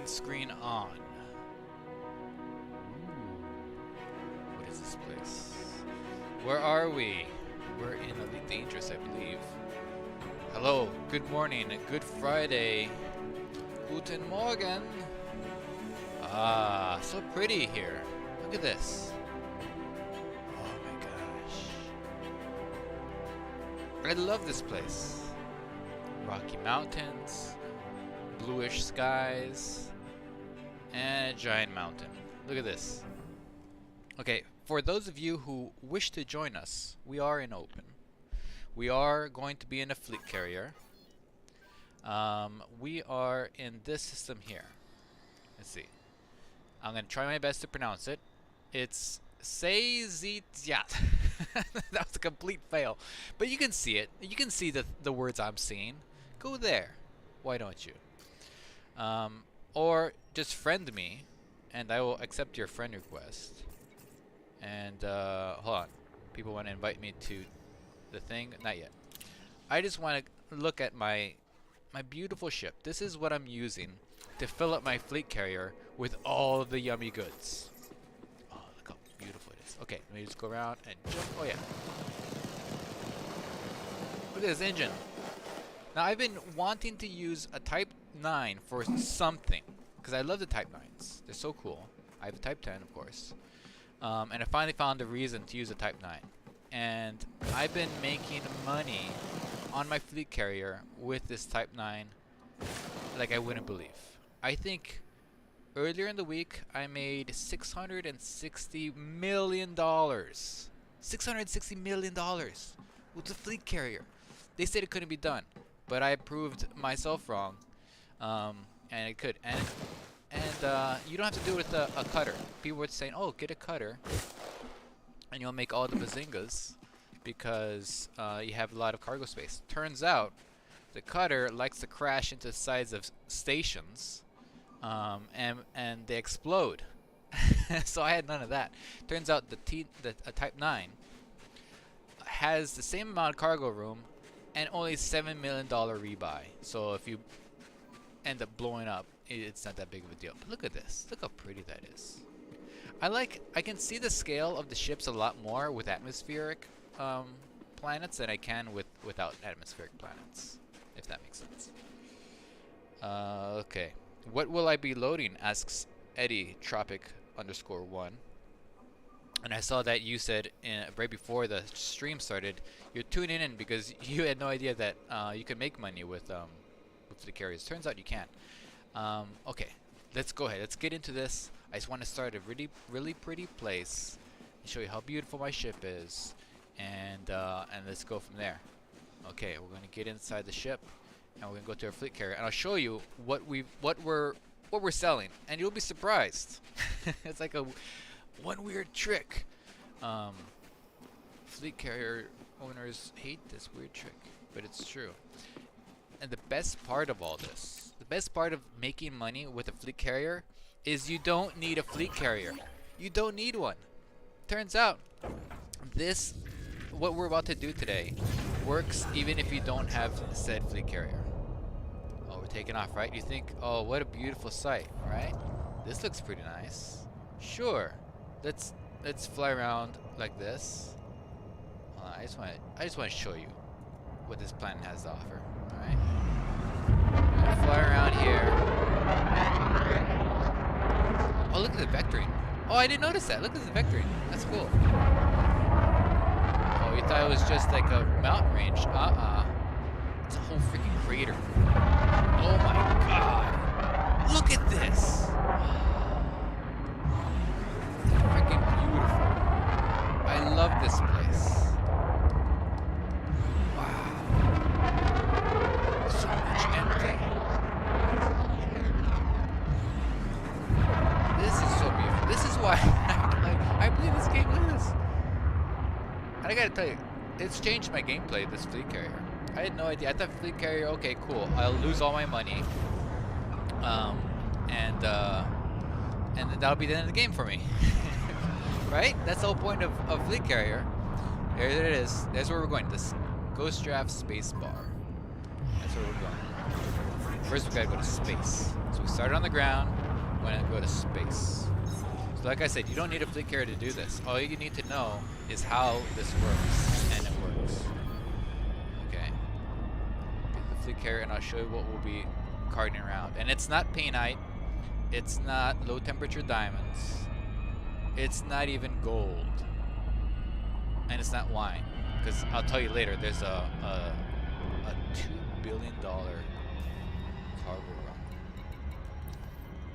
Main screen on. What is this place? Where are we? We're in Elite Dangerous, I believe. Hello, good morning, good Friday. Guten Morgen. Ah, so pretty here. Look at this. Oh my gosh. I love this place. Rocky Mountains, bluish skies, and a giant mountain. Look at this. Okay, for those of you who wish to join us, we are in open. We are going to be in a fleet carrier. We are in this system here. Let's see. I'm going to try my best to pronounce it. It's Seizityat. That was a complete fail. But you can see it. You can see the words I'm seeing. Go there. Why don't you? Or just friend me, and I will accept your friend request. And hold on. People want to invite me to the thing? Not yet. I just want to look at my beautiful ship. This is what I'm using to fill up my fleet carrier with all of the yummy goods. Oh, look how beautiful it is. Okay, let me just go around and jump. Oh yeah. Look at this engine. Now I've been wanting to use a Type 9 for something, because I love the Type 9s. They're so cool. I have a Type 10, of course. And I finally found a reason to use a Type 9. And I've been making money on my fleet carrier with this Type 9 like I wouldn't believe. I think earlier in the week I made $660 million. $660 million with the fleet carrier. They said it couldn't be done, but I proved myself wrong, and it could. And you don't have to do it with a cutter. People were saying, "Oh, get a cutter, and you'll make all the bazingas because you have a lot of cargo space." Turns out, the cutter likes to crash into the sides of stations, and they explode. So I had none of that. Turns out a Type 9 has the same amount of cargo room and only $7 million rebuy. So if you end up blowing up, it's not that big of a deal. But look at this. Look how pretty that is. I can see the scale of the ships a lot more with atmospheric planets than I can without atmospheric planets, if that makes sense. Okay. What will I be loading? Asks Eddie Tropic_1. And I saw that you said right before the stream started, you're tuning in because you had no idea that you can make money with the carriers. Turns out you can. Okay, let's go ahead. Let's get into this. I just want to start a really pretty place and show you how beautiful my ship is, and let's go from there. Okay, we're gonna get inside the ship, and we're gonna go to our fleet carrier, and I'll show you what we're selling, and you'll be surprised. It's like one weird trick. Fleet carrier owners hate this weird trick, but it's true. And the best part of all this, the best part of making money with a fleet carrier, is you don't need a fleet carrier. You don't need one. Turns out, what we're about to do today, works even if you don't have said fleet carrier. Oh, we're taking off, right? You think, oh, what a beautiful sight, right? This looks pretty nice. Sure. Let's fly around like this. I just want to show you what this planet has to offer. All right. Fly around here. Oh, look at the vectoring. Oh, I didn't notice that. Look at the vectoring. That's cool. Oh, you thought it was just like a mountain range? It's a whole freaking crater. Oh my god. Look at this. Freaking beautiful. I love this place. Wow. So much empty. This is so beautiful. This is why I believe this game is. And I gotta tell you, it's changed my gameplay, this fleet carrier. I had no idea. I thought fleet carrier, okay, cool. I'll lose all my money. And then that'll be the end of the game for me. Right? That's the whole point of fleet carrier. There it is. That's where we're going. This Ghost Draft Space Bar. That's where we're going. First we gotta go to space. So we started on the ground, we're gonna go to space. So like I said, you don't need a fleet carrier to do this. All you need to know is how this works, and it works. Okay. Get the fleet carrier, and I'll show you what we'll be carting around. And it's not paintite, it's not low temperature diamonds, it's not even gold, and it's not wine. Because I'll tell you later, there's a $2 billion cargo run.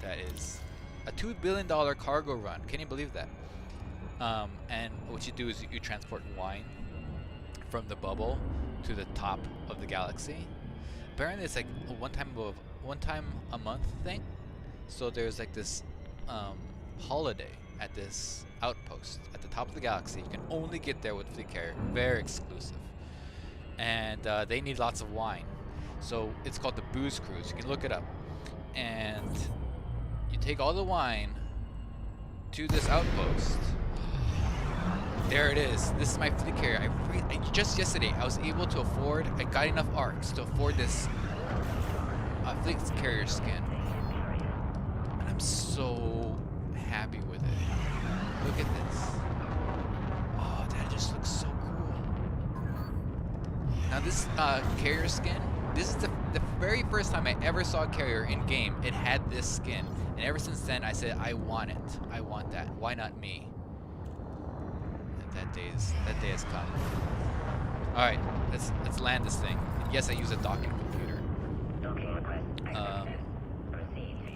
That is a $2 billion cargo run. Can you believe that? And what you do is you transport wine from the bubble to the top of the galaxy. Apparently, it's like a one time a month thing. So there's like this holiday at this outpost at the top of the galaxy. You can only get there with fleet carrier. Very exclusive. And they need lots of wine. So it's called the Booze Cruise. You can look it up. And you take all the wine to this outpost. There it is. This is my fleet carrier. Just yesterday, I was able to afford, I got enough arcs to afford this fleet carrier skin. And I'm so happy with it. Look at this. Oh, that just looks so cool. Now this carrier skin, this is the very first time I ever saw a carrier in game. It had this skin. And ever since then, I said, I want it. I want that. Why not me? And that day has come. All right, let's land this thing. And yes, I use a docking computer.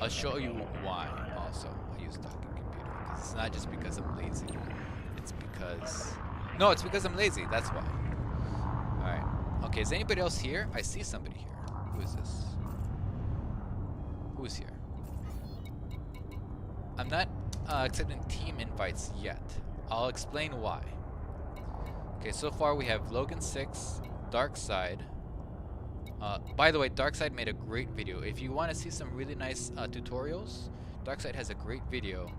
I'll show you why. Also, I use a docking computer because it's not just because I'm lazy. It's because it's because I'm lazy. That's why. All right. Okay. Is anybody else here? I see somebody here. Who is this? Who is here? I'm not accepting team invites yet. I'll explain why. Okay, so far we have Logan 6, Darkside. By the way, Darkside made a great video. If you want to see some really nice tutorials, Darkside has a great video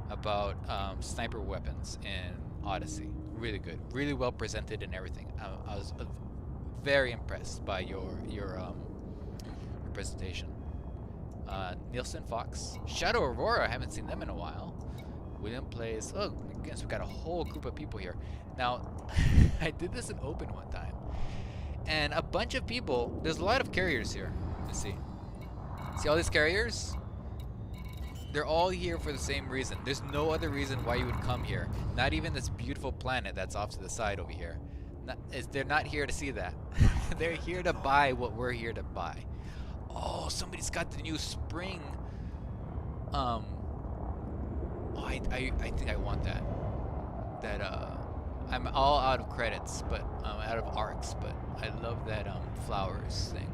about sniper weapons in Odyssey. Really good, really well presented and everything. I was very impressed by your presentation. Nielsen Fox, Shadow Aurora. I haven't seen them in a while. William plays. Oh my goodness, we got a whole group of people here. Now, I did this in open one time, and a bunch of people. There's a lot of carriers here. Let's see. See all these carriers? They're all here for the same reason. There's no other reason why you would come here. Not even this beautiful planet that's off to the side over here. They're not here to see that. They're here to buy what we're here to buy. Oh, somebody's got the new spring. Oh, I think I want that. I'm all out of credits, but out of arcs, but I love that flowers thing.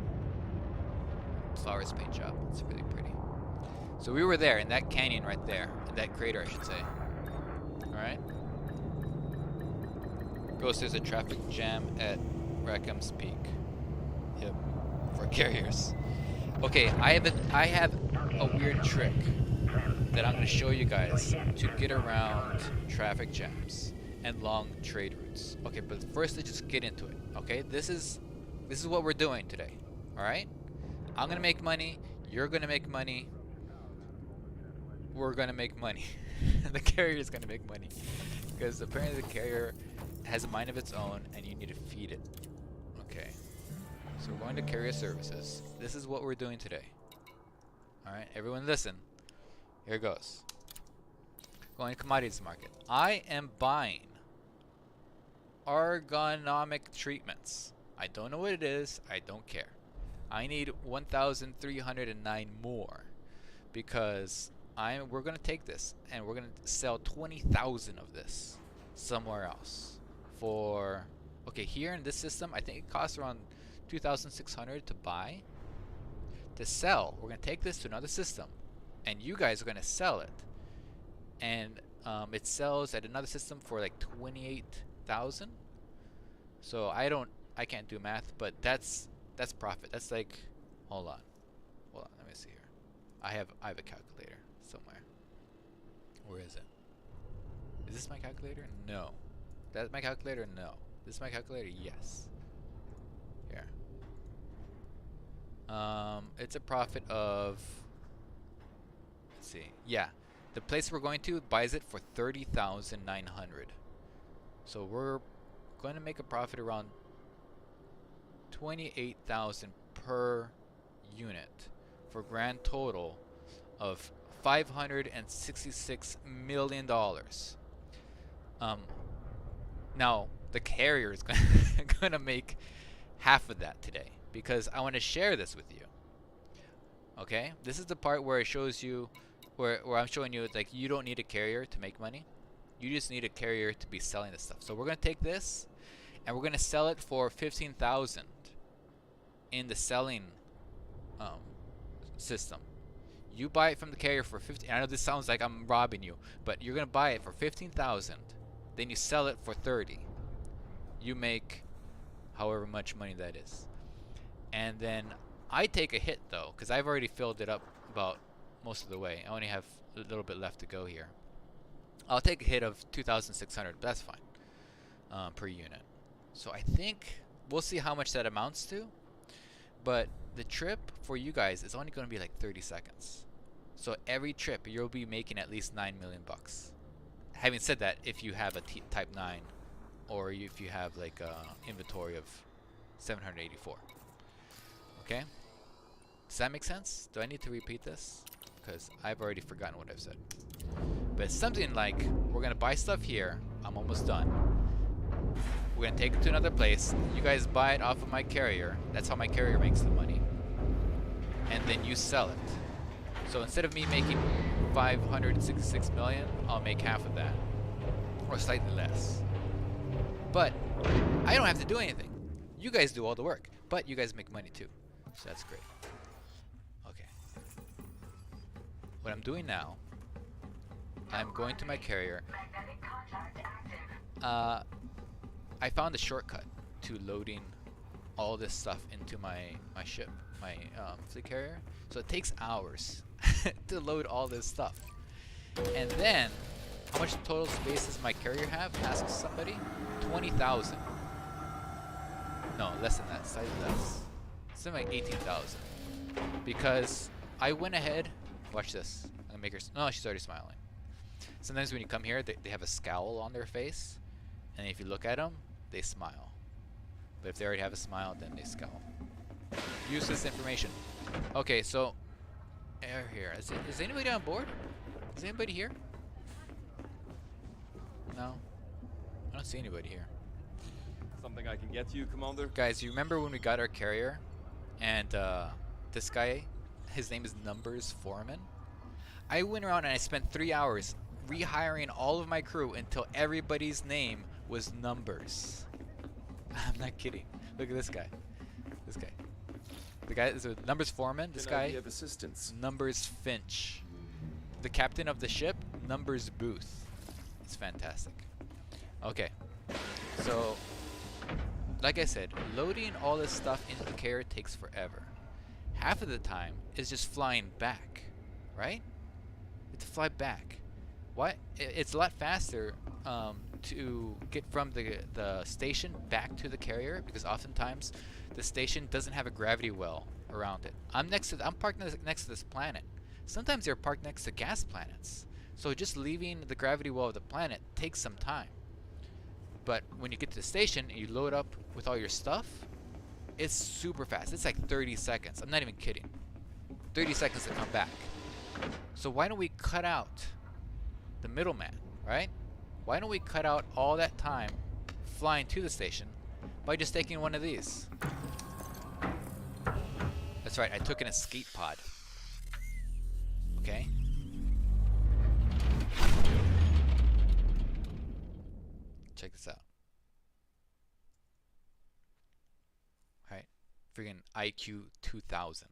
Flowers paint job. It's really pretty. So we were there in that canyon right there, that crater, I should say. All right. Ghost, there's a traffic jam at Rackham's Peak. Yep, for carriers. Okay, I have a weird trick that I'm going to show you guys to get around traffic jams and long trade routes. Okay, but first let's just get into it. Okay, this is what we're doing today. All right, I'm going to make money. You're going to make money. We're going to make money. The carrier is going to make money because apparently the carrier has a mind of its own and you need to feed it. Okay. So we're going to carrier services. This is what we're doing today. Alright, everyone listen. Here goes. Going to commodities market. I am buying ergonomic treatments. I don't know what it is. I don't care. I need 1,309 more because we're going to take this and we're going to sell 20,000 of this somewhere else for, okay, here in this system I think it costs around 2,600 to buy. To sell, we're going to take this to another system and you guys are going to sell it, and it sells at another system for like 28,000. So I can't do math, but that's profit. That's like, hold on, let me see here. I have a calculator somewhere. Where is it? Is this my calculator? No. That's my calculator? No. This is my calculator? Yes. Here. It's a profit of see. Yeah, the place we're going to buys it for 30,900. So we're going to make a profit around 28,000 per unit for a grand total of $566 million. Now the carrier is gonna make half of that today because I want to share this with you. Okay, this is the part where it shows you, where I'm showing you like you don't need a carrier to make money. You just need a carrier to be selling this stuff. So we're gonna take this and we're gonna sell it for 15,000 in the selling system. You buy it from the carrier for 15. I know this sounds like I'm robbing you, but you're gonna buy it for 15,000. Then you sell it for 30. You make however much money that is, and then I take a hit though, because I've already filled it up about most of the way. I only have a little bit left to go here. I'll take a hit of 2,600, but that's fine, per unit. So I think we'll see how much that amounts to. But the trip for you guys is only going to be like 30 seconds. So every trip you'll be making at least 9 million bucks. Having said that, if you have a Type 9, or if you have like a inventory of 784. Okay? Does that make sense? Do I need to repeat this? Because I've already forgotten what I've said. But it's something like, we're going to buy stuff here. I'm almost done. We're going to take it to another place. You guys buy it off of my carrier. That's how my carrier makes the money. And then you sell it. So instead of me making 566 million, I'll make half of that. Or slightly less. But I don't have to do anything. You guys do all the work. But you guys make money too. So that's great. Okay. What I'm doing now, I'm going to my carrier. I found a shortcut to loading all this stuff into my ship, my fleet carrier. So it takes hours to load all this stuff. And then, how much total space does my carrier have? Ask somebody. 20,000. No, less than that. Slightly less. Something like 18,000. Because I went ahead. Watch this. I'm gonna make her. No, she's already smiling. Sometimes when you come here, they have a scowl on their face, and if you look at them, they smile. But if they already have a smile, then they scowl. Use this information. Okay, so here. Is anybody on board? Is anybody here? No, I don't see anybody here. Something I can get to you, Commander? Guys, you remember when we got our carrier, and this guy, his name is Numbers Foreman? I went around and I spent 3 hours rehiring all of my crew until everybody's name was Numbers. I'm not kidding. Look at this guy. This guy. The guy is a Numbers Foreman. This guy. Of assistance. Numbers Finch. The captain of the ship, Numbers Booth. It's fantastic. Okay. So, like I said, loading all this stuff into the carrier takes forever. Half of the time is just flying back, right? You have to fly back. Why? It's a lot faster to get from the station back to the carrier, because oftentimes the station doesn't have a gravity well around it. I'm parked next to this planet. Sometimes they're parked next to gas planets. So just leaving the gravity well of the planet takes some time. But when you get to the station and you load up with all your stuff, it's super fast. It's like 30 seconds. I'm not even kidding. 30 seconds to come back. So why don't we cut out the middleman, right? Why don't we cut out all that time flying to the station by just taking one of these? That's right, I took an escape pod. Okay? Check this out. Alright, friggin' IQ 2000.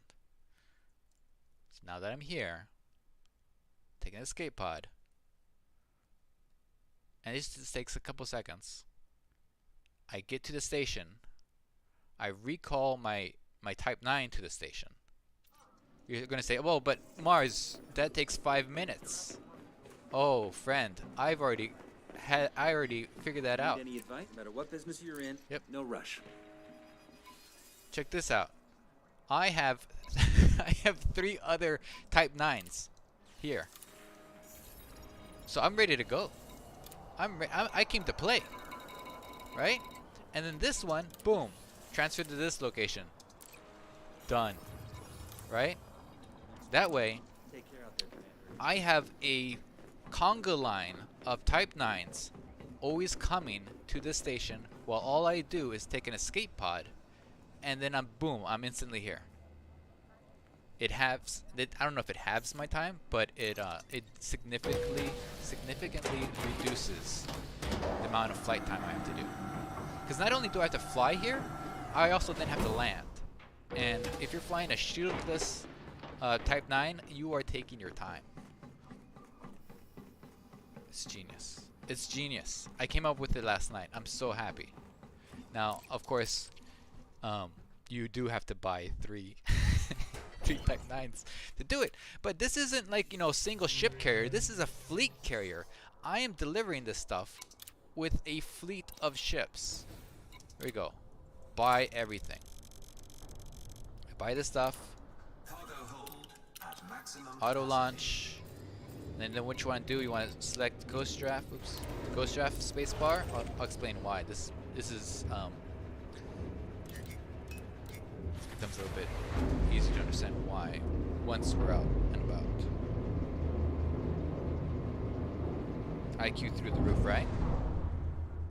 So now that I'm here, take an escape pod, and this just takes a couple seconds. I get to the station, I recall my Type 9 to the station. You're gonna say, well, but Mars, that takes 5 minutes. Oh, friend, I already figured that out. Any advice? No matter what business you're in, Yep. no rush. Check this out. I have I have 3 other Type 9s. here. So I'm ready to go. I came to play, right? And then this one, boom, transferred to this location. Done, right? That way, Take care out there, Commander. I have a conga line of Type 9s always coming to this station while all I do is take an escape pod and then I'm instantly here. It halves, I don't know if it halves my time, but it significantly reduces the amount of flight time I have to do. Because not only do I have to fly here, I also then have to land. And if you're flying a shieldless Type 9, you are taking your time. It's genius. It's genius. I came up with it last night. I'm so happy. Now, of course, you do have to buy three Type 9s to do it. But this isn't like, you know, single ship carrier. This is a fleet carrier. I am delivering this stuff with a fleet of ships. There we go. Buy everything. I buy this stuff. Auto launch. And then what you want to do, you want to select Ghost Draft. Oops. Ghost Draft spacebar. I'll explain why. This is becomes a little bit easy to understand why once we're out and about. IQ through the roof, right?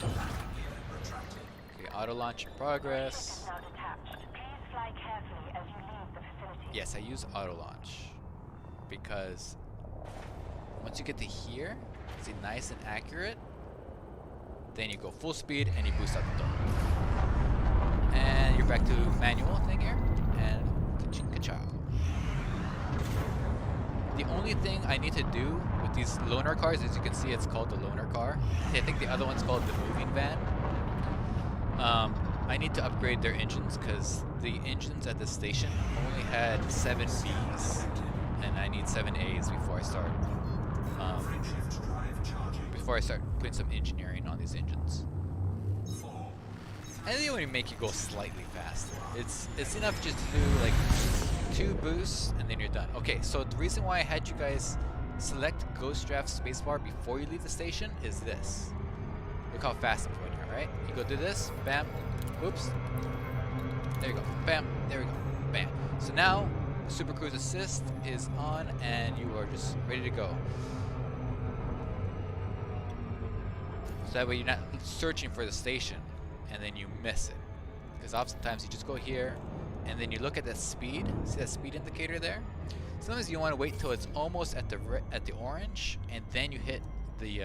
Okay, auto launch in progress. Yes, I use auto launch because once you get to here, see, nice and accurate, then you go full speed and you boost out the door. And you're back to manual thing here, and ka-ching ka-chow. The only thing I need to do with these loaner cars, as you can see, it's called the loaner car. I think the other one's called the moving van. I need to upgrade their engines because the engines at the station only had 7 Bs, and I need 7 As before I start. Before I start putting some engineering on these engines. And they only make you go slightly faster. It's enough just to do like 2 boosts and then you're done. Okay, so the reason why I had you guys select Ghost Draft spacebar before you leave the station is this. Look how fast I'm going here, right? You go do this, bam, oops. There you go, bam, there we go, bam. So now Super Cruise Assist is on and you are just ready to go. So that way you're not searching for the station and then you miss it. Because oftentimes you just go here and then you look at that speed. See that speed indicator there? Sometimes you want to wait till it's almost at the orange and then you hit the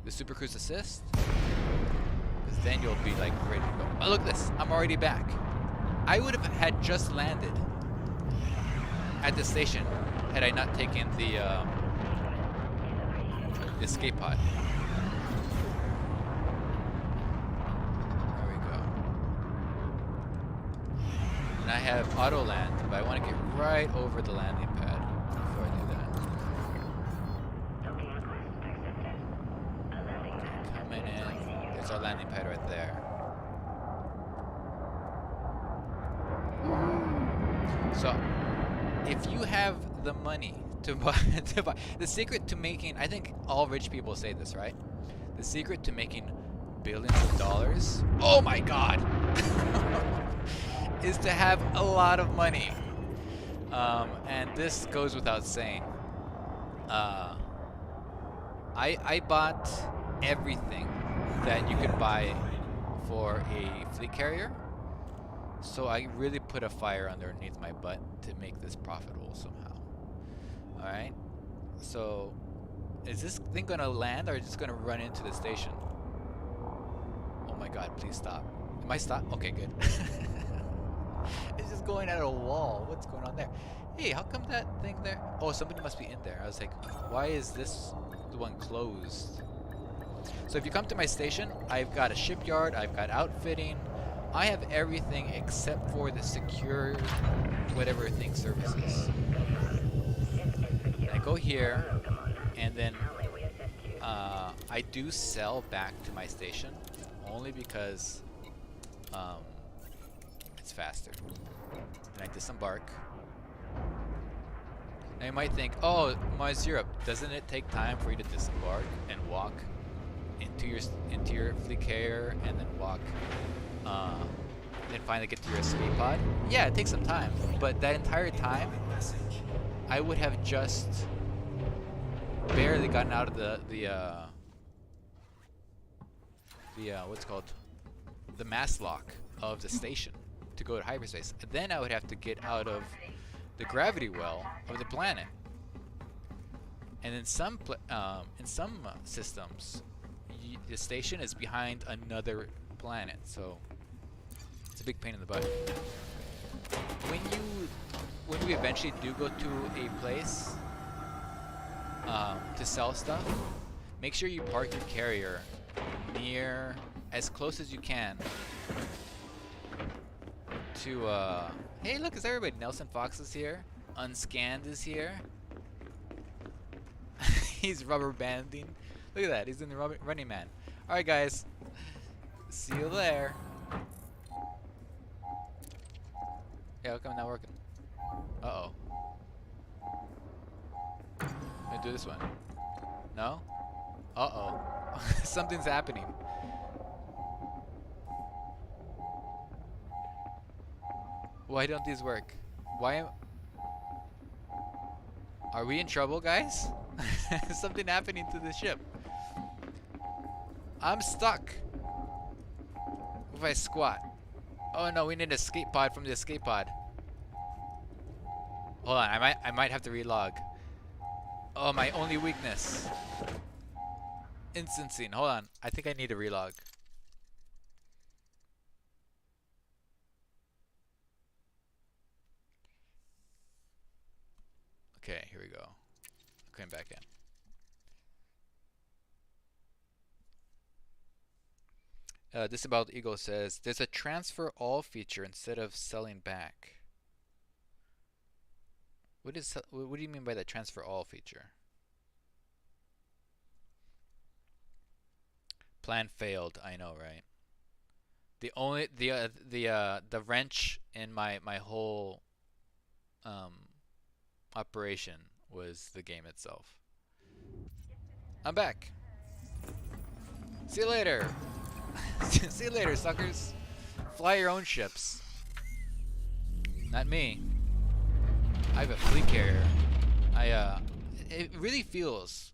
Super Cruise Assist. Because then you'll be like ready to go. Oh, look at this. I'm already back. I would have had just landed at the station had I not taken the escape pod. And I have auto land, but I want to get right over the landing pad before I do that. Okay, coming in. There's our landing pad right there. So, if you have the money to buy, the secret to making, I think all rich people say this, right? The secret to making billions of dollars. Oh my God! Is to have a lot of money. And this goes without saying. I bought everything that you could buy for a fleet carrier. So I really put a fire underneath my butt to make this profitable somehow. Alright? So, is this thing gonna land or is it just gonna run into the station? Oh my God, please stop. Am I stopped? Okay, good. It's just going at a wall. What's going on there? Hey, how come that thing there? Oh, somebody must be in there. I was like, why is this the one closed? So if you come to my station, I've got a shipyard, I've got outfitting, I have everything except for the secure whatever thing services. And I go here, and then I do sell back to my station only because it's faster. Then I disembark. Now you might think, oh, Mars Europe, doesn't it take time for you to disembark and walk into your fleet carrier and then walk, and finally get to your escape pod? Yeah, it takes some time, but that entire time, I would have just barely gotten out of the what's it called, the mass lock of the station to go to hyperspace. And then I would have to get out of the gravity well of the planet. And in some systems, the station is behind another planet, so it's a big pain in the butt. When we eventually do go to a place to sell stuff, make sure you park your carrier near, as close as you can to hey, look, it's everybody. Nelson Fox is here. Unscanned is here. He's rubber banding. Look at that, he's in the Running Man. Alright guys, see you there. Yeah, how come not working? Uh-oh. Let me do this one. No? Uh-oh. Something's happening. Why don't these work? Are we in trouble, guys? Something happening to the ship. I'm stuck. If I squat. Oh no, we need an escape pod from the escape pod. Hold on, I might have to relog. Oh, my only weakness. Instancing. Hold on. I think I need to relog. Okay, here we go. Coming back in. Disemboweled Eagle says, there's a transfer all feature instead of selling back. What do you mean by that transfer all feature? Plan failed, I know, right? The wrench in my whole operation was the game itself. I'm back. See you later. See you later, suckers. Fly your own ships. Not me. I have a fleet carrier. It really feels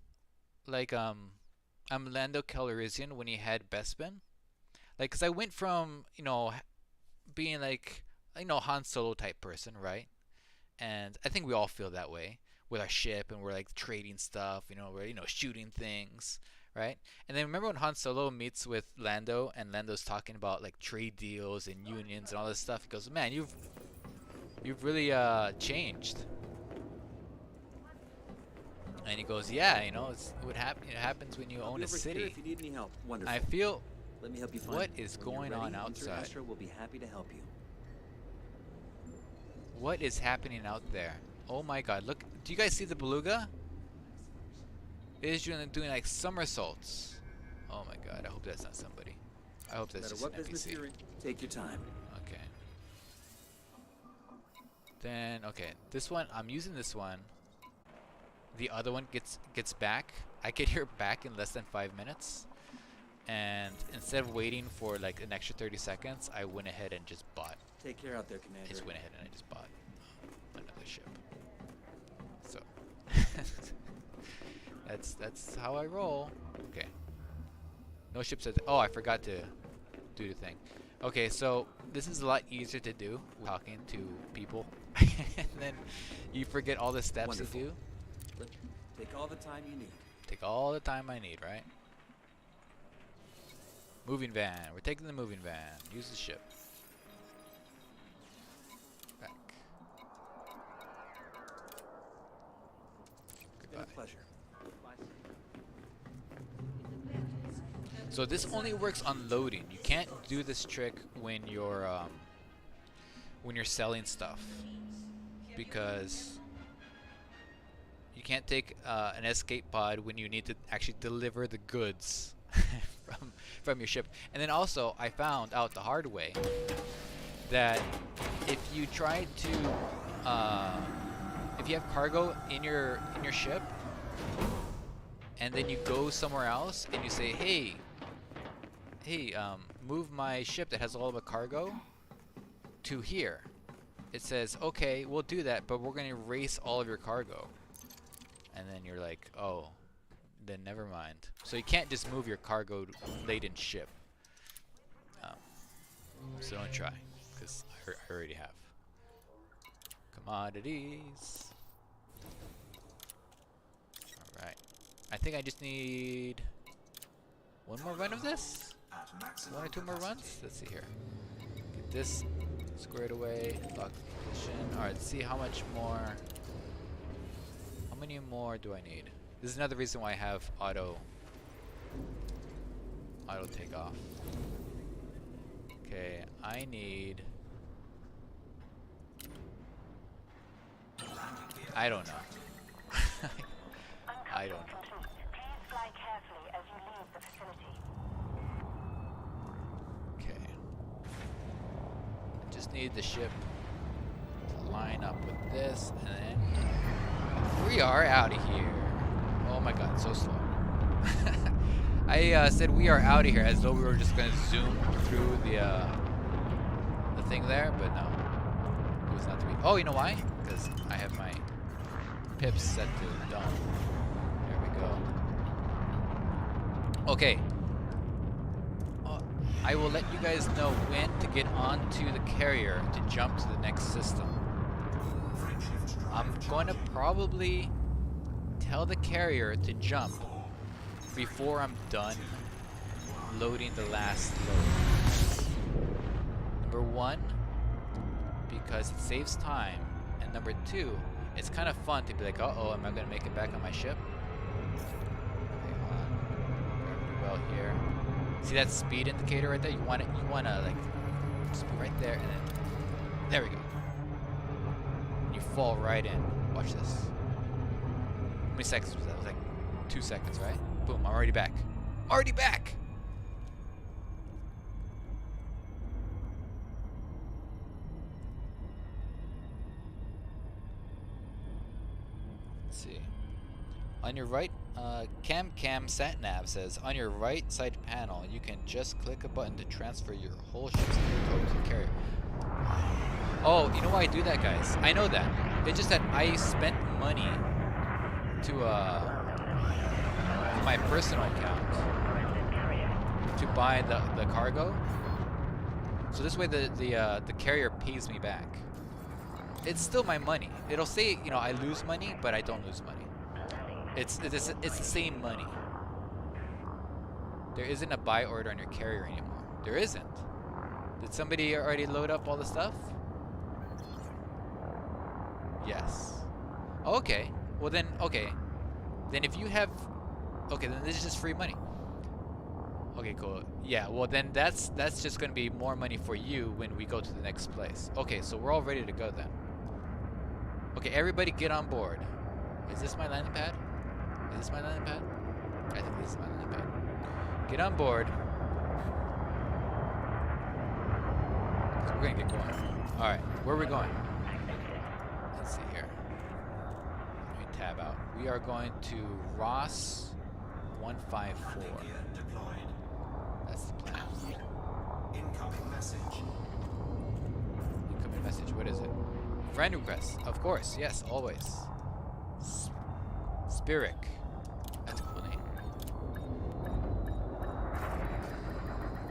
like I'm Lando Calrissian when he had Bespin. Like, cause I went from, being like, Han Solo type person, right? And I think we all feel that way with our ship, and we're like trading stuff, we're shooting things, right? And then remember when Han Solo meets with Lando, and Lando's talking about like trade deals and unions and all this stuff. He goes, "Man, you've really changed." And he goes, "Yeah, it's what it happens when you own a city." If you need any help. Wonderful. I feel. Let me help you find What it. is When you're going ready, on Mr. outside? Astro will be happy to help you. What is happening out there? Oh my God! Look, do you guys see the beluga? It is doing like somersaults. Oh my God! I hope that's not somebody. I hope that's No matter just what an business NPC. you're in, take your time. Okay. Then okay, this one I'm using this one. The other one gets back. I get here back in less than 5 minutes. And instead of waiting for like an extra 30 seconds, I went ahead and just bought. Take care out there, Commander. I just went ahead and I just bought another ship. So that's how I roll. Okay. No ship says. Oh, I forgot to do the thing. Okay, so this is a lot easier to do talking to people, and then you forget all the steps Wonderful. you do. Take all the time you need. Take all the time I need, right? Moving van. We're taking the moving van. Use the ship. Back. It's been a pleasure. So this only works on loading. You can't do this trick when you're selling stuff, because you can't take an escape pod when you need to actually deliver the goods from your ship. And then also, I found out the hard way that if you try to if you have cargo in your ship, and then you go somewhere else and you say, hey, move my ship that has all the cargo to here. It says, okay, we'll do that, but we're gonna erase all of your cargo. And then you're like, oh, then never mind. So you can't just move your cargo laden ship. So don't try, because I already have. Commodities. Alright. I think I just need one more run of this? One or two more runs? Let's see here. Get this squared away. Lock the position. Alright, let's see how much more. How many more do I need? This is another reason why I have auto takeoff. Okay, I need. I don't know. I don't know. Please fly carefully as you leave the facility. Okay. I just need the ship to line up with this, and then we are out of here. Oh my god, so slow. I said we are out of here as though we were just gonna zoom through the thing there, but no. It was not to be. Oh, you know why? Because I have my pips set to dome. There we go. Okay. I will let you guys know when to get onto the carrier to jump to the next system. I'm going to probably tell the carrier to jump before I'm done loading the last load. Number one, because it saves time, and number two, it's kind of fun to be like, uh-oh, am I going to make it back on my ship? Okay, hold on. Gravity well here. See that speed indicator right there? You want to like, just be right there, and then, there we go. You fall right in. Watch this. How many seconds was that? It was like 2 seconds, right? Boom, I'm already back. Already back! Let's see. On your right, Cam Satnav says, on your right side panel, you can just click a button to transfer your whole ship's inventory to the carrier. Oh, you know why I do that, guys? I know that. It's just that I spent money to, my personal account to buy the cargo. So this way the carrier pays me back. It's still my money. It'll say, you know, I lose money, but I don't lose money. It's the same money. There isn't a buy order on your carrier anymore. There isn't. Did somebody already load up all the stuff? Yes. Okay. Well then, okay. Then if you have, okay, then this is just free money. Okay, cool. Yeah, well then that's just gonna be more money for you when we go to the next place. Okay, so we're all ready to go then. Okay, everybody get on board. Is this my landing pad? Is this my landing pad? I think this is my landing pad. Get on board. 'Cause we're gonna get going. Alright, where are we going? Let's see here. Let me tab out. We are going to Ross 154. That's the plan. Incoming message. Incoming message, what is it? Friend request, of course, yes, always. Spirik. That's a cool name.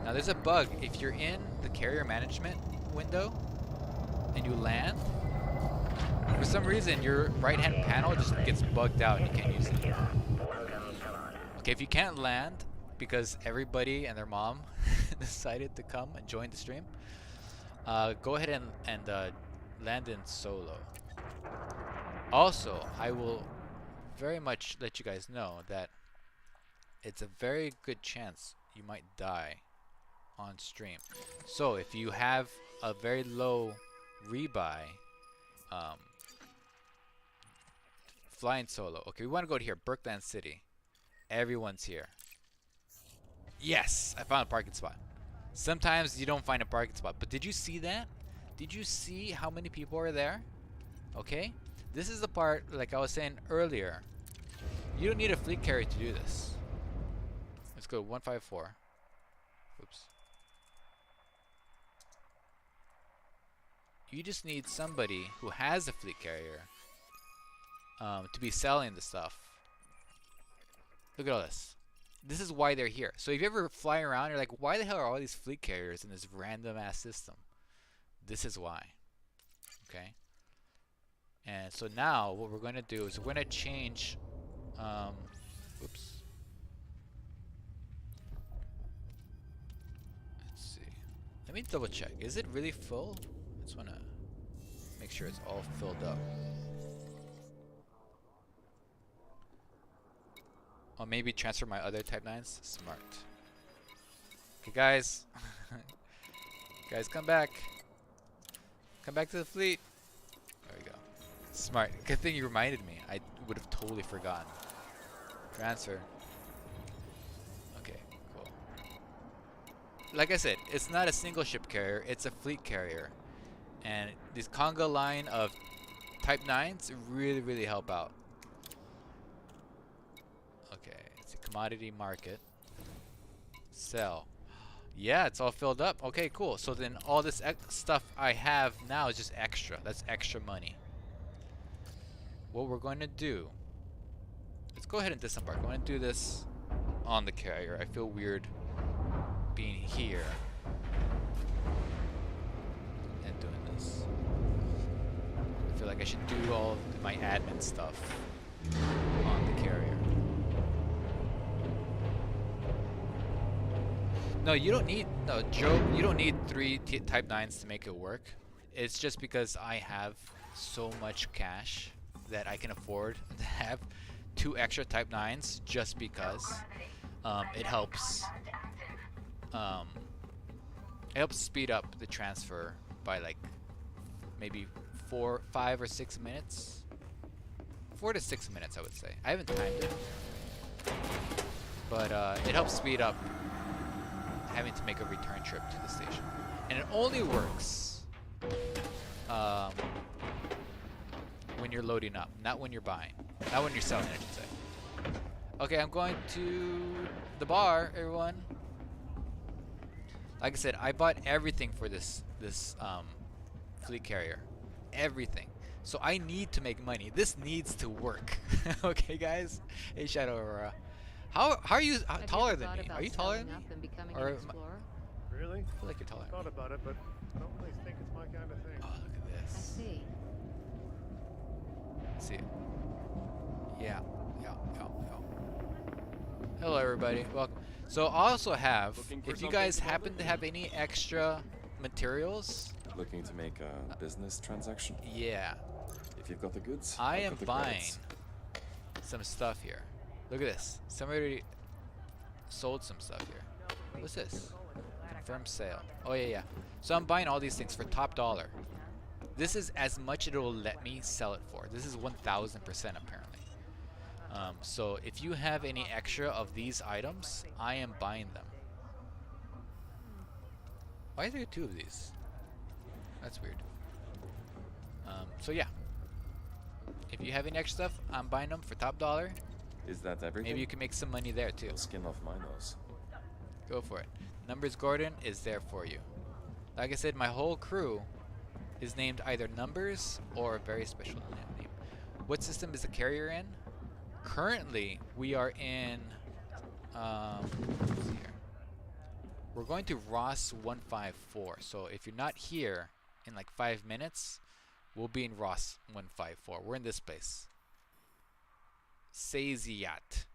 Now there's a bug. If you're in the carrier management window and you land, for some reason your right hand panel just gets bugged out and you can't use it. Okay, if you can't land because everybody and their mom decided to come and join the stream, go ahead and land in solo. Also, I will very much let you guys know that it's a very good chance you might die on stream. So if you have a very low rebuy, flying solo. Okay, we want to go to here, Berkland City. Everyone's here. Yes, I found a parking spot. Sometimes you don't find a parking spot, but did you see that? Did you see how many people are there? Okay, This is the part, like I was saying earlier. You don't need a fleet carrier to do this. Let's go 154. Oops. You just need somebody who has a fleet carrier to be selling the stuff. Look at all this. This is why they're here. So if you ever fly around, you're like, why the hell are all these fleet carriers in this random ass system? This is why. Okay. And so now what we're going to do is we're going to change. Oops. Let's see. Let me double check. Is it really full? I just want to make sure it's all filled up. Or maybe transfer my other Type 9s? Smart. Okay, guys. Guys, come back. Come back to the fleet. There we go. Smart. Good thing you reminded me. I would have totally forgotten. Transfer. Okay, cool. Like I said, it's not a single ship carrier. It's a fleet carrier. And this conga line of Type 9s really, really help out. Okay, it's a commodity market. Sell. Yeah, it's all filled up. Okay, cool. So then all this stuff I have now is just extra. That's extra money. What we're going to do, let's go ahead and disembark. I'm going to do this on the carrier. I feel weird being here and doing this. I feel like I should do all of my admin stuff on the carrier. No, you don't need, no, Joe, you don't need 3 Type 9s to make it work. It's just because I have so much cash that I can afford to have 2 extra Type 9s just because it helps speed up the transfer by like maybe 5 or 6 minutes. 4 to 6 minutes, I would say. I haven't timed it, but it helps speed up having to make a return trip to the station. And it only works when you're loading up, not when you're buying. Not when you're selling, I should say. Okay, I'm going to the bar, everyone. Like I said, I bought everything for this fleet carrier. Everything. So I need to make money. This needs to work. Okay, guys? Hey, Shadow Aurora. How are you taller than me? Are you taller than me? Or Really? I feel like you're taller. Thought about it, but I don't really think it's my kind of thing. Oh, look at I this. see. See it? Yeah. Hello, everybody. Welcome. So I also have, if you guys happen to have any extra materials, Looking to make a business transaction? yeah, If you've got the goods, I I've am got the buying credits. some stuff here. Look at this. Somebody sold some stuff here. What's this? Confirm sale. Oh, yeah. So I'm buying all these things for top dollar. This is as much it will let me sell it for. This is 1,000% apparently. So if you have any extra of these items, I am buying them. Why are there 2 of these? That's weird. So yeah. If you have any extra stuff, I'm buying them for top dollar. Is that everything? Maybe you can make some money there too. I'll skin off my nose. Go for it. Numbers Gordon is there for you. Like I said, my whole crew is named either Numbers or a very special name. What system is the carrier in? Currently, we are in. Let's see here. We're going to Ross 154. So if you're not here in like 5 minutes, we'll be in Ross 154. We're in this place. Saziyat.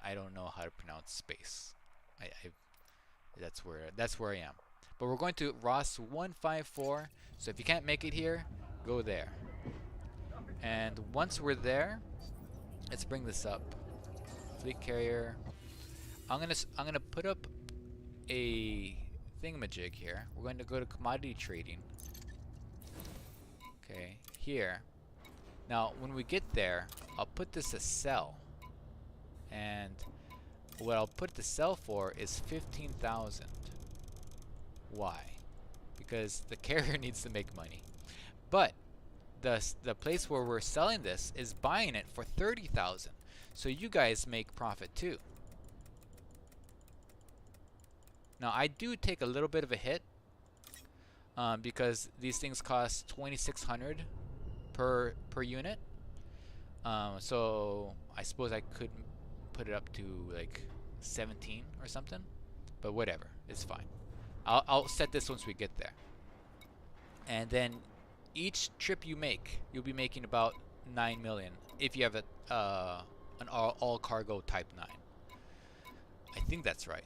I don't know how to pronounce space. That's where I am. But we're going to Ross 154. So if you can't make it here, go there. And once we're there, let's bring this up. Fleet carrier. I'm gonna put up a thingamajig here. We're going to go to commodity trading. Okay, here. Now, when we get there, I'll put this as sell. And what I'll put the sell for is 15,000. Why? because the carrier needs to make money. But the place where we're selling this is buying it for 30,000, so you guys make profit too. Now I do take a little bit of a hit because these things cost 2,600 per unit. So I suppose I could put it up to like 17 or something, but whatever, it's fine. I'll set this once we get there. And then each trip you make, you'll be making about 9 million if you have an all cargo type 9. I think that's right.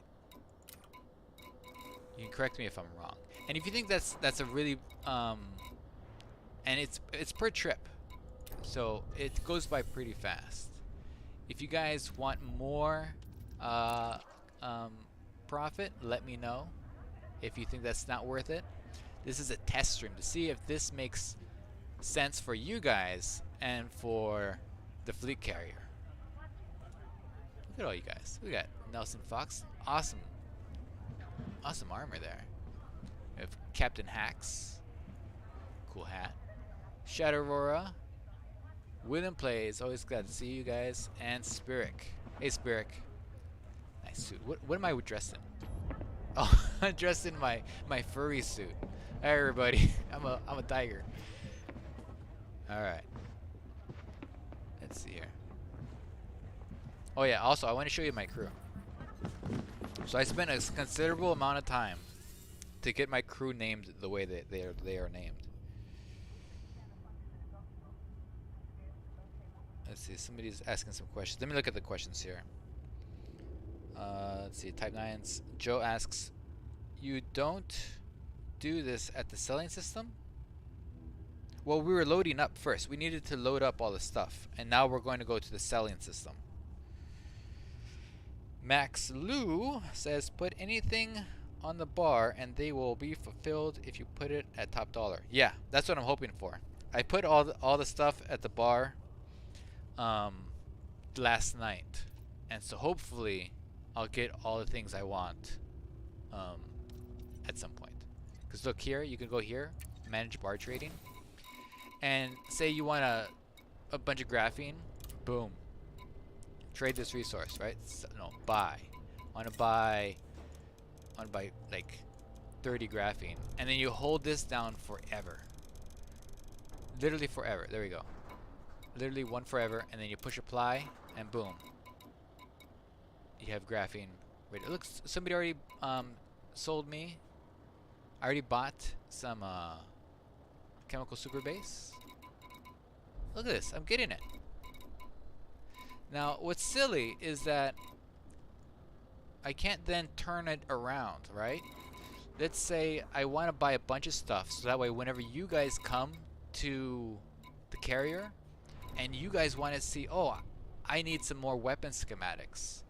You can correct me if I'm wrong. And if you think that's a really and it's per trip, so it goes by pretty fast. If you guys want more profit, let me know. If you think that's not worth it, this is a test stream to see if this makes sense for you guys and for the fleet carrier. Look at all you guys. We got Nelson Fox. Awesome armor there. We have Captain Hacks. Cool hat. Shadow Aurora. William Plays. Always glad to see you guys. And Spirik. Hey Spirik. Nice suit. What am I dressed in? Oh, I'm dressed in my furry suit. Hey everybody. I'm a tiger. Alright. Let's see here. Oh yeah, also I want to show you my crew. So I spent a considerable amount of time to get my crew named the way that they are named. Let's see, somebody's asking some questions. Let me look at the questions here. Let's see, Type 9s. Joe asks, you don't do this at the selling system? Well, we were loading up first. We needed to load up all the stuff. And now we're going to go to the selling system. Max Lou says, put anything on the bar and they will be fulfilled if you put it at top dollar. Yeah, that's what I'm hoping for. I put all the stuff at the bar last night. And so hopefully I'll get all the things I want at some point. Because look here, you can go here, manage bar trading. And say you want a bunch of graphene, boom. Trade this resource, right? So, no, buy. I want to buy like 30 graphene. And then you hold this down forever. Literally forever. There we go. Literally one forever. And then you push apply and boom. You have graphene. Wait, it looks, somebody already sold me. I already bought some chemical super base. Look at this. I'm getting it. Now, what's silly is that I can't then turn it around, right? Let's say I want to buy a bunch of stuff, so that way whenever you guys come to the carrier and you guys want to see, oh, I need some more weapon schematics,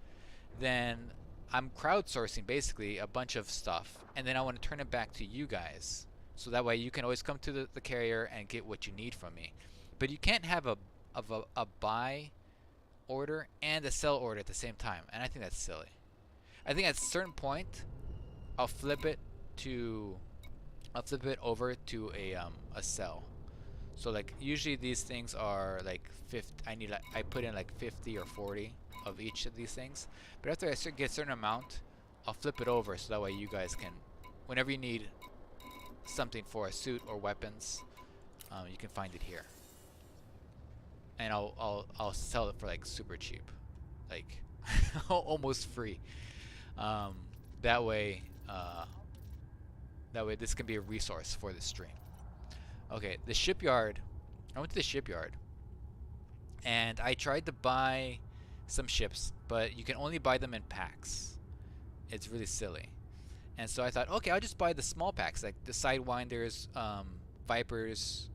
then I'm crowdsourcing basically a bunch of stuff, and then I want to turn it back to you guys, so that way you can always come to the carrier and get what you need from me. But you can't have a buy order and a sell order at the same time, and I think that's silly. I think at a certain point I'll flip it over to a sell. So like usually these things are like 50. I put in like 50 or 40 of each of these things. But after I get a certain amount, I'll flip it over so that way you guys can, whenever you need something for a suit or weapons, you can find it here. And I'll sell it for like super cheap, like almost free. That way this can be a resource for the stream. Okay, the shipyard. I went to the shipyard and I tried to buy some ships, but you can only buy them in packs. It's really silly. And so I thought, okay, I'll just buy the small packs, like the Sidewinders, Vipers,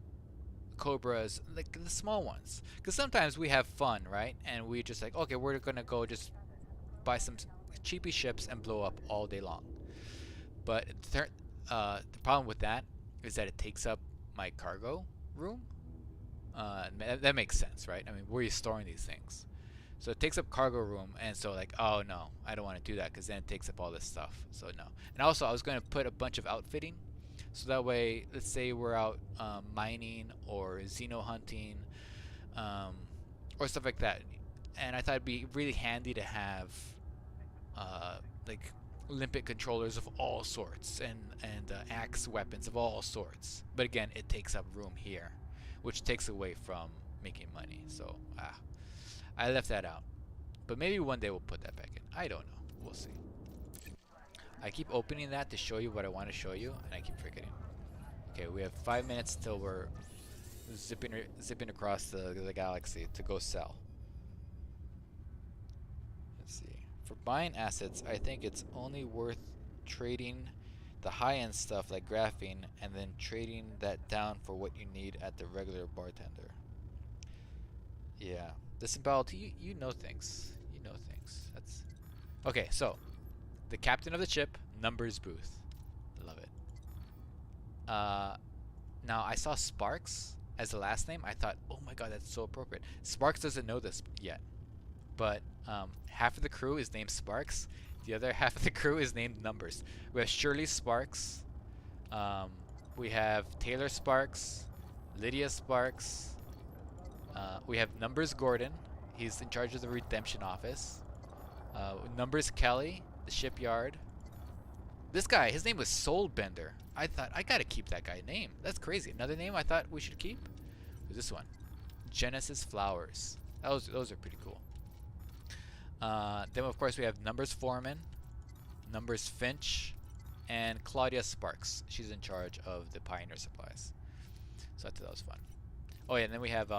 Cobras, like the small ones. Because sometimes we have fun, right? And we just like, okay, we're gonna go just buy some cheapy ships and blow up all day long. But the problem with that is that it takes up my cargo room. That makes sense, right? I mean, where are you storing these things? So it takes up cargo room, and so like, oh no, I don't want to do that because then it takes up all this stuff. So no. And also, I was going to put a bunch of outfitting. So that way, let's say we're out mining or xeno hunting, or stuff like that. And I thought it'd be really handy to have like limpet controllers of all sorts and axe weapons of all sorts. But again, it takes up room here, which takes away from making money. So I left that out. But maybe one day we'll put that back in. I don't know. We'll see. I keep opening that to show you what I want to show you, and I keep forgetting. Okay, we have 5 minutes till we're zipping across the galaxy to go sell. Let's see. For buying assets, I think it's only worth trading the high-end stuff like graphene and then trading that down for what you need at the regular bartender. Yeah. Disemboweled, you know things. You know things. That's okay. So, the captain of the ship, numbers booth. Love it. Now I saw Sparks as the last name. I thought, oh my god, that's so appropriate. Sparks doesn't know this yet, but half of the crew is named Sparks. The other half of the crew is named Numbers. We have Shirley Sparks. We have Taylor Sparks, Lydia Sparks. We have Numbers Gordon. He's in charge of the redemption office. Numbers Kelly, the shipyard. This guy, his name was Soulbender. I thought, I gotta keep that guy's name. That's crazy. Another name I thought we should keep was this one. Genesis Flowers. Those are pretty cool. Then of course we have Numbers Foreman, Numbers Finch, and Claudia Sparks. She's in charge of the Pioneer supplies. So I thought that was fun. Oh yeah, and then we have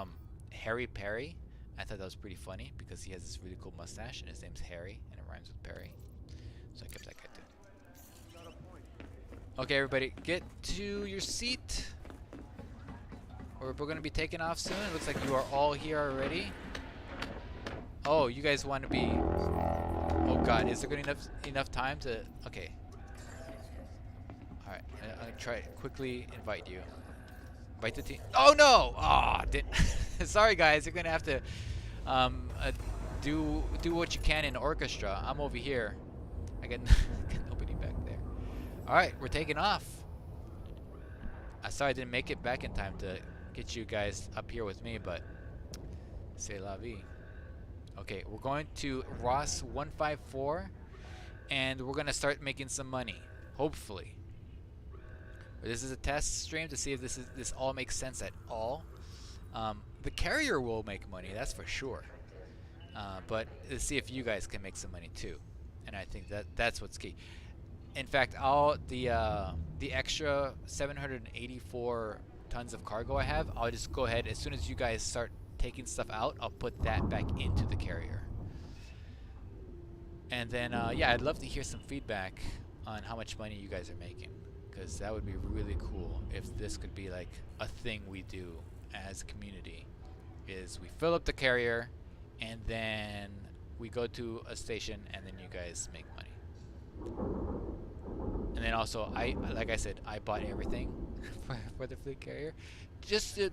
Harry Perry. I thought that was pretty funny because he has this really cool mustache and his name's Harry and it rhymes with Perry. So I kept that guy too. Okay, everybody, get to your seat. We're going to be taking off soon. It looks like you are all here already. Oh, you guys want to be... Oh god, is there going to be enough time to... Okay. Alright, I'm going to try to quickly invite you. Invite the team. Oh no! Oh, sorry guys, you're going to have to do what you can in orchestra. I'm over here. I got nobody back there. Alright, we're taking off. I'm sorry I didn't make it back in time to get you guys up here with me, but c'est la vie. Okay, we're going to Ross 154 and we're going to start making some money, hopefully. This is a test stream to see if this all makes sense at all. The carrier will make money, that's for sure. But let's see if you guys can make some money too. And I think that's what's key. In fact, the extra 784 tons of cargo I have, I'll just go ahead as soon as you guys start taking stuff out, I'll put that back into the carrier. And then yeah, I'd love to hear some feedback on how much money you guys are making, because that would be really cool if this could be like a thing we do as a community, is we fill up the carrier and then we go to a station and then you guys make money. And then also, like I said, I bought everything for the fleet carrier just to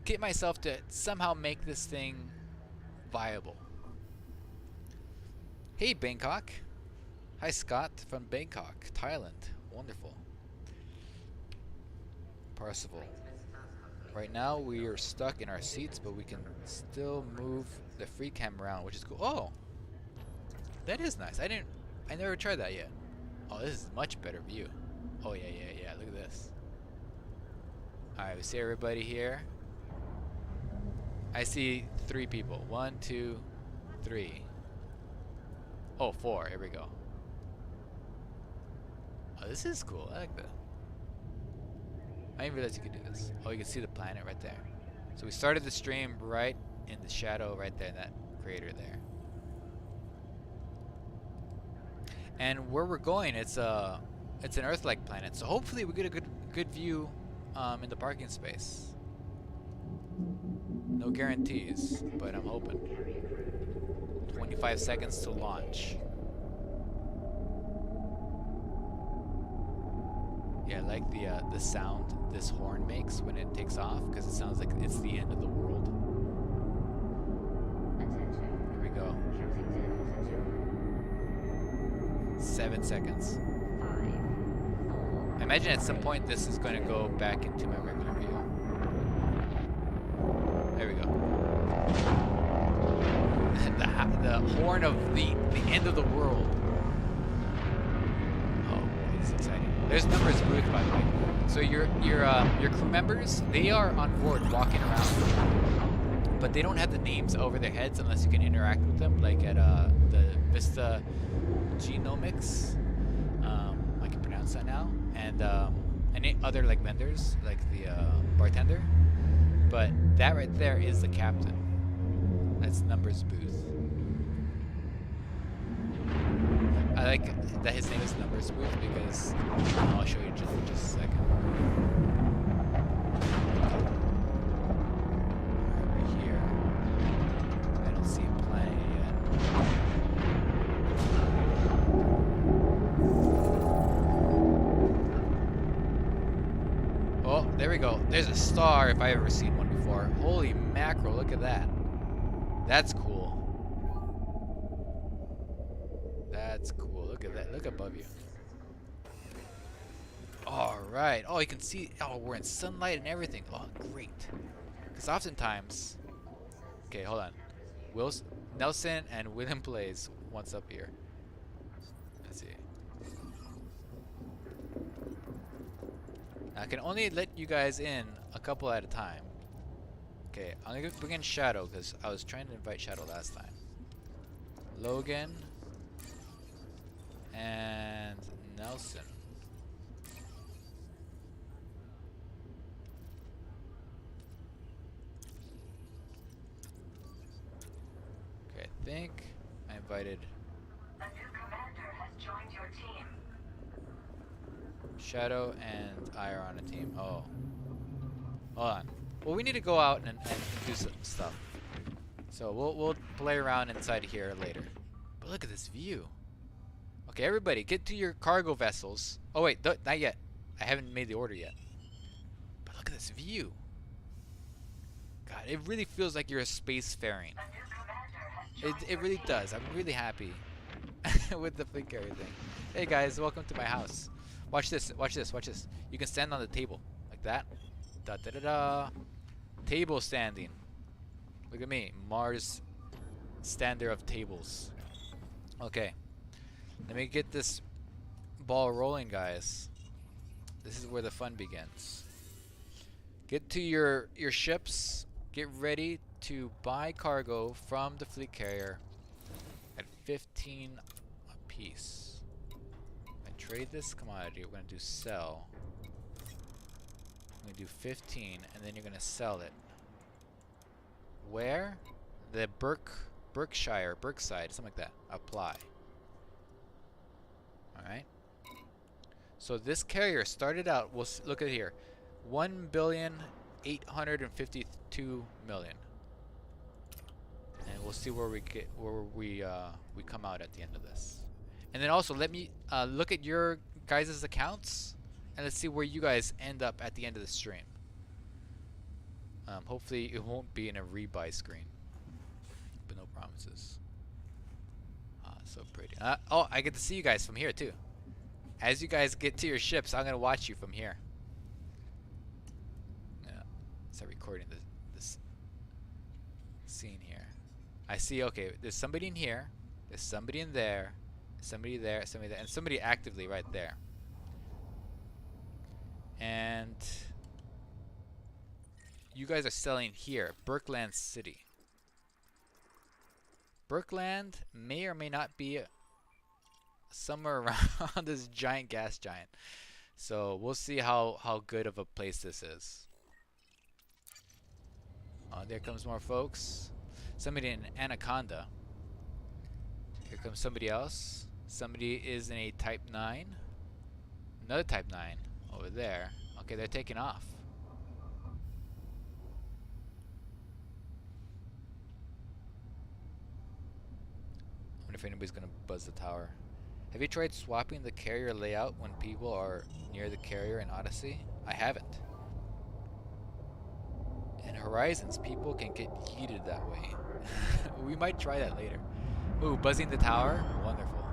get myself to somehow make this thing viable. Hey Bangkok. Hi Scott from Bangkok, Thailand. Wonderful. Parsival. Right now we are stuck in our seats, but we can still move the free cam around, which is cool. Oh, that is nice. I never tried that yet. Oh, this is much better view. Oh yeah. Look at this. All right, we see everybody here. I see 3 people. 1, 2, 3. Oh, 4. Here we go. Oh, this is cool. I like that. I didn't realize you could do this. Oh, you can see the planet right there. So we started the stream right in the shadow right there, in that crater there. And where we're going, it's an Earth-like planet. So hopefully we get a good view in the parking space. No guarantees, but I'm hoping. 25 seconds to launch. Yeah, I like the sound this horn makes when it takes off, because it sounds like it's the end of the world. Here we go. 7 seconds. imagine at some point this is going to go back into my regular view. There we go. the horn of the end of the world. Oh, it's exciting. There's numbers booth, by the way. So your crew members, they are on board walking around, but they don't have the names over their heads unless you can interact with them, like at the Vista Genomics. I can pronounce that now, and any other like vendors, like the bartender. But that right there is the captain. That's numbers booth. I like that his name is numbers booth because I'll show you just a second. Right here. I don't see him playing yet. Oh, there we go. There's a star if I ever seen one before. Holy mackerel, look at that. That's cool. That's cool. Look at that. Look above you. Alright. Oh, you can see. Oh, we're in sunlight and everything. Oh, great. Because oftentimes. Okay, hold on. Nelson and William plays once up here. Let's see. I can only let you guys in a couple at a time. Okay, I'm gonna bring in Shadow because I was trying to invite Shadow last time. Logan and Nelson. Okay, I think I invited A new commander has joined your team. Shadow and I are on a team. Oh. Hold on. Well, we need to go out and do some stuff. So we'll play around inside here later. But look at this view. Okay, everybody, get to your cargo vessels. Oh wait, not yet. I haven't made the order yet. But look at this view. God, it really feels like you're a spacefaring. A new commander has joined It really does. I'm really happy with the fleet carrier thing. Hey guys, welcome to my house. Watch this. Watch this. Watch this. You can stand on the table like that. Da da da da. Table standing. Look at me, Mars stander of tables. Okay, let me get this ball rolling, guys. This is where the fun begins. Get to your ships. Get ready to buy cargo from the fleet carrier at 15 a piece. I trade this commodity. We're gonna do sell. I'm gonna do 15, and then you're gonna sell it. Where? The Berkshire, Berkside, something like that. Apply. Alright. So this carrier started out, we'll look at here, 1,852,000,000. And we'll see where we get, where we come out at the end of this. And then also let me look at your guys' accounts, and let's see where you guys end up at the end of the stream. Hopefully it won't be in a rebuy screen, but no promises. So pretty. Oh, I get to see you guys from here too. As you guys get to your ships, I'm gonna watch you from here. Yeah, start recording this scene here. I see. Okay, there's somebody in here. There's somebody in there. Somebody there. Somebody there, and somebody actively right there. And you guys are selling here, Berkland City. Berkland may or may not be somewhere around this giant gas giant. So we'll see how good of a place this is. Oh, there comes more folks. Somebody in Anaconda. Here comes somebody else. Somebody is in a Type 9. Another Type 9 over there. Okay, they're taking off. I wonder if anybody's gonna buzz the tower. Have you tried swapping the carrier layout when people are near the carrier in Odyssey? I haven't. In Horizons, people can get heated that way. We might try that later. Ooh, buzzing the tower? Wonderful.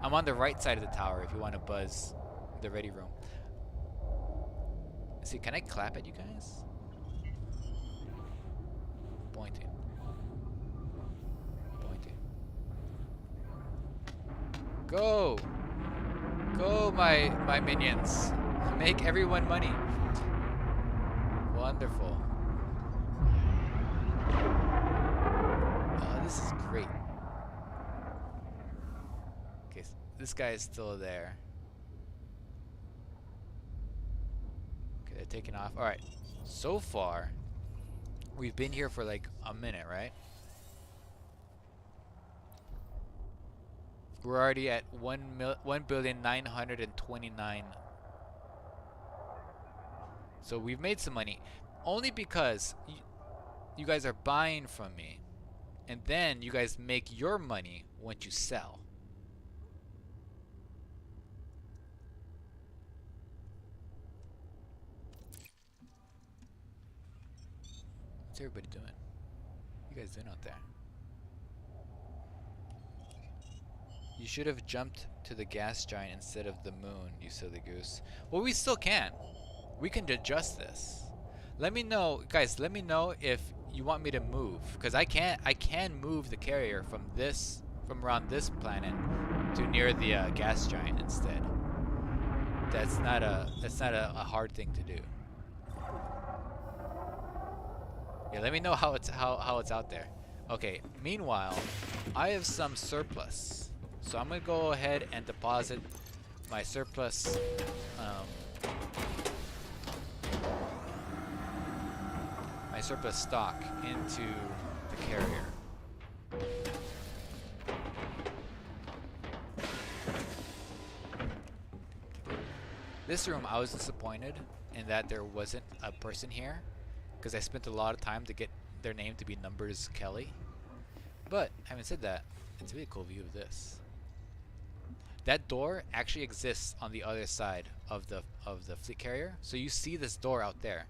I'm on the right side of the tower if you want to buzz the ready room. Let's see, can I clap at you guys? Pointing. Pointing. Go! Go, my minions! Make everyone money. Wonderful. Oh, this is great. Okay, this guy is still there. Okay, they're taking off. Alright, so far, we've been here for like a minute, right? We're already at 1,929,000,000. So we've made some money. Only because you guys are buying from me. And then you guys make your money once you sell. What's everybody doing? What you guys doing out there? You should have jumped to the gas giant instead of the moon, you silly goose. Well, we still can. We can adjust this. Let me know, guys. Let me know if you want me to move, because I can move the carrier from around this planet to near the gas giant instead. That's not a hard thing to do. Yeah, let me know how it's out there. Okay. Meanwhile, I have some surplus. So I'm gonna go ahead and deposit my surplus stock into the carrier. This room, I was disappointed in that there wasn't a person here, because I spent a lot of time to get their name to be Numbers Kelly. But having said that, it's a really cool view of this. That door actually exists on the other side of the fleet carrier, so you see this door out there.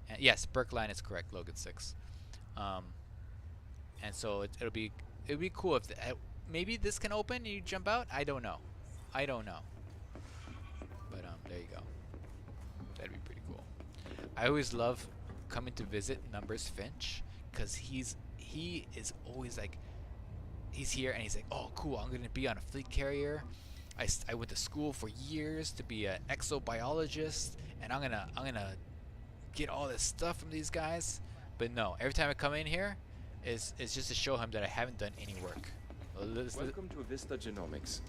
And yes, Berkline is correct, Logan 6. And so it'll be cool if maybe this can open and you jump out. I don't know. But there you go. That'd be pretty cool. I always love coming to visit Numbers Finch, because he is always like, he's here and he's like, oh cool, I'm gonna be on a fleet carrier. I went to school for years to be an exobiologist, and I'm gonna get all this stuff from these guys. But no, every time I come in here, it's just to show him that I haven't done any work. Welcome to Vista Genomics.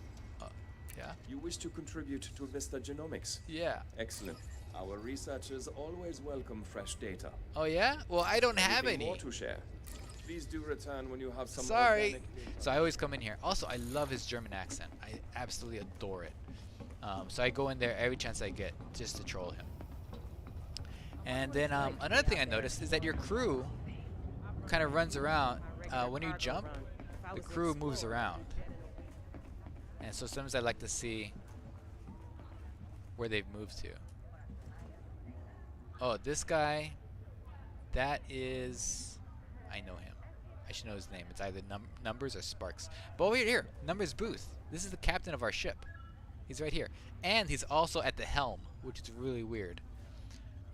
Yeah? You wish to contribute to Vista Genomics? Yeah. Excellent. Our researchers always welcome fresh data. Oh yeah? Well, I don't have Anything any. more to share? Please do return when you have some. Sorry. organic data. So I always come in here. Also, I love his German accent. I absolutely adore it. So I go in there every chance I get just to troll him. And then another thing I noticed is that your crew kind of runs around. When you jump, the crew moves around. And so sometimes I like to see where they've moved to. Oh, this guy, that is, I know him. I should know his name. It's either Numbers or Sparks. But over here, Numbers booth. This is the captain of our ship. He's right here. And he's also at the helm, which is really weird.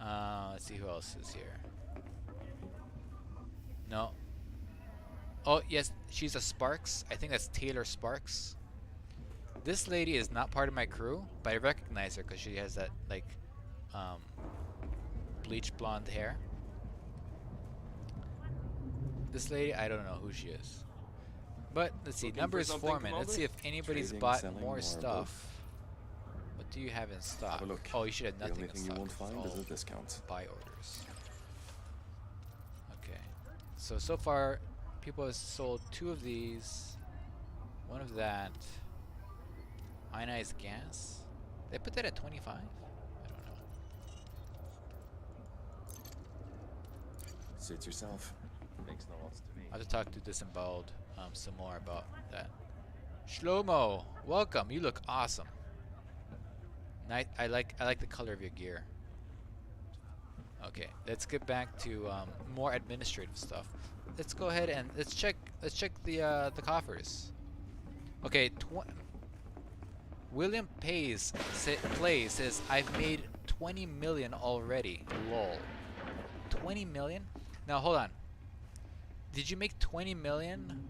Let's see who else is here. No. Oh, yes, she's a Sparks. I think that's Taylor Sparks. This lady is not part of my crew, but I recognize her because she has that, like, bleach blonde hair. This lady, I don't know who she is. But let's see, Looking Numbers for something, Foreman. Let's see if anybody's Trading, bought selling, more or stuff. What do you have in stock? Have a look. Oh, you should have The nothing only in thing stock. you won't It's find is all a discount. buy orders. Okay. So far, people have sold 2 of these. 1 of that. Ionized gas. They put that at 25? I don't know. Suit yourself. Makes no odds to me. I'll have to talk to Disemboweled some more about that. Shlomo, welcome. You look awesome. I like the color of your gear. Okay, let's get back to more administrative stuff. Let's go ahead and let's check the coffers. Okay, William Plays says, I've made 20 million already. Lol. 20 million? Now, hold on. Did you make 20 million?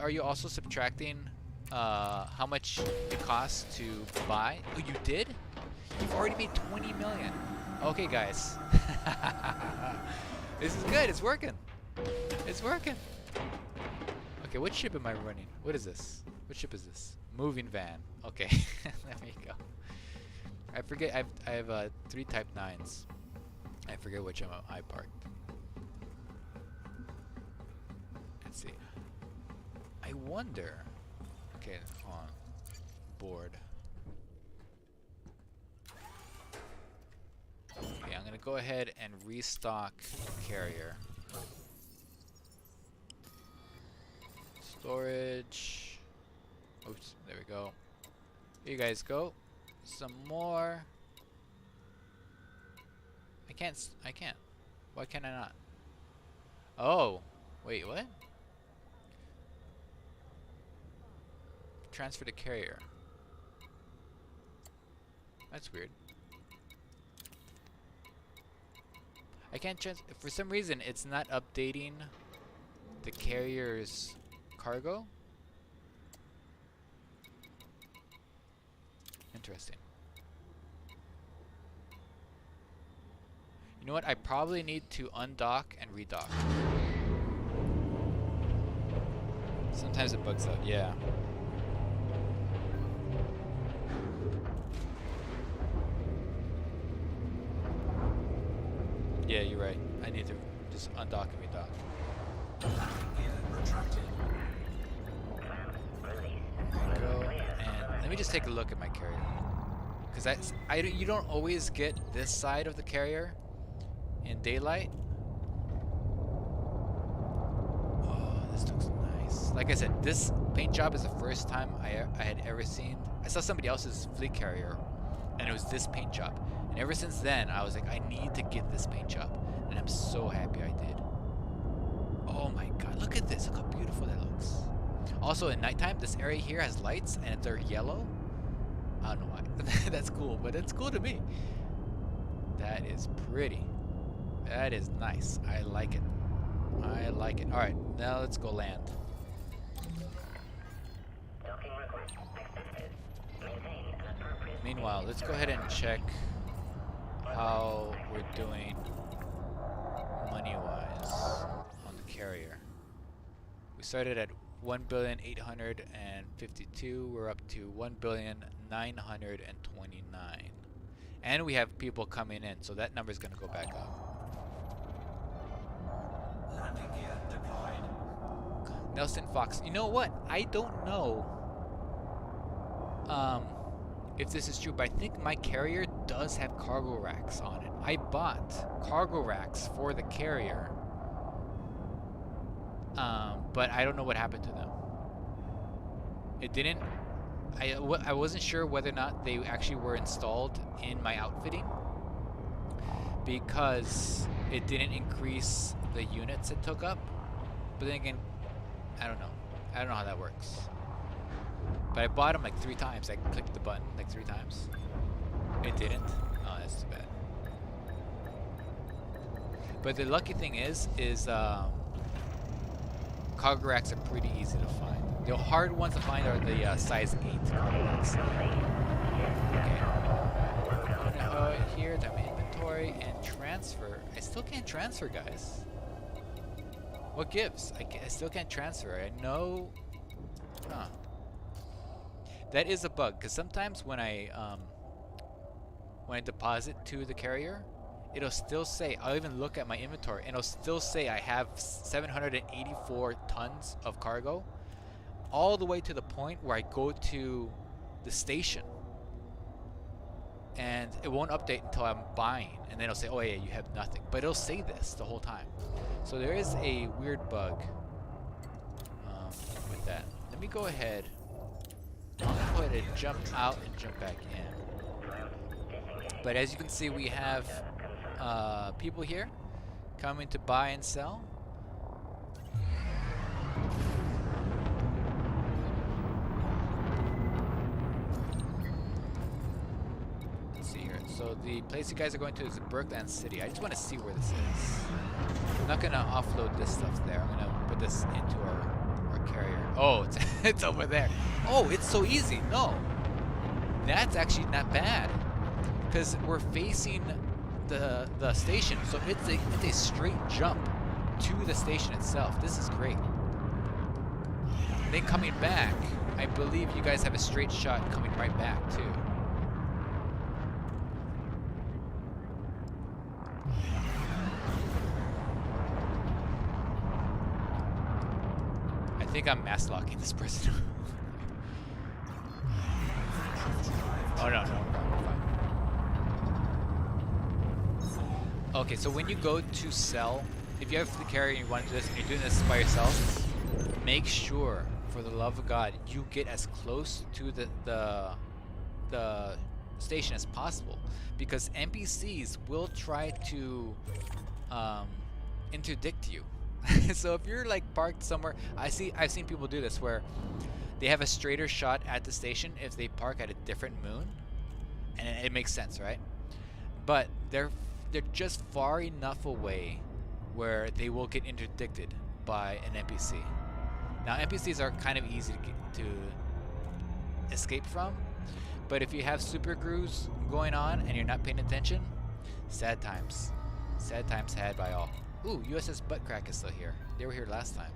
Are you also subtracting how much it costs to buy? Oh, you did? You've already made 20 million. Okay, guys. This is good. It's working. It's working. Okay, what ship am I running? What is this? What ship is this? Moving van. Okay, there we go. I forget. I have 3 Type 9s. I forget which one I parked. Let's see. I wonder. Okay, hold on. Board. Okay, I'm gonna go ahead and restock carrier. Storage. Oops, there we go. Here you guys go. Some more. I can't. Why can I not? Oh, wait, what? Transfer to carrier. That's weird. I can't for some reason it's not updating the carrier's cargo. Interesting. You know what? I probably need to undock and redock. Sometimes it bugs out, yeah. Yeah, you're right. I need to just undock and redock. There we go. And let me just take a look at my carrier. Because you don't always get this side of the carrier in daylight. Oh, this looks nice. Like I said, this paint job is the first time I had ever seen. I saw somebody else's fleet carrier, and it was this paint job. And ever since then, I was like, I need to get this paint job. And I'm so happy I did. Oh my god, look at this. Look how beautiful that looks. Also, at nighttime, this area here has lights, and if they're yellow, I don't know why. That's cool, but it's cool to me. That is pretty. That is nice. I like it. I like it. Alright, now let's go land. Meanwhile, let's go ahead and check how we're doing money-wise on the carrier. We started at 1,852,000,000. We're up to 1,929,000,000. And we have people coming in, so that number is going to go back up. Landing gear deployed. Nelson Fox. You know what? I don't know if this is true, but I think my carrier does have cargo racks on it. I bought cargo racks for the carrier, but I don't know what happened to them. It didn't. I wasn't sure whether or not they actually were installed in my outfitting, because it didn't increase the units it took up. But then again, I don't know. I don't know how that works. But I bought them like 3 times. I clicked the button like 3 times. It didn't. Oh, that's too bad. But the lucky thing is cargo racks are pretty easy to find. The hard ones to find are the size 8 cargo racks. Okay. I'm gonna go here to my inventory and transfer. I still can't transfer, guys. What gives? I still can't transfer. I know. Huh. That is a bug, because sometimes when I deposit to the carrier, it'll still say, I'll even look at my inventory, and it'll still say I have 784 tons of cargo, all the way to the point where I go to the station. And it won't update until I'm buying, and then it'll say, oh yeah, you have nothing. But it'll say this the whole time. So there is a weird bug with that. Let me go ahead. I'll go ahead and jump out and jump back in. But as you can see, we have people here coming to buy and sell. So the place you guys are going to is Berkland City. I just want to see where this is. I'm not gonna offload this stuff there. I'm gonna put this into our carrier. Oh, it's over there. Oh, it's so easy. No, that's actually not bad, because we're facing the station, so it's a straight jump to the station itself. This is great. And then coming back, I believe you guys have a straight shot coming right back too. I think I'm mass locking this person. Oh no, we're fine. Okay, so when you go to sell, if you have a fleet carrier and you want to do this and you're doing this by yourself, make sure, for the love of God, you get as close to the station as possible, because NPCs will try to interdict you. So if you're like parked somewhere, I've seen people do this where they have a straighter shot at the station if they park at a different moon, and it makes sense, right? But they're just far enough away where they will get interdicted by an NPC. Now NPCs are kind of easy to escape from, but if you have super grooves going on and you're not paying attention, sad times had by all. Ooh, USS Buttcrack is still here. They were here last time.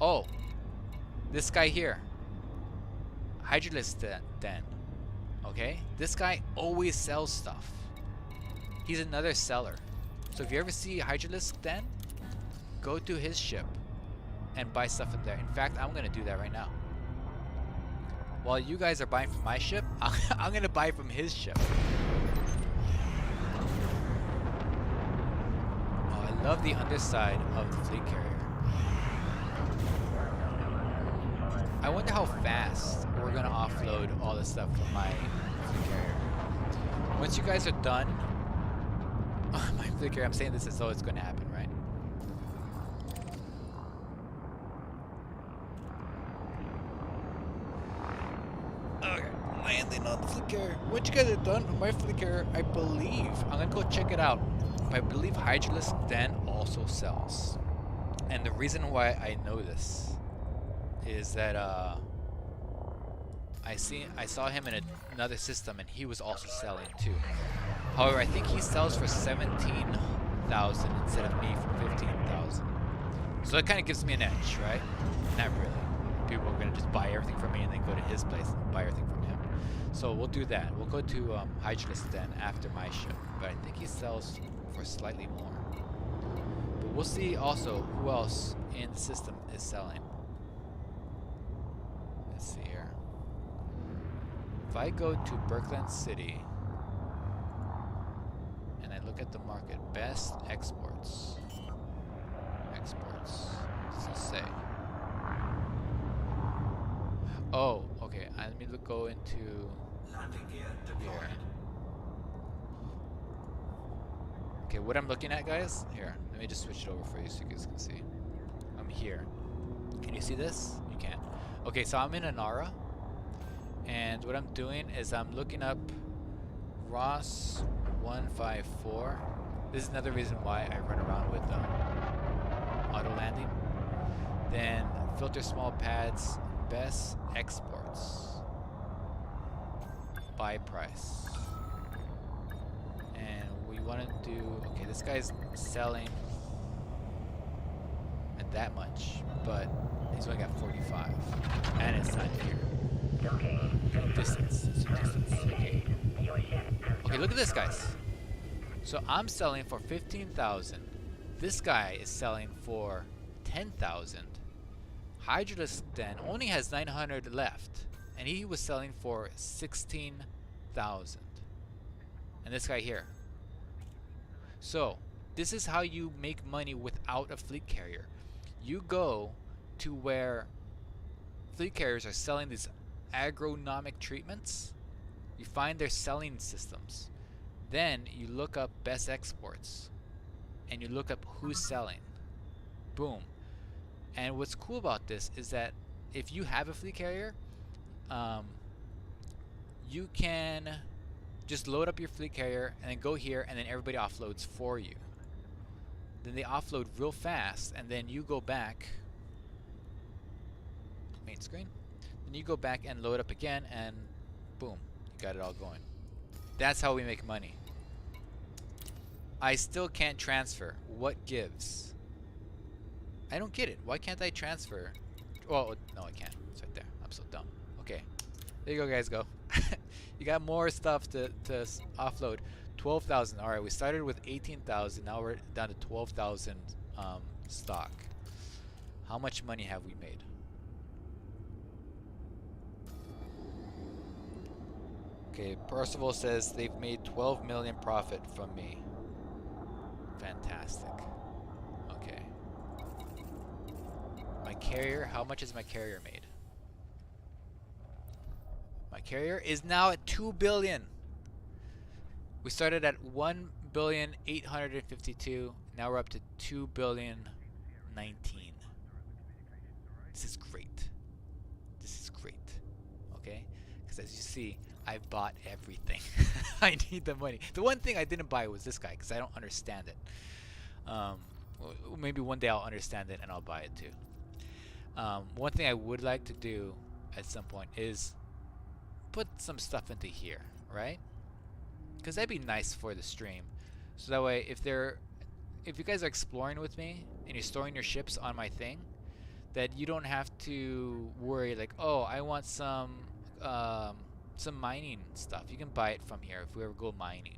Oh, this guy here, Hydralisk Den. Okay, this guy always sells stuff. He's another seller. So if you ever see Hydralisk Den, go to his ship and buy stuff in there. In fact, I'm gonna do that right now. While you guys are buying from my ship, I'm gonna buy from his ship. Oh, I love the underside of the fleet carrier. I wonder how fast we're gonna offload all this stuff from my fleet carrier. Once you guys are done, my fleet carrier, I'm saying this as though it's gonna happen, right? Okay, landing on the fleet carrier. Once you guys are done on my fleet carrier, I believe, I'm gonna go check it out. I believe Hydralisk Den also sells. And the reason why I know this is that I saw him in another system and he was also selling too. However, I think he sells for 17,000 instead of me for 15,000. So that kind of gives me an edge, right? Not really. People are gonna just buy everything from me and then go to his place and buy everything from him. So we'll do that. We'll go to Hydralisk Den after my ship, but I think he sells for slightly more. But we'll see also who else in the system is selling. Let's see here. If I go to Berkland City and I look at the market, best exports. Exports. What does it say? Oh, okay. Let me go into Landing gear deployed. here. Okay, what I'm looking at, guys, here. Let me just switch it over for you so you guys can see. I'm here. Can you see this? You can. Okay, so I'm in Anara, and what I'm doing is I'm looking up Ross 154. This is another reason why I run around with auto landing. Then filter small pads, best exports, buy price, and we want to do. Okay, this guy's selling at that much, but he's only got 45, and it's not here. Distance. It's a distance. Okay. Okay, look at this, guys. So I'm selling for 15,000. This guy is selling for 10,000. Hydralisk Den only has 900 left, and he was selling for 16,000. And this guy here. So this is how you make money without a fleet carrier. You go to where fleet carriers are selling these agronomic treatments. You find their selling systems. Then you look up best exports and you look up who's selling. Boom. And what's cool about this is that if you have a fleet carrier, you can Just load up your fleet carrier and then go here, and then everybody offloads for you. Then they offload real fast, and then you go back. Main screen. Then you go back and load up again, and boom, you got it all going. That's how we make money. I still can't transfer. What gives? I don't get it. Why can't I transfer? Well, no, I can't. It's right there. I'm so dumb. Okay. There you go, guys. Go. You got more stuff to offload. 12,000. All right, we started with 18,000. Now we're down to 12,000 stock. How much money have we made? Okay, Percival says they've made 12 million profit from me. Fantastic. Okay. My carrier, how much has my carrier made? My carrier is now at 2 billion. We started at 1,852,000,000. Now we're up to 2,019,000,000. This is great. This is great. Okay? Because as you see, I bought everything. I need the money. The one thing I didn't buy was this guy because I don't understand it. Maybe one day I'll understand it and I'll buy it too. One thing I would like to do at some point is put some stuff into here, right? Because that'd be nice for the stream. So that way, if you guys are exploring with me and you're storing your ships on my thing, that you don't have to worry like, oh, I want some mining stuff. You can buy it from here if we ever go mining.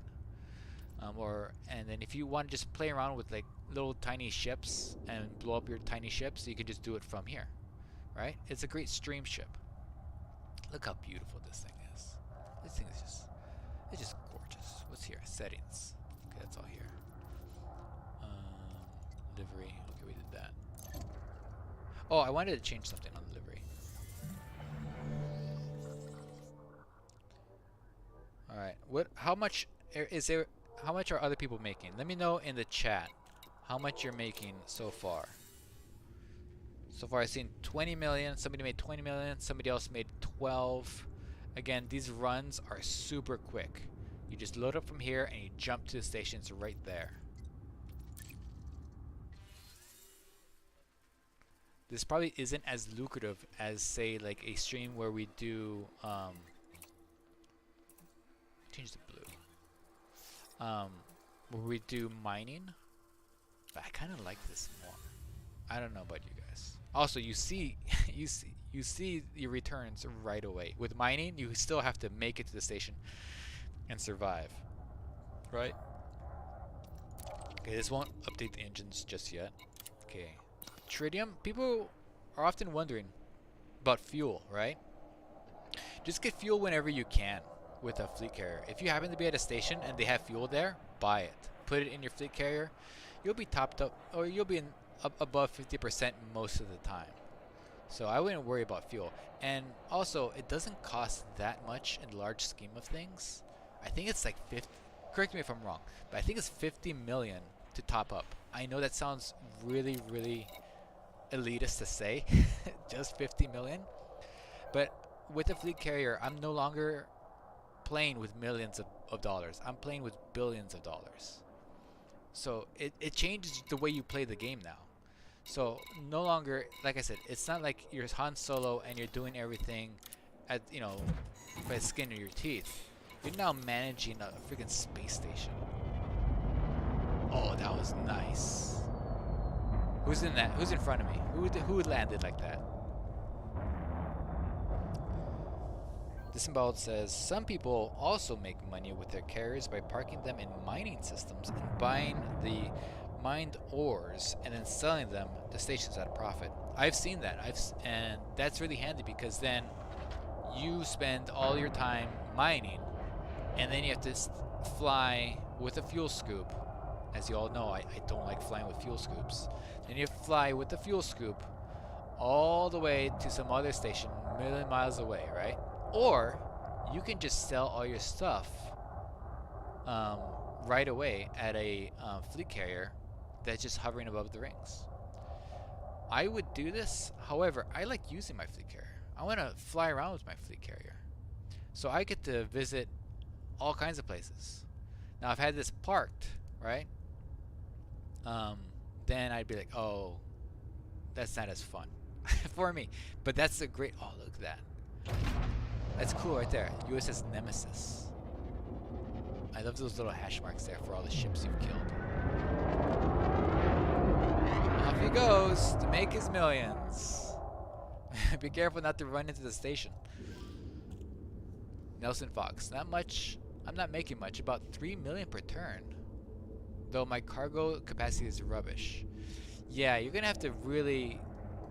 And then if you want to just play around with like little tiny ships and blow up your tiny ships, you can just do it from here, right? It's a great stream ship. Look how beautiful this thing is. This thing is just gorgeous. What's here? Settings. Okay, that's all here. Livery. Okay, we did that. Oh, I wanted to change something on the livery. All right. How much is there? How much are other people making? Let me know in the chat how much you're making so far. So far I've seen 20 million. Somebody made 20 million. Somebody else made 12. Again, these runs are super quick. You just load up from here and you jump to the stations right there. This probably isn't as lucrative as, say, like a stream where we do change the blue. Where we do mining. But I kind of like this more. I don't know about you guys. Also, you see your returns right away. With mining, you still have to make it to the station and survive, right? Okay, this won't update the engines just yet. Okay, tritium. People are often wondering about fuel, right? Just get fuel whenever you can with a fleet carrier. If you happen to be at a station and they have fuel there, buy it. Put it in your fleet carrier. You'll be topped up, or you'll be above 50% most of the time. So I wouldn't worry about fuel. And also, it doesn't cost that much in the large scheme of things. I think it's like 50, correct me if I'm wrong, but I think it's 50 million to top up. I know that sounds really, really elitist to say, just 50 million. But with a fleet carrier, I'm no longer playing with millions of dollars. I'm playing with billions of dollars. So it changes the way you play the game now. So no longer, like I said, it's not like you're Han Solo and you're doing everything at, you know, by the skin of your teeth. You're now managing a freaking space station. Oh, that was nice. Who's in that? Who's in front of me? Who landed like that? Disemboweled says, some people also make money with their carriers by parking them in mining systems and buying the mined ores and then selling them to stations at a profit. I've seen that. And that's really handy because then you spend all your time mining and then you have to fly with a fuel scoop. As you all know, I don't like flying with fuel scoops. Then you have to fly with the fuel scoop all the way to some other station a million miles away, right? Or you can just sell all your stuff right away at a fleet carrier that's just hovering above the rings. I would do this. However, I like using my fleet carrier. I want to fly around with my fleet carrier. So I get to visit all kinds of places. Now, if I had this parked, right? Then I'd be like, oh, that's not as fun for me. But that's a great. Oh, look at that. That's cool right there. USS Nemesis. I love those little hash marks there for all the ships you've killed. Off he goes to make his millions. Be careful not to run into the station. Nelson Fox. Not much. I'm not making much. About 3 million per turn. Though my cargo capacity is rubbish. Yeah, you're gonna have to really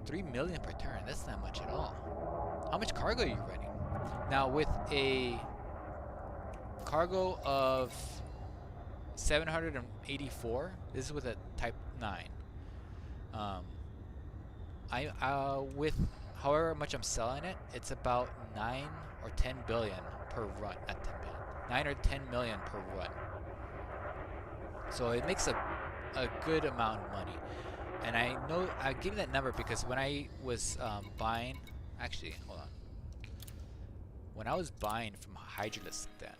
3 million per turn. That's not much at all. How much cargo are you running? Now with a cargo of 784, this is with a Type 9. With however much I'm selling it, it's about 9 or 10 billion per run. Not 10 billion. 9 or 10 million per run. So it makes a good amount of money. And I know I give you that number because when I was buying, actually, hold on. When I was buying from Hydralisk then,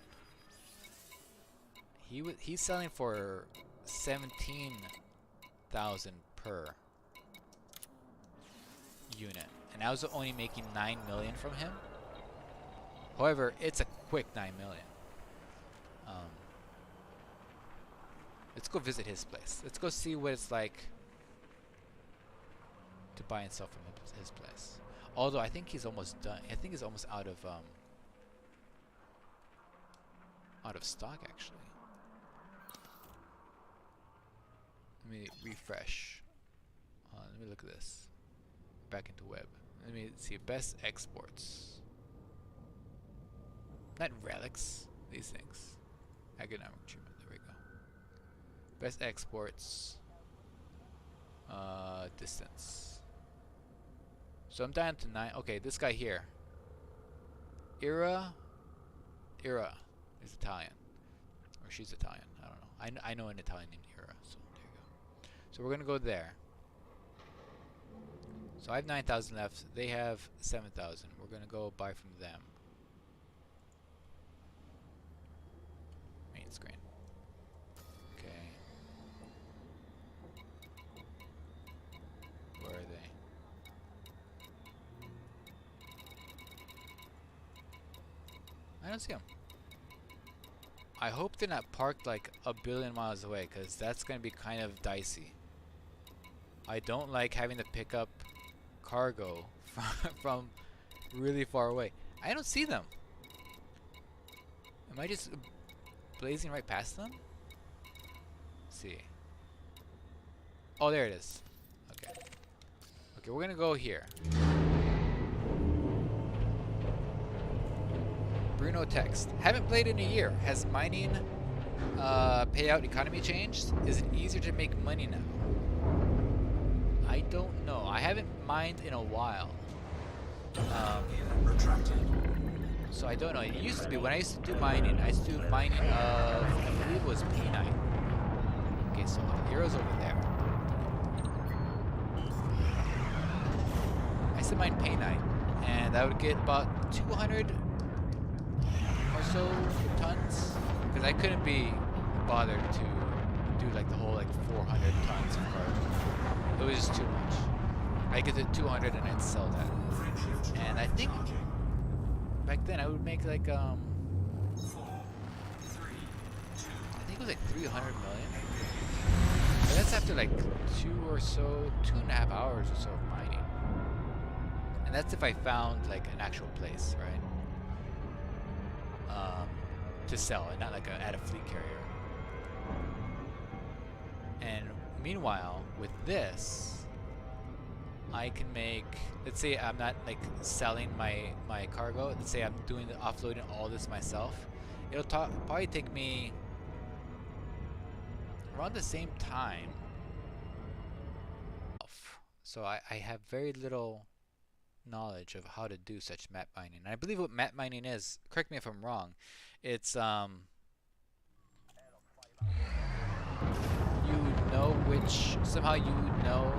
he's selling for 17,000 per unit, and I was only making 9 million from him. However, it's a quick 9 million. Let's go visit his place. Let's go see what it's like to buy and sell from his place. Although I think he's almost done. I think he's almost out of stock actually. Let me refresh. Let me look at this. Back into web. Let me see best exports. Not relics. These things. Economic treatment. There we go. Best exports. Distance. So I'm down to 9. Okay, this guy here. Ira is Italian. Or she's Italian. I don't know. I know an Italian named Ira. So there you go. So we're going to go there. So I have 9,000 left. They have 7,000. We're going to go buy from them. Main screen. Okay. Where are they? I don't see them. I hope they're not parked like a billion miles away, because that's going to be kind of dicey. I don't like having to pick up cargo from really far away. I don't see them. Am I just blazing right past them? Let's see. Oh, there it is. Okay. Okay, we're going to go here. Bruno text. Haven't played in a year. Has mining payout economy changed? Is it easier to make money now? I don't know. I haven't mined in a while. So I don't know. It used to be when I used to do mining, I used to do mining of, I believe it was P9. Okay, so the hero's over there. I used to mine P9, and I would get about 200 or so tons, because I couldn't be bothered to do like the whole like 400 tons of cargo. It was just too much. I get to 200 and I'd sell that. And I think back then I would make like I think it was like 300 million. But that's after like 2.5 hours or so of mining. And that's if I found like an actual place, right? To sell, and not like at a fleet carrier. And meanwhile, with this, I can make, let's say I'm not like selling my cargo, let's say I'm doing the offloading all this myself, it'll probably take me around the same time. So I have very little knowledge of how to do such map mining. And I believe what map mining is, correct me if I'm wrong, it's you know which, somehow you know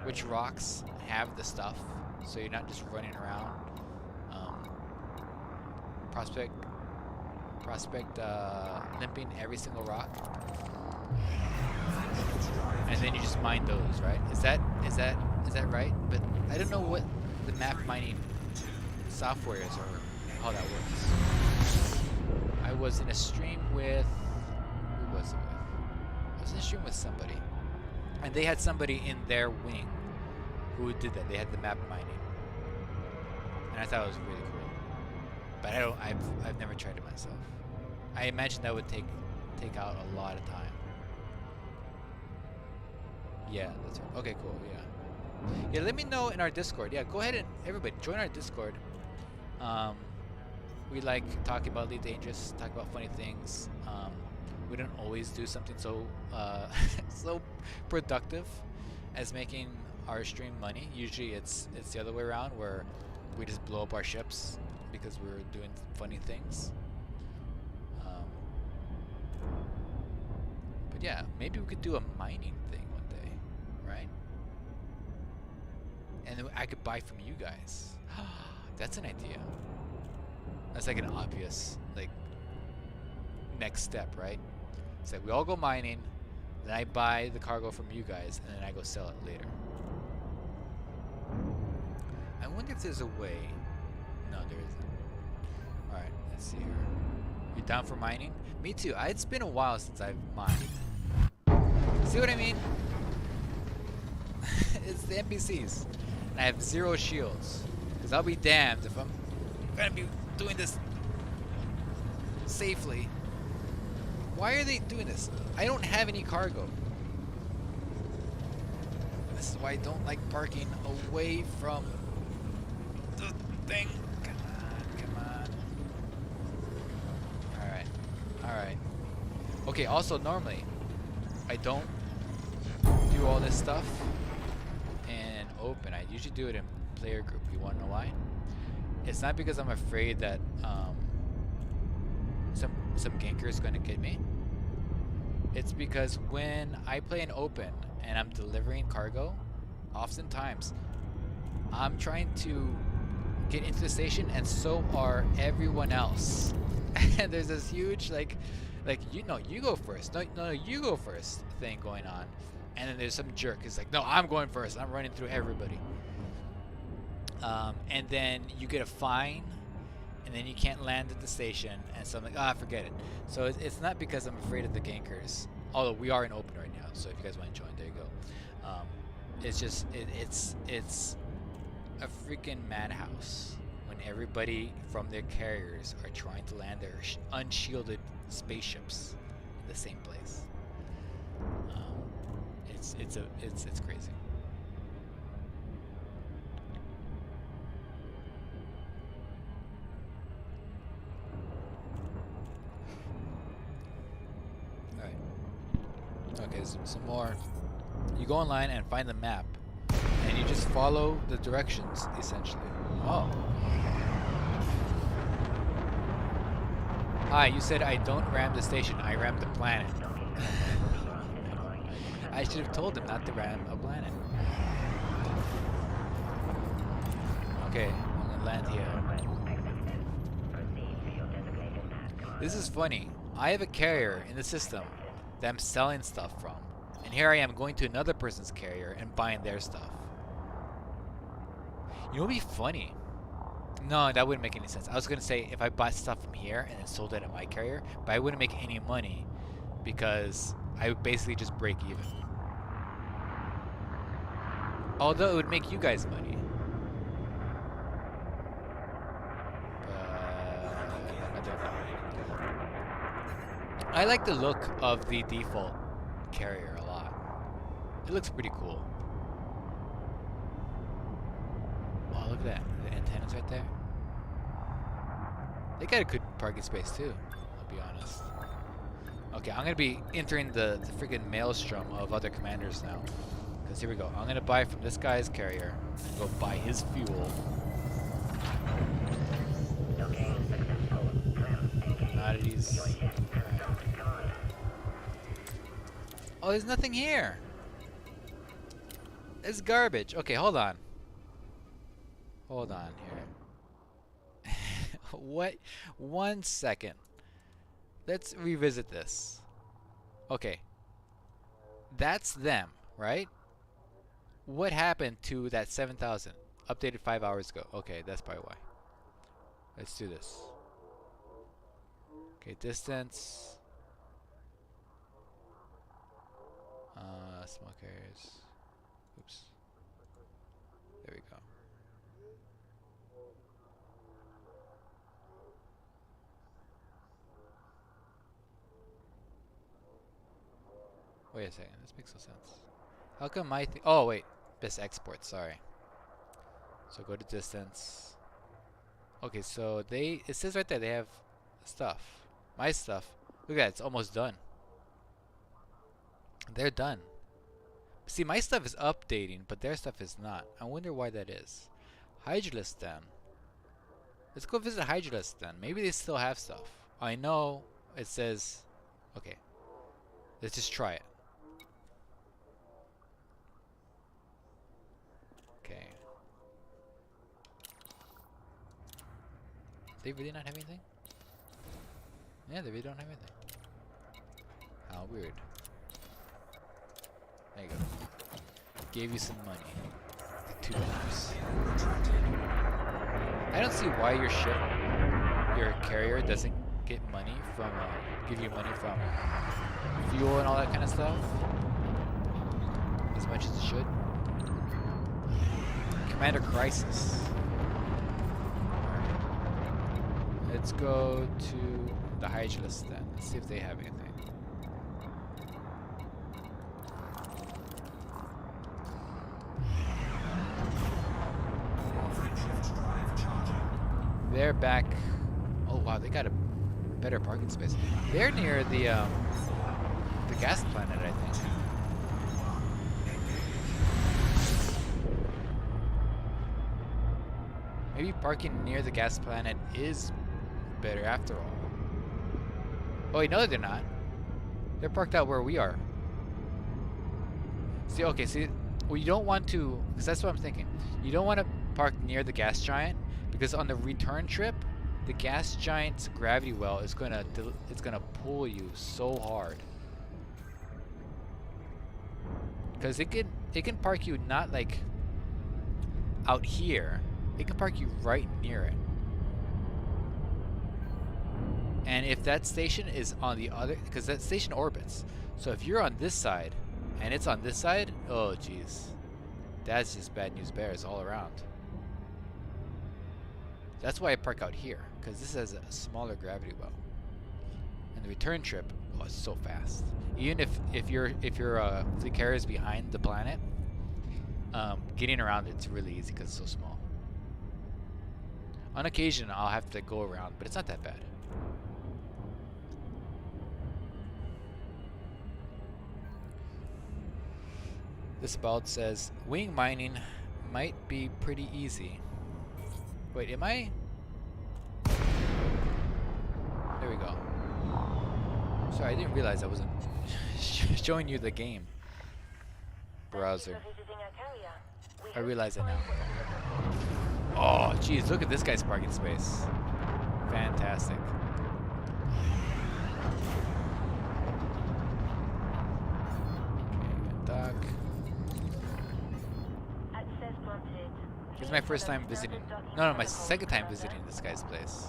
which rocks have the stuff, so you're not just running around. Prospect limping every single rock, and then you just mine those, right? Is that right? But I don't know what the map mining software is or how that works. I was in a stream with who was it with? I was in a stream with somebody, and they had somebody in their wing who did that. They had the map mining, and I thought it was really cool. But I've never tried it myself. I imagine that would take out a lot of time. Yeah, that's right. Okay, cool. Yeah, let me know in our Discord. Yeah, go ahead and everybody join our Discord. We like talking about Elite Dangerous, talk about funny things. We don't always do something so so productive as making our stream money. Usually it's the other way around, where we just blow up our ships because we're doing funny things. But yeah, maybe we could do a mining thing one day, right? And then I could buy from you guys. That's an idea. That's like an obvious next step, right? It's like we all go mining, then I buy the cargo from you guys, and then I go sell it later. I wonder if there's a way. No, there isn't. Alright, let's see here. You down for mining? Me too. It's been a while since I've mined. See what I mean? It's the NPCs. And I have 0 shields. Because I'll be damned if I'm gonna be doing this safely. Why are they doing this? I don't have any cargo. This is why I don't like parking away from the thing. Come on. Alright. Okay, also normally I don't do all this stuff in open. I usually do it in player group. You wanna know why? It's not because I'm afraid that some ganker is going to get me. It's because when I play in open and I'm delivering cargo, oftentimes I'm trying to get into the station, and so are everyone else. And there's this huge you go first. No, you go first thing going on. And then there's some jerk who's like, no, I'm going first. I'm running through everybody. And then you get a fine, and then you can't land at the station, and so I'm like, forget it. So it's not because I'm afraid of the gankers, although we are in open right now, so if you guys want to join, there you go. It's just, it's a freaking madhouse when everybody from their carriers are trying to land their unshielded spaceships in the same place. It's crazy. Okay, some more. You go online and find the map, and you just follow the directions, essentially. Oh. Hi, you said I don't ram the station, I ram the planet. I should have told him not to ram a planet. Okay, I'm gonna land here. This is funny. I have a carrier in the system that I'm selling stuff from, and here I am going to another person's carrier and buying their stuff. You know what would be funny? No, that wouldn't make any sense. I was gonna say if I bought stuff from here and then sold it at my carrier, but I wouldn't make any money because I would basically just break even. Although it would make you guys money. I like the look of the default carrier a lot. It looks pretty cool. Oh, look at that. The antennas right there. They got a good parking space too, I'll be honest. Okay, I'm gonna be entering the freaking maelstrom of other commanders now. Because here we go. I'm gonna buy from this guy's carrier and go buy his fuel. Commodities. Oh, there's nothing here. It's garbage. Okay, hold on. Hold on here. What? 1 second. Let's revisit this. Okay. That's them, right? What happened to that 7,000? Updated 5 hours ago. Okay, that's probably why. Let's do this. Okay, distance. Small carriers. Oops. There we go. Wait a second, this makes no sense. How come my thing? Oh wait, best export. Sorry. So go to distance. Okay, so it says right there they have stuff. My stuff. Look at that, it's almost done. They're done. See, my stuff is updating, but their stuff is not. I wonder why that is. Hydralis then. Let's go visit Hydralis then. Maybe they still have stuff. I know it says. Okay. Let's just try it. Okay. They really not have anything? Yeah, they really don't have anything. How weird. There you go. Gave you some money. $2. I don't see why your ship, your carrier, doesn't get money from, give you money from fuel and all that kind of stuff. As much as it should. Commander Crisis. Let's go to the Hydralis then. Let's see if they have anything. They're back. Oh wow, they got a better parking space. They're near the gas planet, I think. Maybe parking near the gas planet is better after all. Oh wait, no they're not. They're parked out where we are. See, okay, see, well you don't want to, because that's what I'm thinking. You don't want to park near the gas giant, because on the return trip, the gas giant's gravity well is gonna pull you so hard. Because it can park you not like out here. It can park you right near it. And if that station is on the other, because that station orbits. So if you're on this side and it's on this side, oh jeez, that's just bad news bears all around. That's why I park out here, because this has a smaller gravity well. And the return trip, oh, it's so fast. Even if your fleet carrier is behind the planet, getting around it's really easy because it's so small. On occasion, I'll have to go around, but it's not that bad. This about says wing mining might be pretty easy. Wait, am I? There we go. Sorry, I didn't realize I wasn't showing you the game browser. I realize it now. Oh, geez, look at this guy's parking space. Fantastic. Okay, dock. This is my first time visiting. No, my second time visiting this guy's place.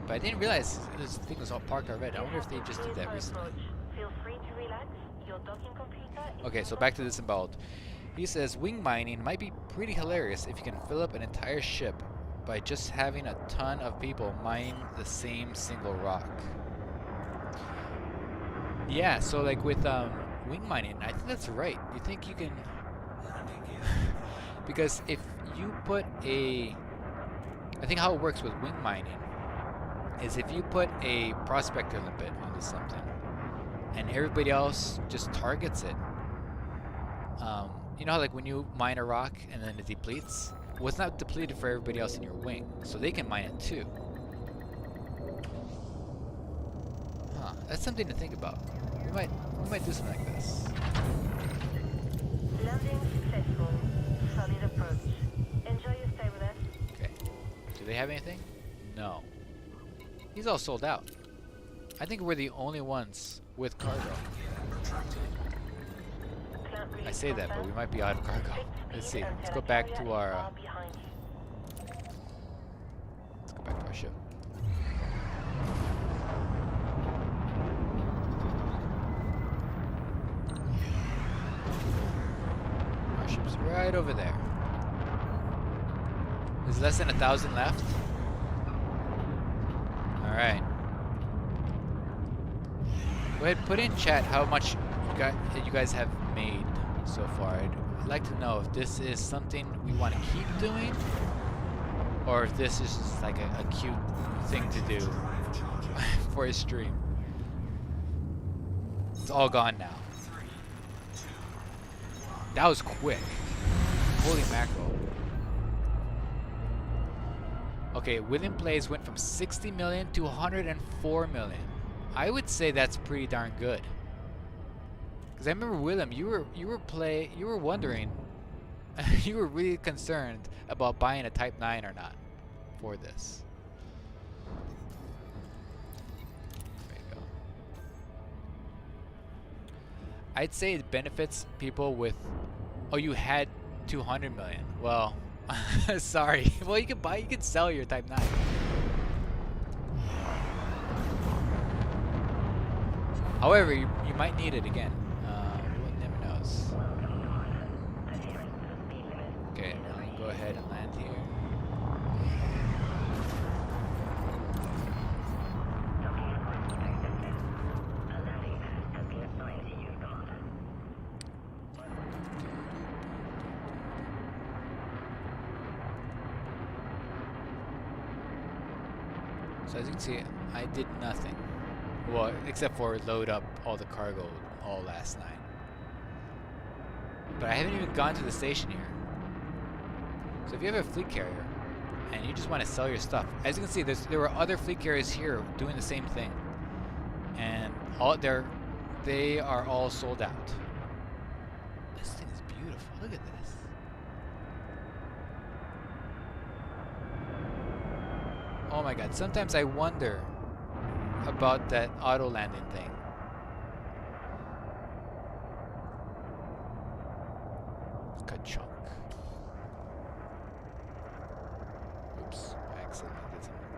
But I didn't realize this thing was all parked already. I wonder if they just did that recently. Okay, so back to this emballed. He says wing mining might be pretty hilarious if you can fill up an entire ship by just having a ton of people mine the same single rock. Yeah, so like with wing mining, I think that's right. You think you can because if you put I think how it works with wing mining is if you put a prospector limit onto something and everybody else just targets it. You know how like when you mine a rock and then it depletes? Well, it's not depleted for everybody else in your wing, so they can mine it too. Huh, that's something to think about. We might do something like this. Landing successful. Solid approach. Engine they have anything? No. He's all sold out. I think we're the only ones with cargo. I say that, but we might be out of cargo. Let's see. Let's go back to our. Let's go back to our ship. Our ship's right over there. There's less than 1,000 left. All right. Go ahead, put in chat how much you guys have made so far. I'd like to know if this is something we want to keep doing, or if this is just like a cute thing to do for a stream. It's all gone now. That was quick. Holy mackerel. Okay, William Plays went from 60 million to 104 million. I would say that's pretty darn good. Because I remember Willem, you were wondering, you were really concerned about buying a Type 9 or not for this. There you go. I'd say it benefits people with, oh, you had 200 million. Well, sorry. Well, you can sell your Type 9. However, you might need it again. One never knows. Okay, now we can go ahead and land here. So as you can see, I did nothing. Well, except for load up all the cargo all last night. But I haven't even gone to the station here. So if you have a fleet carrier and you just want to sell your stuff, as you can see, there were other fleet carriers here doing the same thing, and they are all sold out. This thing is beautiful. Look at this. Oh my God! Sometimes I wonder about that auto landing thing. Good chunk. Oops, I accidentally did something.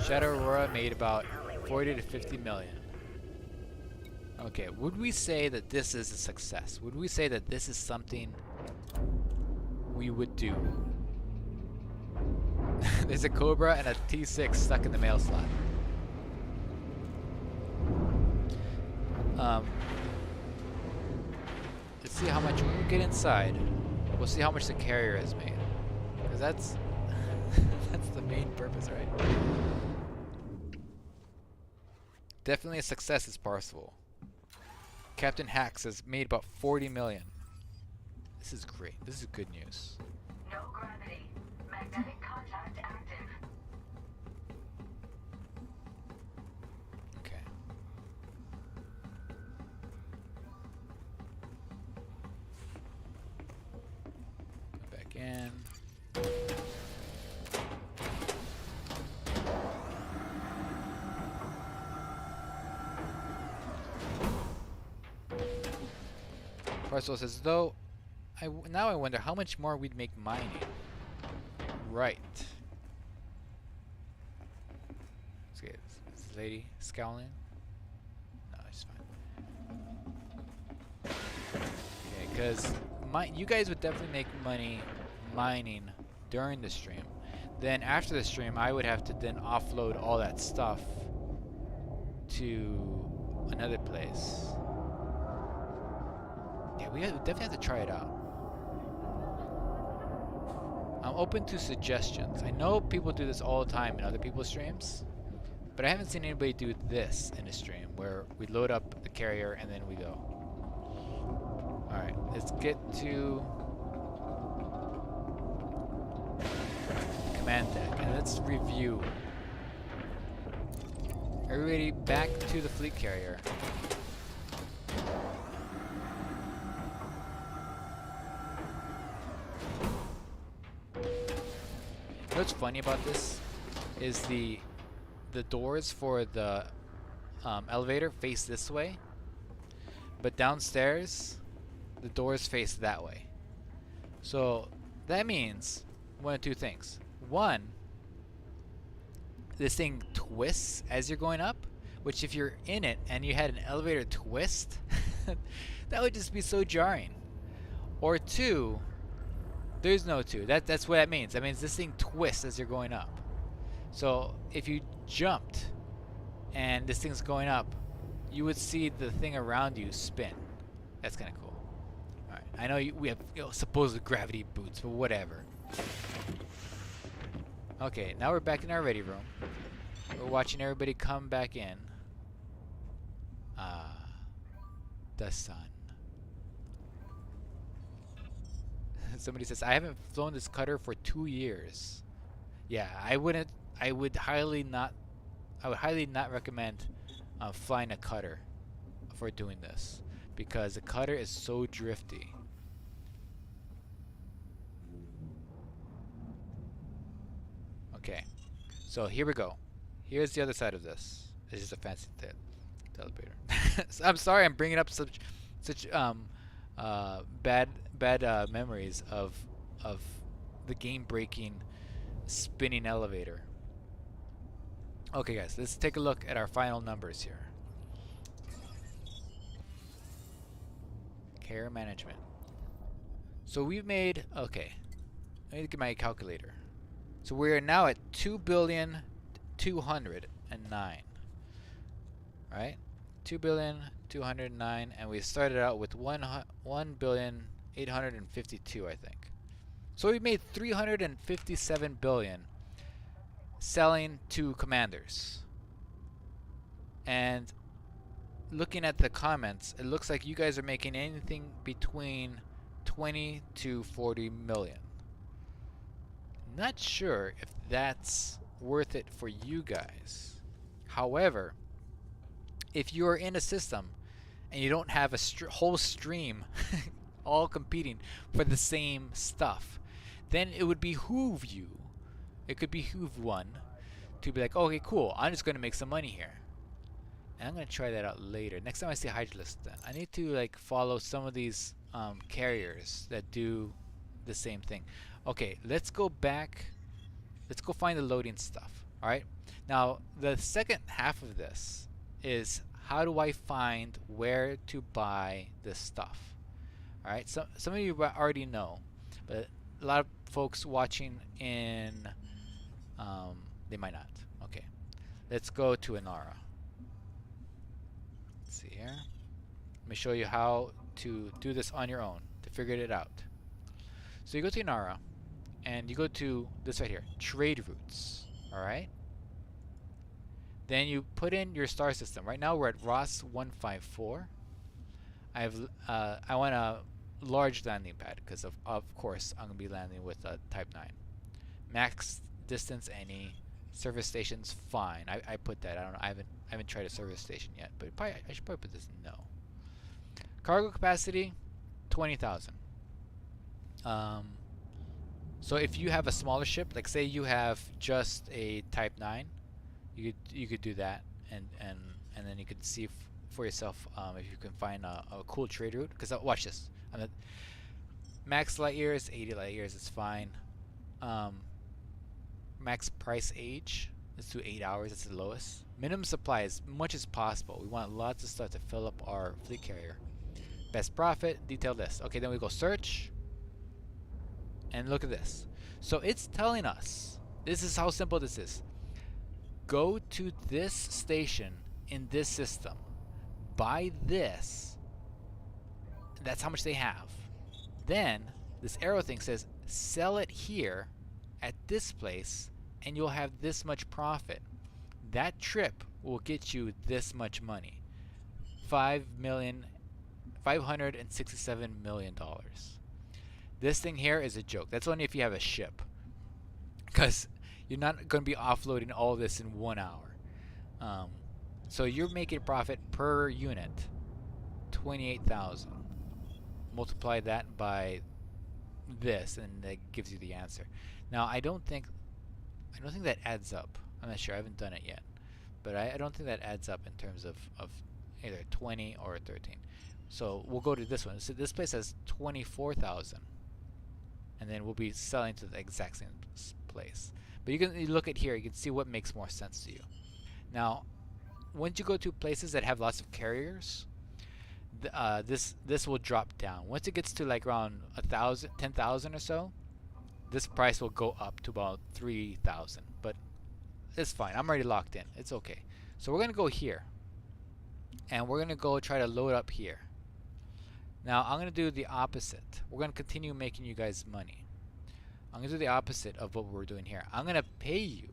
Shadow Aurora made about 40 to 50 million. Okay, would we say that this is a success? Would we say that this is something we would do? There's a Cobra and a T6 stuck in the mail slot. Let's see how much, when we get inside, we'll see how much the carrier has made. Because that's that's the main purpose, right? Definitely a success is Parsival. Captain Hacks has made about 40 million. This is great. This is good news. No gravity. Magnetic contact active. Okay. Go back in. Parcel says, though, now I wonder how much more we'd make mining. Right. Okay, is this lady scowling? No, she's fine. Okay, because you guys would definitely make money mining during the stream. Then after the stream, I would have to then offload all that stuff to another place. Yeah, we definitely have to try it out. I'm open to suggestions. I know people do this all the time in other people's streams, but I haven't seen anybody do this in a stream where we load up the carrier and then we go. Alright, let's get to command deck and let's review. Everybody back to the fleet carrier. what's funny about this is the doors for the elevator face this way, but downstairs the doors face that way. So that means one of two things. One, this thing twists as you're going up, which if you're in it and you had an elevator twist, that would just be so jarring. Or two, there's no two. That's what that means. That means this thing twists as you're going up. So if you jumped and this thing's going up, you would see the thing around you spin. That's kind of cool. Alright, I know we have supposed gravity boots, but whatever. Okay, now we're back in our ready room. We're watching everybody come back in. Ah, the sun. Somebody says, I haven't flown this cutter for 2 years. Yeah, I would highly not recommend flying a cutter for doing this, because the cutter is so drifty. Okay, so here we go. Here's the other side of this. This is a fancy teleporter. So I'm sorry, I'm bringing up such bad memories of the game-breaking spinning elevator. Okay, guys, let's take a look at our final numbers here. Care management. So we've made, okay, let me get my calculator. So we're now at 2,209,000,000, right? 2,209,000,000, and we started out with 1,852,000,000, I think. So we made 357 billion selling to commanders. And looking at the comments, it looks like you guys are making anything between 20 to 40 million. Not sure if that's worth it for you guys. However, if you are in a system and you don't have a whole stream all competing for the same stuff, then it would behoove you. It could behoove one to be like, okay, cool, I'm just going to make some money here. And I'm going to try that out later. Next time I see Hydralisk, then I need to like follow some of these carriers that do the same thing. Okay, let's go back. Let's go find the loading stuff. All right. Now the second half of this is, how do I find where to buy this stuff? All right. So some of you already know, but a lot of folks watching in, they might not. Okay. Let's go to Inara. Let's see here. Let me show you how to do this on your own, to figure it out. So you go to Inara, and you go to this right here, trade routes. All right. Then you put in your star system. Right now we're at Ross 154. I want a large landing pad because of course I'm gonna be landing with a Type 9. Max distance any. Service station's fine. I put that. I don't know. I haven't tried a service station yet, but I should probably put this no. Cargo capacity 20,000. So if you have a smaller ship, like say you have just a Type 9, you could do that, and then you could see for yourself if you can find a cool trade route. Because watch this. Max light years, 80 light years is fine. Max price age, let's do 8 hours. That's the lowest. Minimum supply as much as possible. We want lots of stuff to fill up our fleet carrier. Best profit, detail list. Okay, then we go search. And look at this. So it's telling us, this is how simple this is. Go to this station in this system. Buy this. That's how much they have. Then this arrow thing says sell it here at this place and you'll have this much profit. That trip will get you this much money. $567 million. This thing here is a joke. That's only if you have a ship, because you're not going to be offloading all this in 1 hour. So you're making profit per unit 28,000. Multiply that by this and that gives you the answer. Now I don't think I don't think that adds up. I'm not sure. I haven't done it yet. But I don't think that adds up in terms of either 20 or 13. So we'll go to this one. So this place has 24,000. And then we'll be selling to the exact same place. But you look at here, you can see what makes more sense to you. Now, once you go to places that have lots of carriers, this will drop down. Once it gets to like around 1,000, 10,000 or so, this price will go up to about 3,000. But it's fine. I'm already locked in. It's okay. So we're gonna go here, and we're gonna go try to load up here. Now I'm gonna do the opposite. We're gonna continue making you guys money. I'm gonna do the opposite of what we're doing here. I'm gonna pay you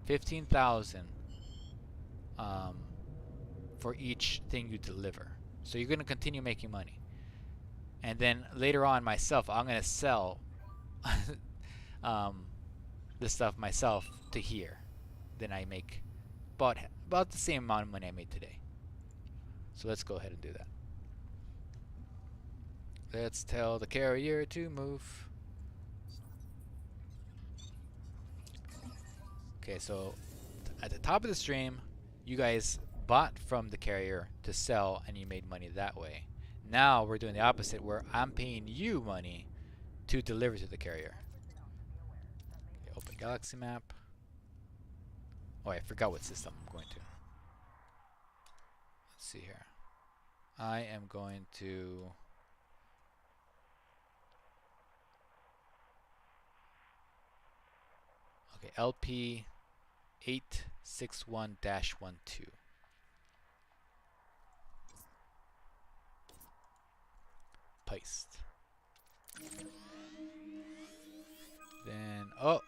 15,000 for each thing you deliver. So you're gonna continue making money, and then later on myself, I'm gonna sell this stuff myself to here. Then I make about the same amount of money I made today. So let's go ahead and do that. Let's tell the carrier to move. Okay, so at the top of the stream, you guys bought from the carrier to sell and you made money that way. Now we're doing the opposite, where I'm paying you money to deliver to the carrier. Okay, open galaxy map. Oh, I forgot what system I'm going to. Let's see here. I am going to LP 861-12. Paste. Then, oh,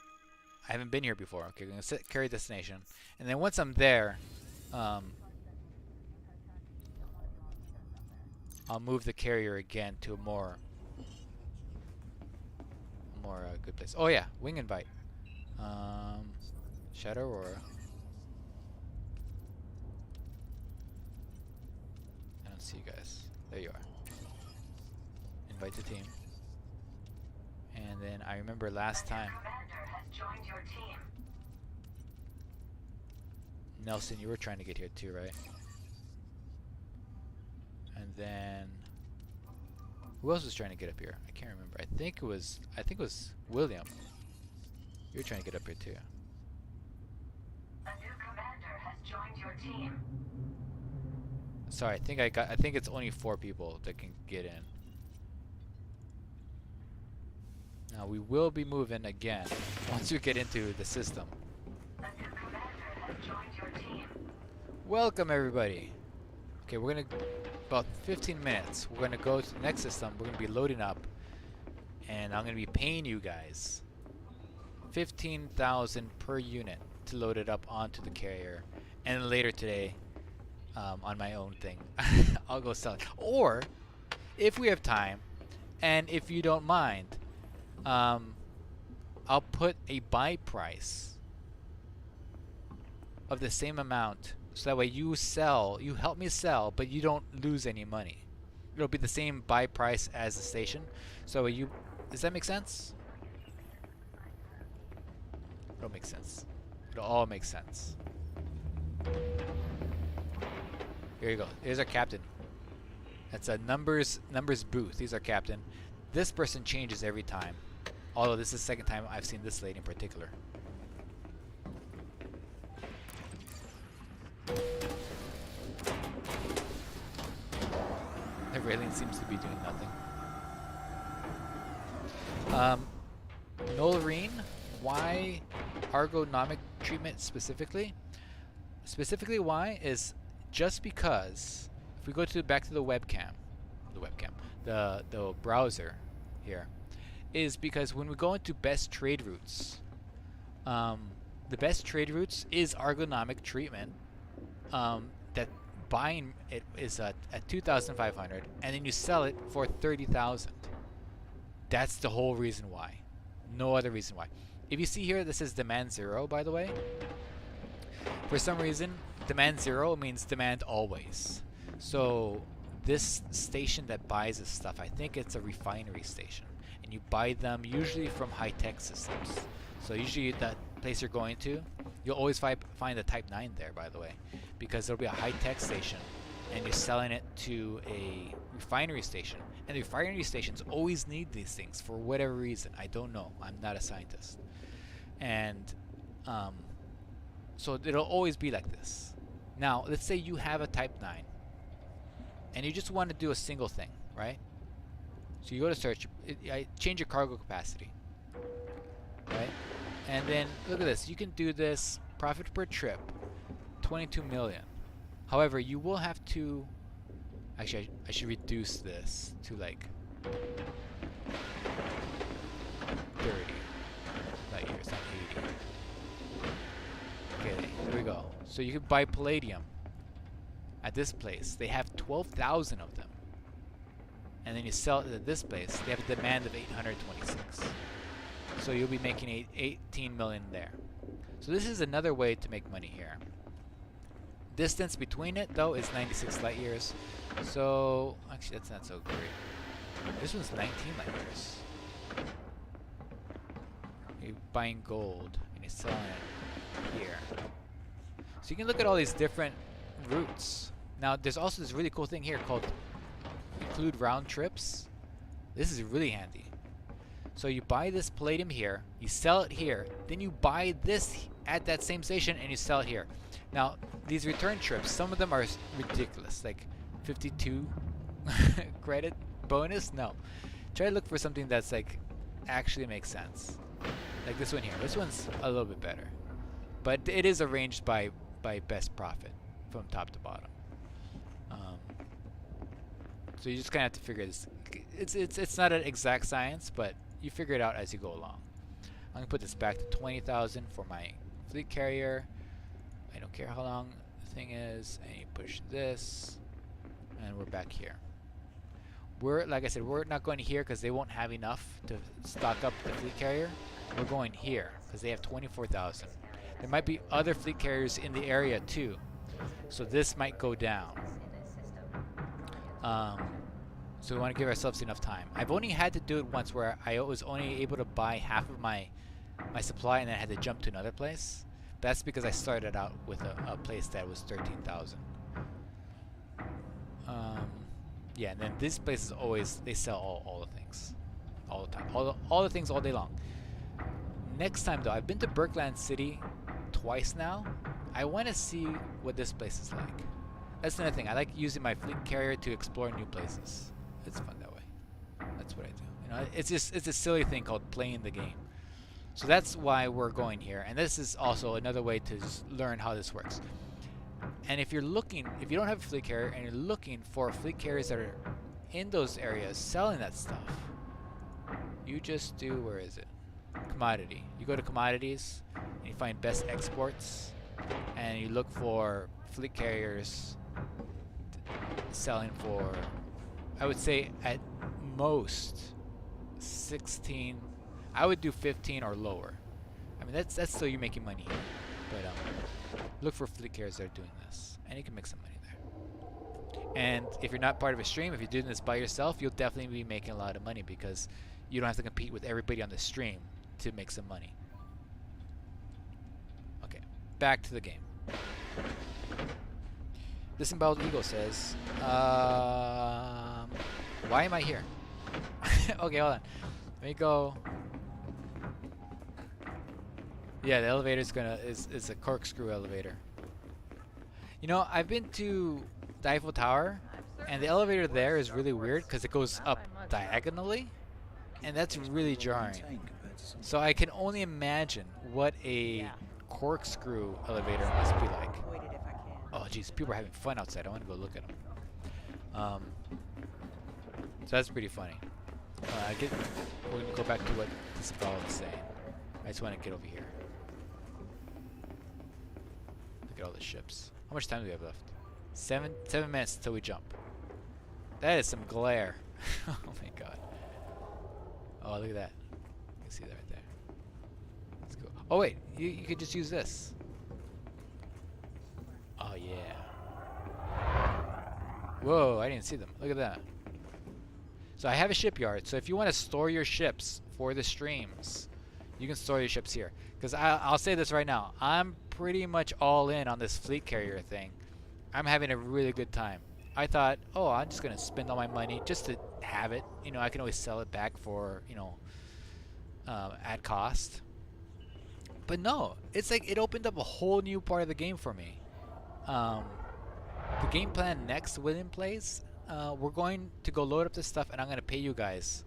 I haven't been here before. Okay, I'm gonna set carry destination, and then once I'm there, I'll move the carrier again to a more good place. Oh yeah, wing invite. Shadow Aurora. I don't see you guys. There you are. Invite the team. And then I remember last time. Commander has joined your team. Nelson, you were trying to get here too, right? And then who else was trying to get up here? I can't remember. I think it was William. You were trying to get up here too. A new commander has joined your team. Sorry, I think it's only 4 people that can get in. Now we will be moving again once we get into the system. A new commander has joined your team. Welcome everybody. Okay, we're gonna about 15 minutes. We're gonna go to the next system. We're gonna be loading up, and I'm gonna be paying you guys 15,000 per unit to load it up onto the carrier, and then later today, on my own thing, I'll go sell it. Or if we have time, and if you don't mind, I'll put a buy price of the same amount, so that way you help me sell, but you don't lose any money. It'll be the same buy price as the station. So does that make sense? It'll make sense. It'll all make sense. Here you go. Here's our captain. That's a numbers booth. He's our captain. This person changes every time. Although this is the second time I've seen this lady in particular. The railing seems to be doing nothing. Nolreen, why ergonomic treatment specifically? Specifically why is just because if we go back to the browser here, is because when we go into best trade routes, the best trade routes is ergonomic treatment. That buying it is at 2,500, and then you sell it for 30,000. That's the whole reason why. No other reason why. If you see here, this is demand 0, by the way. For some reason, demand 0 means demand always. So this station that buys this stuff, I think it's a refinery station, and and you buy them usually from high-tech systems. So usually that place you're going to, you'll always find a Type 9 there, by the way, because there'll be a high-tech station, and you're selling it to a refinery station. And the refinery stations always need these things for whatever reason. I don't know. I'm not a scientist. And so it'll always be like this. Now, let's say you have a Type 9, and you just want to do a single thing, right? So you go to search, change your cargo capacity, right? And then look at this. You can do this profit per trip, 22 million. However, you will have to. Actually, I should reduce this to like 30 light years, not 80. Okay, here we go. So you can buy palladium at this place. They have 12,000 of them. And then you sell it at this place. They have a demand of 826. So you'll be making 18 million there. So this is another way to make money here. Distance between it, though, is 96 light years. So, actually, that's not so great. This one's 19 light years. You're buying gold, and you're selling it here. So you can look at all these different routes. Now, there's also this really cool thing here called include round trips. This is really handy. So you buy this palladium here, you sell it here, then you buy this at that same station and you sell it here. Now, these return trips, some of them are ridiculous, like 52 credit bonus. No, try to look for something that's like actually makes sense. Like this one here. This one's a little bit better, but it is arranged by best profit from top to bottom. So you just kind of have to figure this. It's not an exact science, but you figure it out as you go along. I'm gonna put this back to 20,000 for my fleet carrier. I don't care how long the thing is, and you push this, and we're back here. Like I said, we're not going here because they won't have enough to stock up the fleet carrier. We're going here because they have 24,000. There might be other fleet carriers in the area too, so this might go down. So we want to give ourselves enough time. I've only had to do it once where I was only able to buy half of my supply and then I had to jump to another place. That's because I started out with a place that was 13,000. Yeah, and then this place is always, they sell all the things. All the time. All the things all day long. Next time though, I've been to Berkland City twice now. I want to see what this place is like. That's another thing. I like using my fleet carrier to explore new places. It's fun that way. That's what I do. You know, it's a silly thing called playing the game. So that's why we're going here. And this is also another way to just learn how this works. And if you don't have a fleet carrier and you're looking for fleet carriers that are in those areas selling that stuff, you just do, where is it? Commodity. You go to commodities and you find best exports and you look for fleet carriers selling for, I would say at most 16. I would do 15 or lower. I mean that's still you making money here. But look for fleet carriers that are doing this, and you can make some money there. And if you're not part of a stream, if you're doing this by yourself, you'll definitely be making a lot of money because you don't have to compete with everybody on the stream to make some money. Okay, back to the game. Disemboweled Eagle says, why am I here? Okay, hold on. Let me go. Yeah, the elevator's is a corkscrew elevator. You know, I've been to the Eiffel Tower, and the elevator there is really weird because it goes up diagonally, and that's really jarring. So I can only imagine what a corkscrew elevator must be like. Oh jeez, people are having fun outside. I want to go look at them. So that's pretty funny. We're gonna go back to what Disemboweled is saying. I just want to get over here. Look at all the ships. How much time do we have left? 7 minutes until we jump. That is some glare. Oh my god. Oh, look at that. You can see that right there. Let's go. Oh wait, you could just use this. Oh yeah. Whoa, I didn't see them. Look at that. So I have a shipyard. So if you want to store your ships for the streams, you can store your ships here. Because I'll say this right now. I'm pretty much all in on this fleet carrier thing. I'm having a really good time. I thought, oh, I'm just going to spend all my money just to have it. You know, I can always sell it back for, you know, at cost. But no, it's like it opened up a whole new part of the game for me. The game plan next within place, we're going to go load up this stuff, and I'm going to pay you guys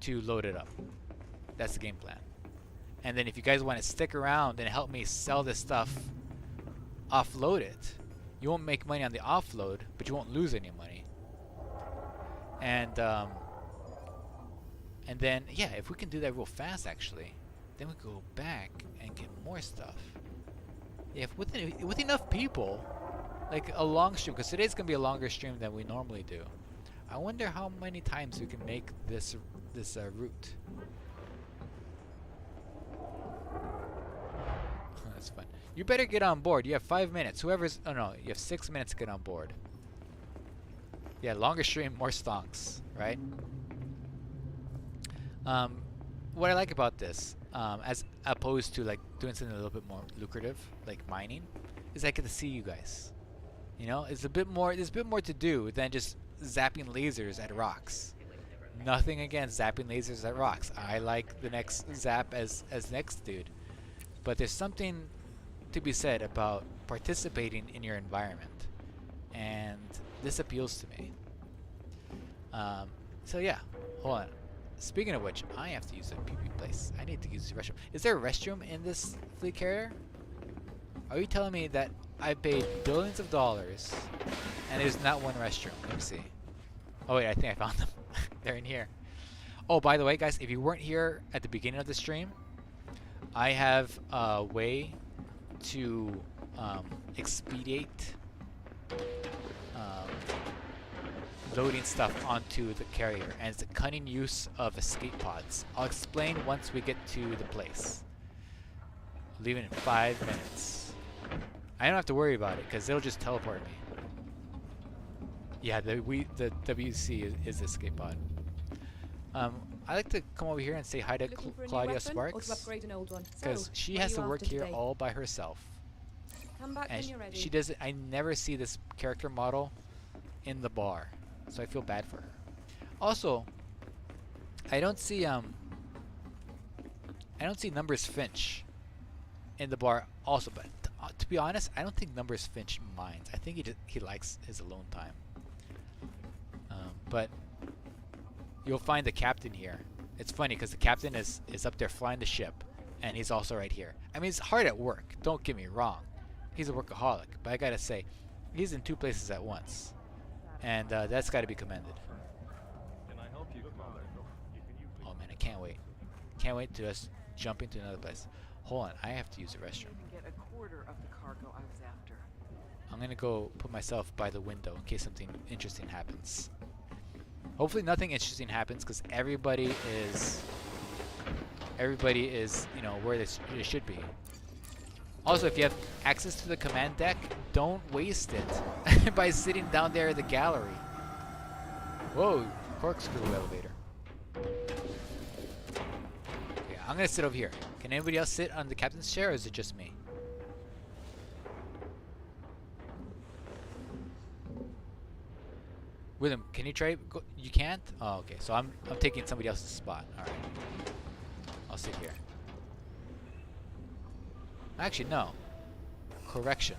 to load it up. That's the game plan. And then if you guys want to stick around and help me sell this stuff, offload it. You won't make money on the offload, but you won't lose any money. And then, yeah, if we can do that real fast, actually, then we go back and get more stuff. Yeah, if with enough people, like a long stream, because today's gonna be a longer stream than we normally do. I wonder how many times we can make this route. That's fun. You better get on board. You have 5 minutes. Whoever's... Oh, no. You have 6 minutes to get on board. Yeah, longer stream, more stonks, right? What I like about this, as opposed to like doing something a little bit more lucrative, like mining, is I get to see you guys. You know, it's a bit more. There's a bit more to do than just zapping lasers at rocks. Nothing against zapping lasers at rocks. I like the next zap as next dude, but there's something to be said about participating in your environment, and this appeals to me. So yeah, hold on. Speaking of which, I have to use a pee-pee place. I need to use the restroom. Is there a restroom in this fleet carrier? Are you telling me that I paid billions of dollars and there's not one restroom? Let me see. Oh wait, I think I found them. They're in here. Oh, by the way, guys, if you weren't here at the beginning of the stream, I have a way to expedite loading stuff onto the carrier, and it's a cunning use of escape pods. I'll explain once we get to the place. Leaving in 5 minutes. I don't have to worry about it because it'll just teleport me. Yeah, the WC is the escape pod. I like to come over here and say hi to Claudia Sparks because she has to work here all by herself. Come back And when you're ready. she doesn't. I never see this character model in the bar, so I feel bad for her. Also, I don't see Numbers Finch in the bar also, but to be honest, I don't think Numbers Finch minds. I think he likes his alone time. But you'll find the captain here. It's funny because the captain is up there flying the ship, and he's also right here. I mean, he's hard at work. Don't get me wrong. He's a workaholic, but I gotta say, he's in 2 places at once, and that's got to be commended. Oh man, I can't wait. Can't wait to just jump into another place. Hold on, I have to use the restroom. Get a quarter of the cargo I was after. I'm gonna go put myself by the window in case something interesting happens. Hopefully nothing interesting happens because everybody is, you know, where they should be. Also, if you have access to the command deck, don't waste it by sitting down there in the gallery. Whoa, corkscrew elevator. Okay, I'm gonna sit over here. Can anybody else sit on the captain's chair, or is it just me? William, can you try? You can't? Oh, okay. So I'm taking somebody else's spot. All right. I'll sit here. Actually, no. Correction.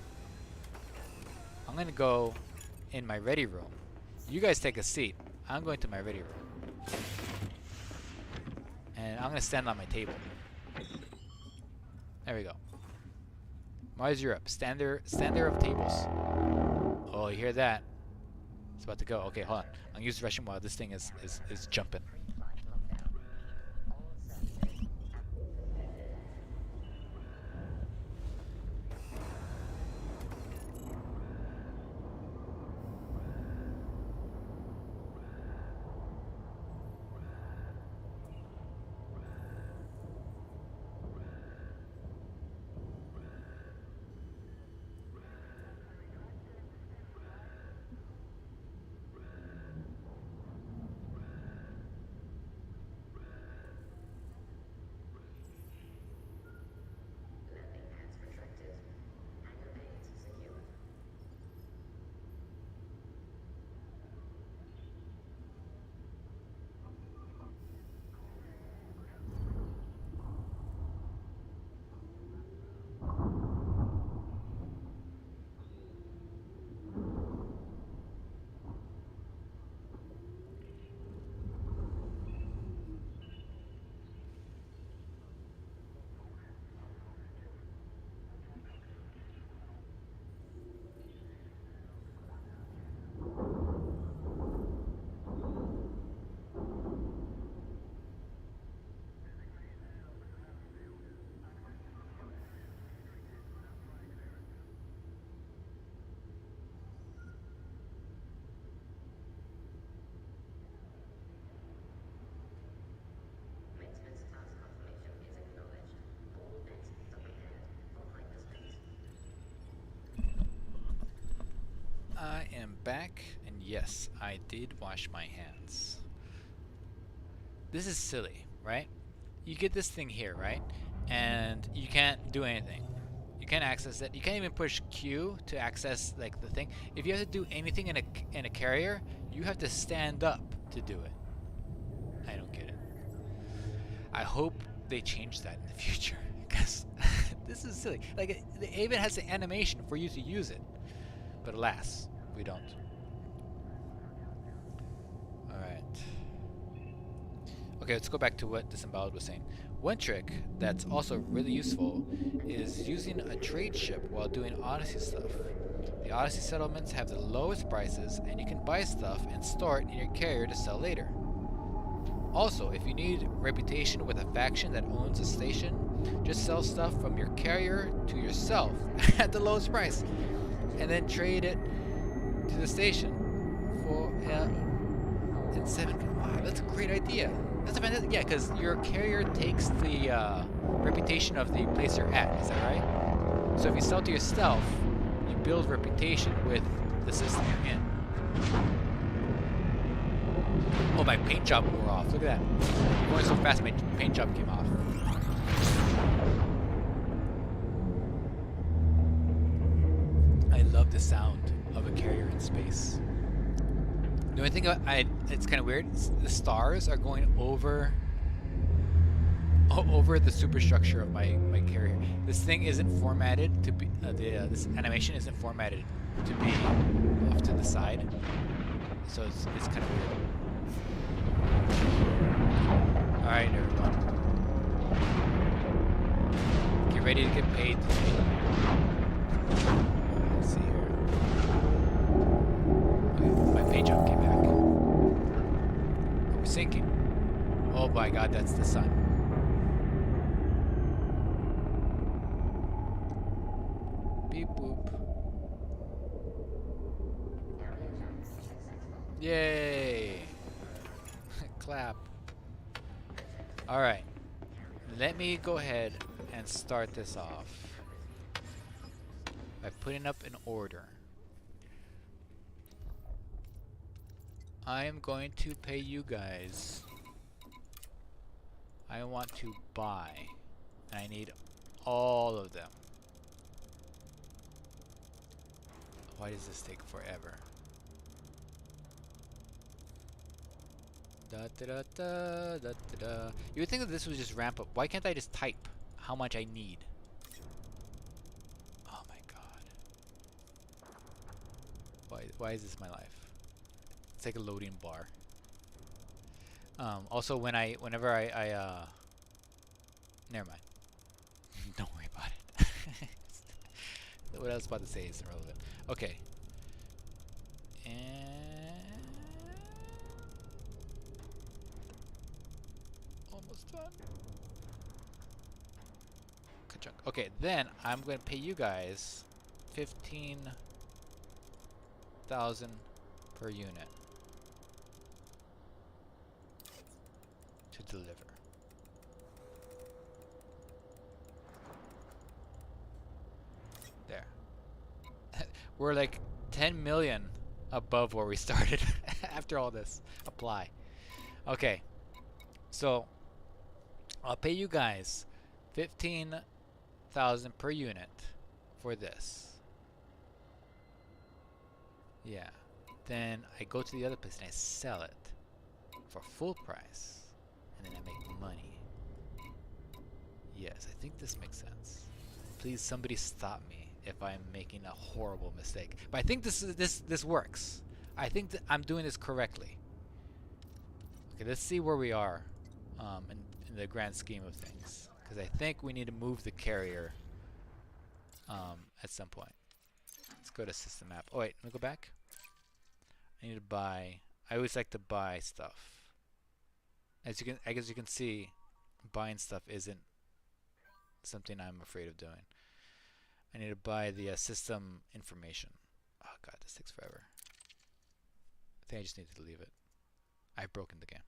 I'm gonna go in my ready room. You guys take a seat. I'm going to my ready room. And I'm gonna stand on my table. There we go. Mars Europe. Stander of tables. Oh, you hear that? It's about to go. Okay, hold on. I'm gonna use the restroom while this thing is jumping. am back, and yes, I did wash my hands. This is silly, right? You get this thing here, right? And you can't do anything. You can't access it. You can't even push Q to access like the thing. If you have to do anything in a carrier, you have to stand up to do it. I don't get it. I hope they change that in the future, because this is silly. Like it even has an animation for you to use it, but alas, we don't. All right. Okay, let's go back to what Disemboweled was saying. One trick that's also really useful is using a trade ship while doing Odyssey stuff. The Odyssey settlements have the lowest prices, and you can buy stuff and store it in your carrier to sell later. Also, if you need reputation with a faction that owns a station, just sell stuff from your carrier to yourself at the lowest price, and then trade it to the station for in 7. Wow, that's a great idea. That's a fantastic, yeah, because your carrier takes the reputation of the place you're at. Is that right? So if you sell to yourself, you build reputation with the system you're in. Oh, my paint job wore off. Look at that. I'm going so fast, my paint job came off. I love the sound of a carrier in space. The only thing it's kind of weird. The stars are going over the superstructure of my carrier. This thing isn't formatted to be this animation isn't formatted to be off to the side, so it's kind of weird. All right, everyone, get ready to get paid today. Let's see here. Okay, my pay jump came back. We're sinking. Oh my God, that's the sun. Beep boop. Yay! Clap. All right. Let me go ahead and start this off by putting up an order. I am going to pay you guys. I want to buy. I need all of them. Why does this take forever? Da da da da da da. You would think that this would just ramp up. Why can't I just type how much I need? Oh my God. Why is this my life? It's like a loading bar. Also, whenever I never mind. Don't worry about it. What I was about to say is irrelevant. Okay. And almost done. Ka-chunk. Okay, then I'm going to pay you guys 15,000 per unit to deliver. There. We're like 10 million above where we started after all this. Apply. Okay. So I'll pay you guys 15,000 per unit for this. Yeah. Then I go to the other place and I sell it for full price, and then I make money. Yes, I think this makes sense. Please, somebody stop me if I'm making a horrible mistake. But I think this works. I think that I'm doing this correctly. Okay, let's see where we are in the grand scheme of things, because I think we need to move the carrier at some point. Let's go to system map. Oh wait, let me go back. I need to buy. I always like to buy stuff. As you can see, buying stuff isn't something I'm afraid of doing. I need to buy the system information. Oh God, this takes forever. I think I just need to leave it. I've broken the game.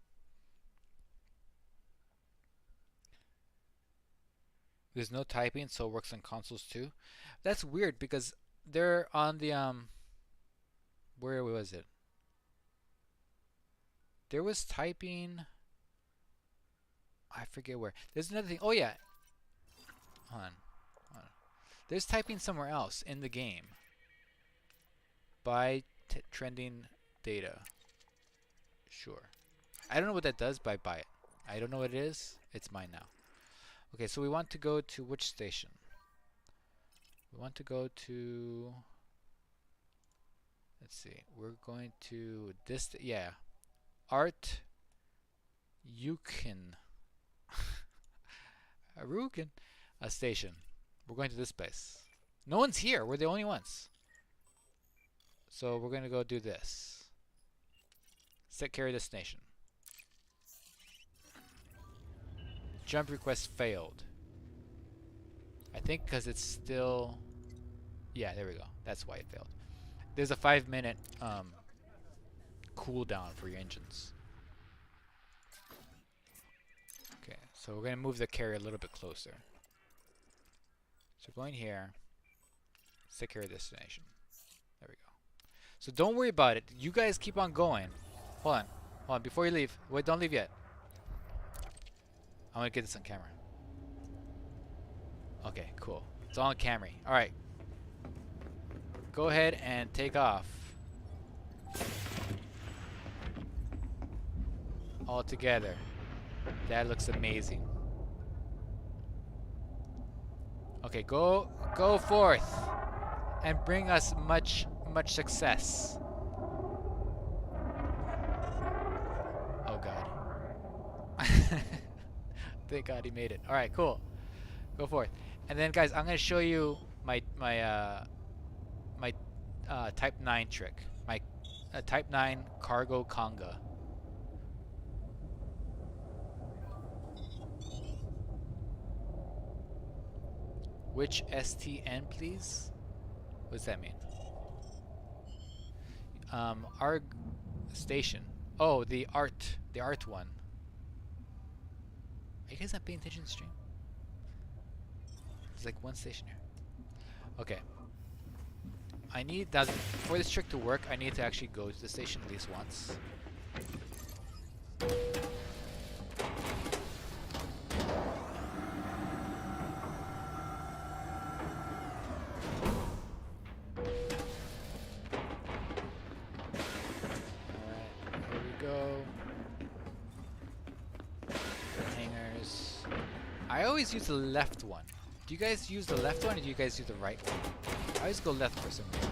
There's no typing, so it works on consoles too. That's weird because they're on the Where was it? There was typing. I forget where. There's another thing. Oh yeah. Hold on. Hold on. There's typing somewhere else in the game. Buy trending data. Sure. I don't know what that does, but I buy it. I don't know what it is. It's mine now. Okay, so we want to go to which station? We want to go to... Let's see. We're going to this... Yeah. Art... Yukon. Arukin. A station. We're going to this place. No one's here. We're the only ones. So we're going to go do this. Set carrier destination. Jump request failed. I think because it's still... Yeah, there we go. That's why it failed. There's a 5-minute cooldown for your engines. Okay, so we're going to move the carrier a little bit closer. So going here. Set carrier destination. There we go. So don't worry about it. You guys keep on going. Hold on. Hold on. Before you leave. Wait, don't leave yet. I want to get this on camera. Okay, cool. It's all on camera. Alright. Go ahead and take off. All together. That looks amazing. Okay, go forth and bring us much success. Oh god. Thank god he made it. Alright, cool. Go forth. And then guys, I'm gonna show you my type 9 trick. My type 9 cargo conga. Which STN, please? What does that mean? Arg station. Oh, the art one. Are you guys not paying attention to the stream? There's like one station here. Okay. I need that for this trick to work. I need to actually go to the station at least once. I always use the left one. Do you guys use the left one or do you guys use the right one? I always go left for some reason.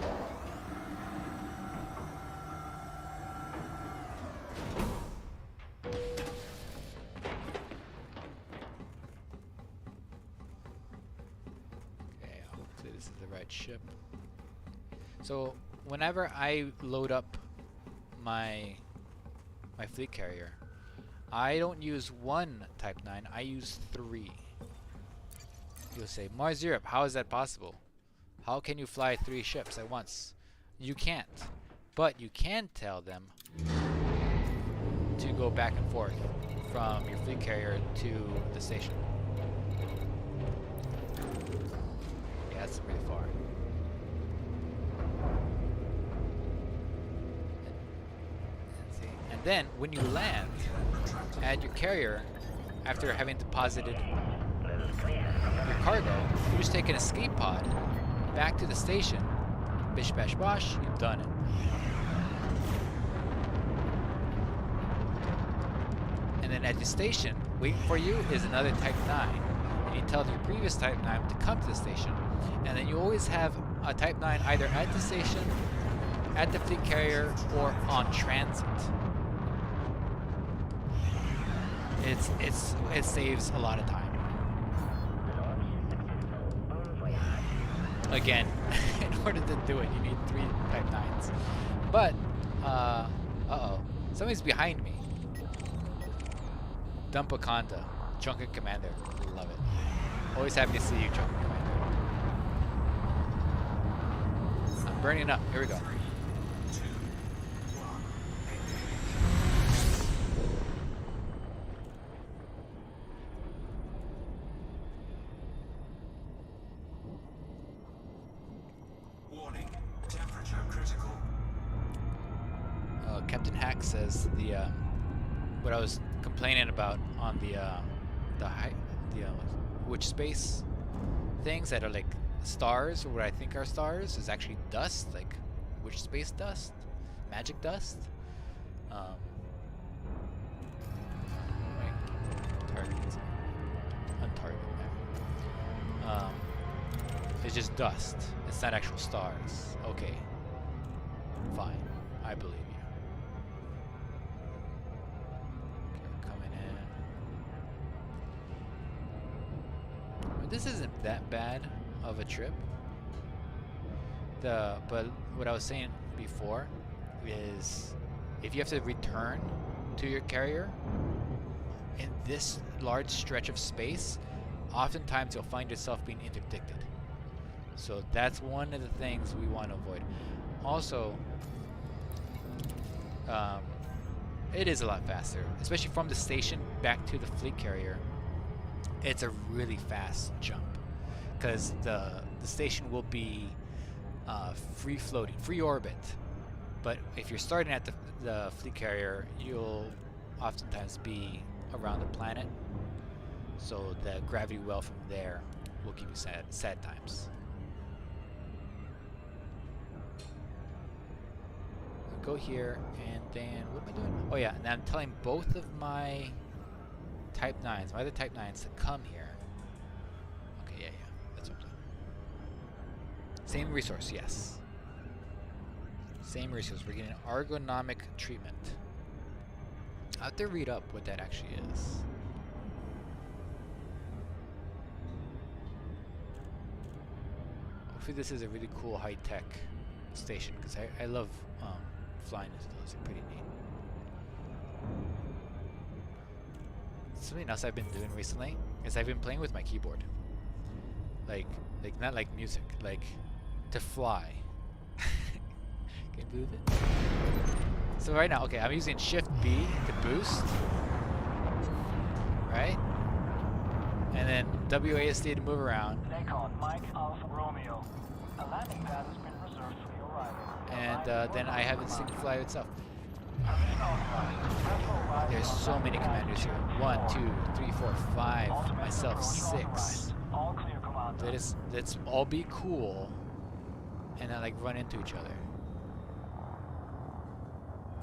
Okay, hopefully this is the right ship. So whenever I load up my fleet carrier, I don't use one Type 9, I use 3. You'll say, Mars Europe, how is that possible? How can you fly 3 ships at once? You can't. But you can tell them to go back and forth from your fleet carrier to the station. Yeah, that's pretty far. And then, when you land, add your carrier after having deposited your cargo. You just take an escape pod back to the station. Bish bash bosh, you've done it. And then at the station, waiting for you is another Type 9. And you tell your previous Type 9 to come to the station. And then you always have a Type 9 either at the station, at the fleet carrier, or on transit. It saves a lot of time. Again, in order to do it, you need 3 Type 9s. But, uh-oh. Somebody's behind me. Dumpaconda. Chunkin Commander. Love it. Always happy to see you, Chunkin Commander. I'm burning up. Here we go. this as the what I was complaining about on the witch space things that are like stars, or what I think are stars, is actually dust, like witch space dust, magic dust. It's just dust. It's not actual stars. Okay. Fine. I believe you. Okay, coming in. This isn't that bad of a trip. But what I was saying before is, if you have to return to your carrier in this large stretch of space, oftentimes you'll find yourself being interdicted. So that's one of the things we want to avoid. Also, it is a lot faster, especially from the station back to the fleet carrier. It's a really fast jump, because the station will be free floating, free orbit. But if you're starting at the fleet carrier, you'll oftentimes be around the planet. So the gravity well from there will give you sad times. Go here, and then what am I doing? Oh yeah, and I'm telling both of my Type 9s, my other Type 9s, to come here. Okay, yeah, that's what I'm doing. Same resource, yes. Same resource. We're getting ergonomic treatment. I have to read up what that actually is. Hopefully this is a really cool high-tech station, because I love flying into those. They're pretty neat. Something else I've been doing recently is I've been playing with my keyboard. Like not like music, like to fly. Can you believe it? So right now, okay, I'm using Shift B to boost, right? And then WASD to move around. Nikon, Mike Alpha Romeo. A landing pad has been reserved for your arrival. And then I have this thing fly itself. There's so many commanders here. 1, 2, 3, 4, 5. Myself 6. All clear, Commander. Let's all be cool and not like run into each other.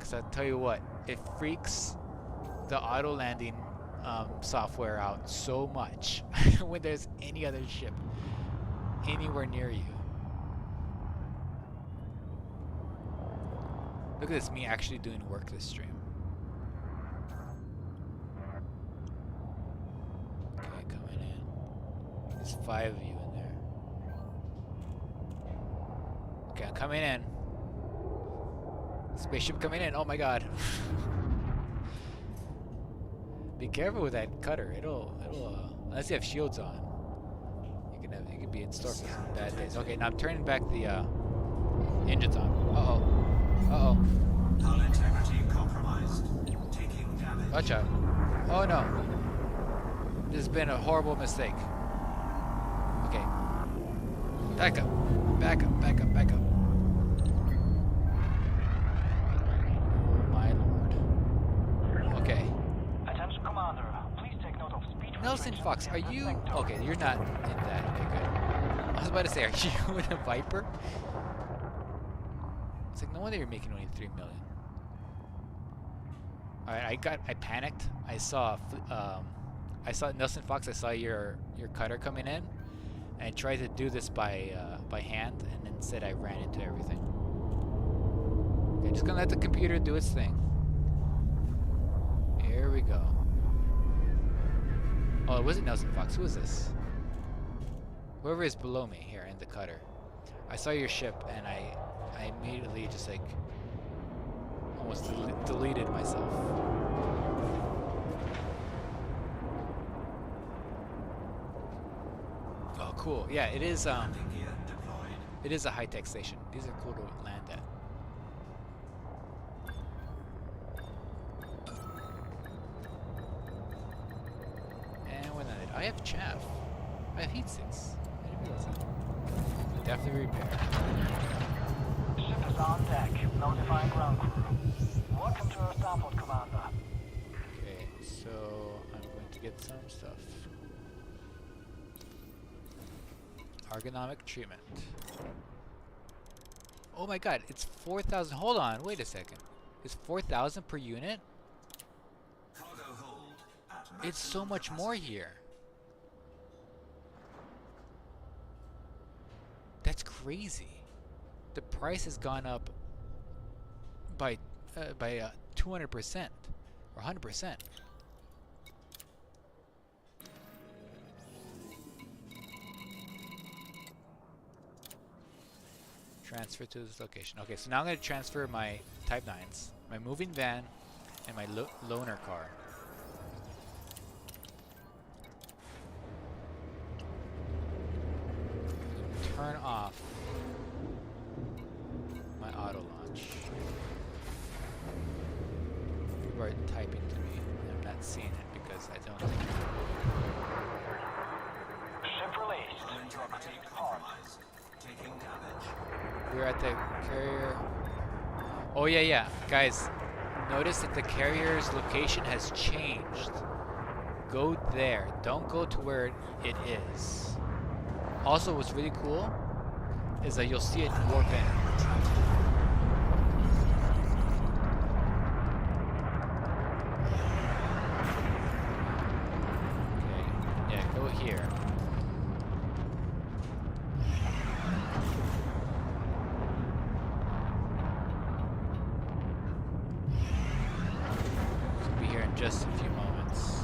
Cause I'll tell you what, it freaks the auto landing software out so much when there's any other ship anywhere near you. Look at this, me actually doing work this stream. Okay, coming in. There's 5 of you in there. Okay, I'm coming in. Spaceship coming in. Oh my god. Be careful with that cutter. It'll unless you have shields on. You can be in store for some bad days. Okay, now I'm turning back the engines on. Uh-oh. Hull integrity compromised. Taking damage. Watch out. Oh no. This has been a horrible mistake. Okay. Back up. Oh my lord. Okay. Attention, Commander. Please take note of speed Nelson restrictions Fox, are in the you... sector. Okay, you're not in that. Okay, good. I was about to say, are you in a Viper? It's like, no wonder you're making only 3 million. Alright, I panicked. I saw Nelson Fox. I saw your cutter coming in, and I tried to do this by hand, and instead I ran into everything. Okay, just gonna let the computer do its thing. Here we go. Oh, it wasn't Nelson Fox. Who is this? Whoever is below me here in the cutter. I saw your ship, and I immediately just like almost deleted myself. Oh, cool. Yeah, it is. Landing gear deployed. It is a high-tech station. These are cool to land at. And we're landed. I have chaff. I have heat sinks. I didn't realize that. Definitely repair. Ship is on deck. Notifying ground crew. Welcome to our starport, Commander. Okay, so I'm going to get some stuff. Ergonomic treatment. Oh my god, it's 4,000. Hold on, wait a second. It's 4,000 per unit? Cargo hold at It's so maximum much more capacity. here. That's crazy. The price has gone up by 200% or 100%. Transfer to this location. Okay, so now I'm going to transfer my Type 9s, my moving van, and my loaner car. Turn off my auto launch. People are typing to me. I'm not seeing it because I don't think. Ship released. Hull You are clear integrity to depart. compromised. Taking damage. We're at the carrier. Oh yeah. Guys, notice that the carrier's location has changed. Go there. Don't go to where it is. Also, what's really cool is that you'll see it warp in. Okay, yeah, go here. Should be here in just a few moments.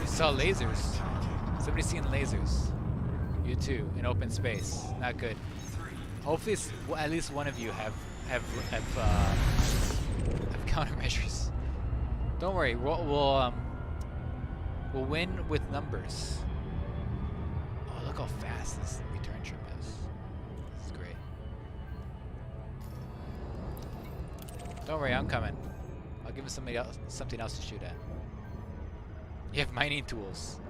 You saw lasers. Somebody's seen lasers. You too, in open space. Not good. Hopefully, at least one of you have countermeasures. Don't worry, we'll win with numbers. Oh, look how fast this return trip is. This is great. Don't worry, I'm coming. I'll give him something else to shoot at. You have mining tools.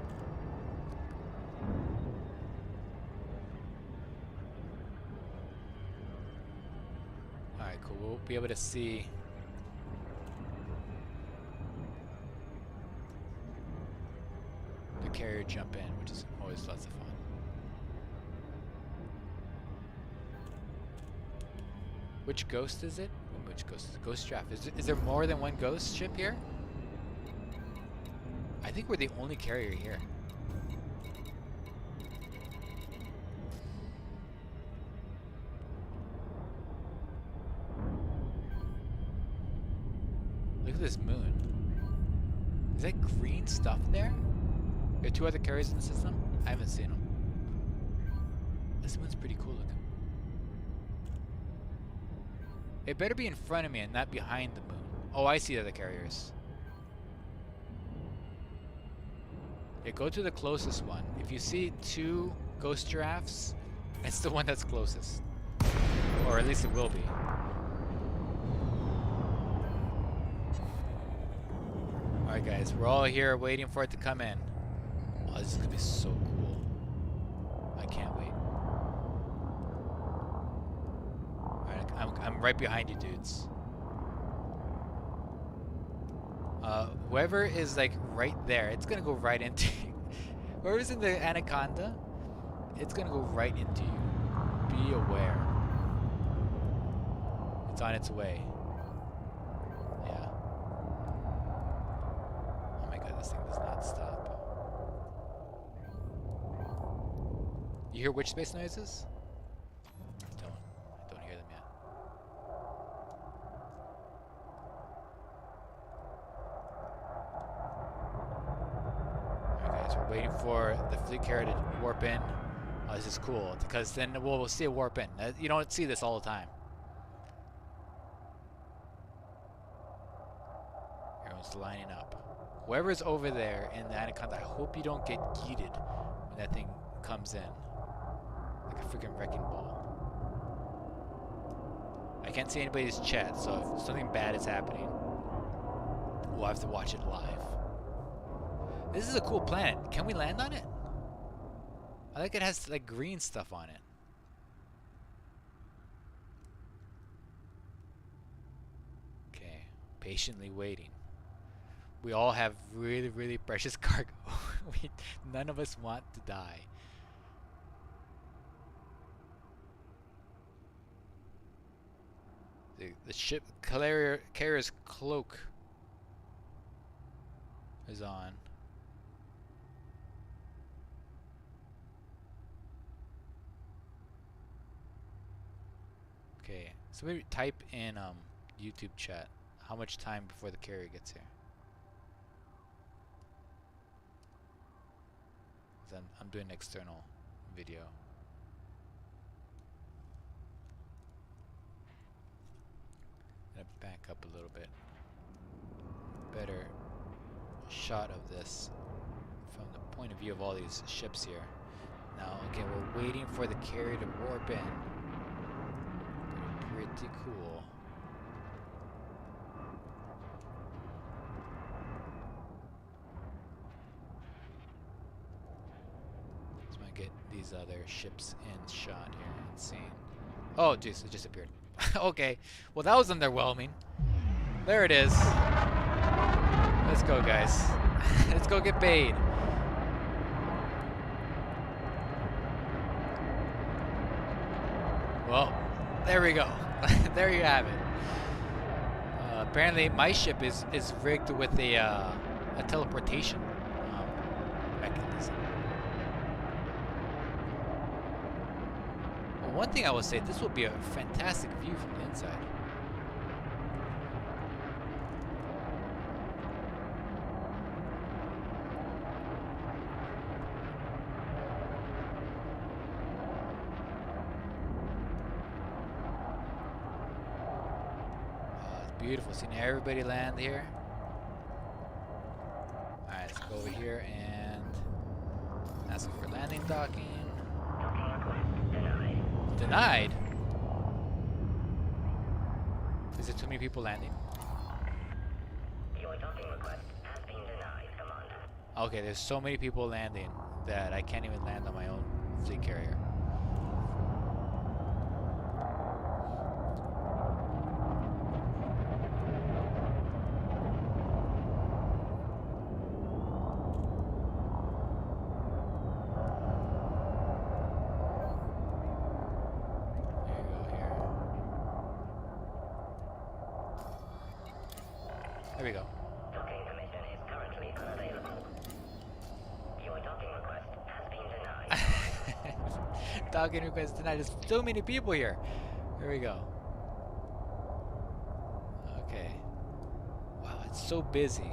Alright, cool. We'll be able to see. The carrier jump in, which is always lots of fun. Which ghost is it? Which ghost is it? Ghost Giraffe. Is there more than one ghost ship here? I think we're the only carrier here. Look at this moon. Is that green stuff there? There are two other carriers in the system? I haven't seen them. This moon's pretty cool looking. It better be in front of me and not behind the moon. Oh, I see the other carriers. Yeah, go to the closest one. If you see two ghost giraffes, it's the one that's closest. Or at least it will be. Alright guys, we're all here waiting for it to come in. Oh, this is gonna be so cool. I can't wait. Alright, I'm right behind you dudes. Whoever is like right there, it's gonna go right into you. Whoever's in the anaconda, it's gonna go right into you. Be aware. It's on its way. Yeah. Oh my god, this thing does not stop. You hear witch space noises? I don't hear them yet. Alright guys, we're waiting for the fleet carrier to warp in. Oh, this is cool, because then we'll see it warp in. You don't see this all the time. Everyone's lining up. Whoever's over there in the anaconda, I hope you don't get yeeted when that thing comes in. Like a freaking wrecking ball. I can't see anybody's chat, so if something bad is happening, we'll have to watch it live. This is a cool planet. Can we land on it? I like it has like green stuff on it. Patiently waiting. We all have really, really precious cargo. None of us want to die. The ship carrier's cloak is on. Okay, so maybe type in YouTube chat how much time before the carrier gets here. 'Cause I'm doing an external video. Gonna back up a little bit. Better shot of this from the point of view of all these ships here. Now, okay, we're waiting for the carrier to warp in. Pretty cool. Just want to get these other ships in shot here and seeing. Oh, jeez, it just appeared. Okay, well that was underwhelming. There it is. Let's go, guys. Let's go get paid. Well, there we go. There you have it. Apparently, my ship is rigged with a teleportation mechanism. Well, one thing I will say, this will be a fantastic view from the inside. Beautiful, seeing everybody land here. Alright, let's go over here and ask for landing docking. Denied? Is it too many people landing? Your docking request has been denied, Commander. Okay, there's so many people landing that I can't even land on my own fleet carrier. There we go. Docking permission is currently unavailable. Your docking request has been denied. Docking request tonight. There's so many people here. There we go. Okay. Wow, it's so busy.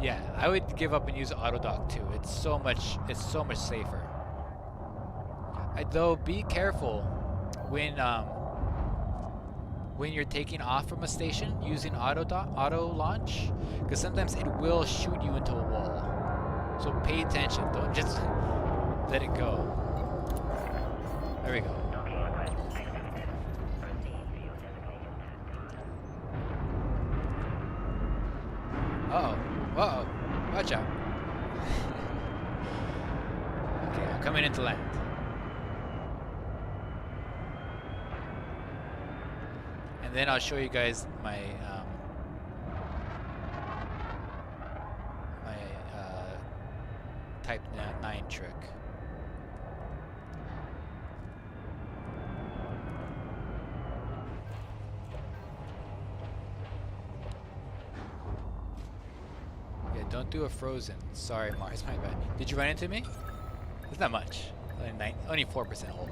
Yeah, I would give up and use auto dock too. It's so much safer. Though be careful when you're taking off from a station using auto launch, because sometimes it will shoot you into a wall. So pay attention. Don't just let it go. There we go. Docking request accepted. Proceed to your designated path, Commander. Uh-oh. Watch out. Okay, I'm coming into land. And then I'll show you guys my Type 9 trick. Yeah, don't do a frozen. Sorry, Mars, my bad. Did you run into me? It's not much. Only 4% hold.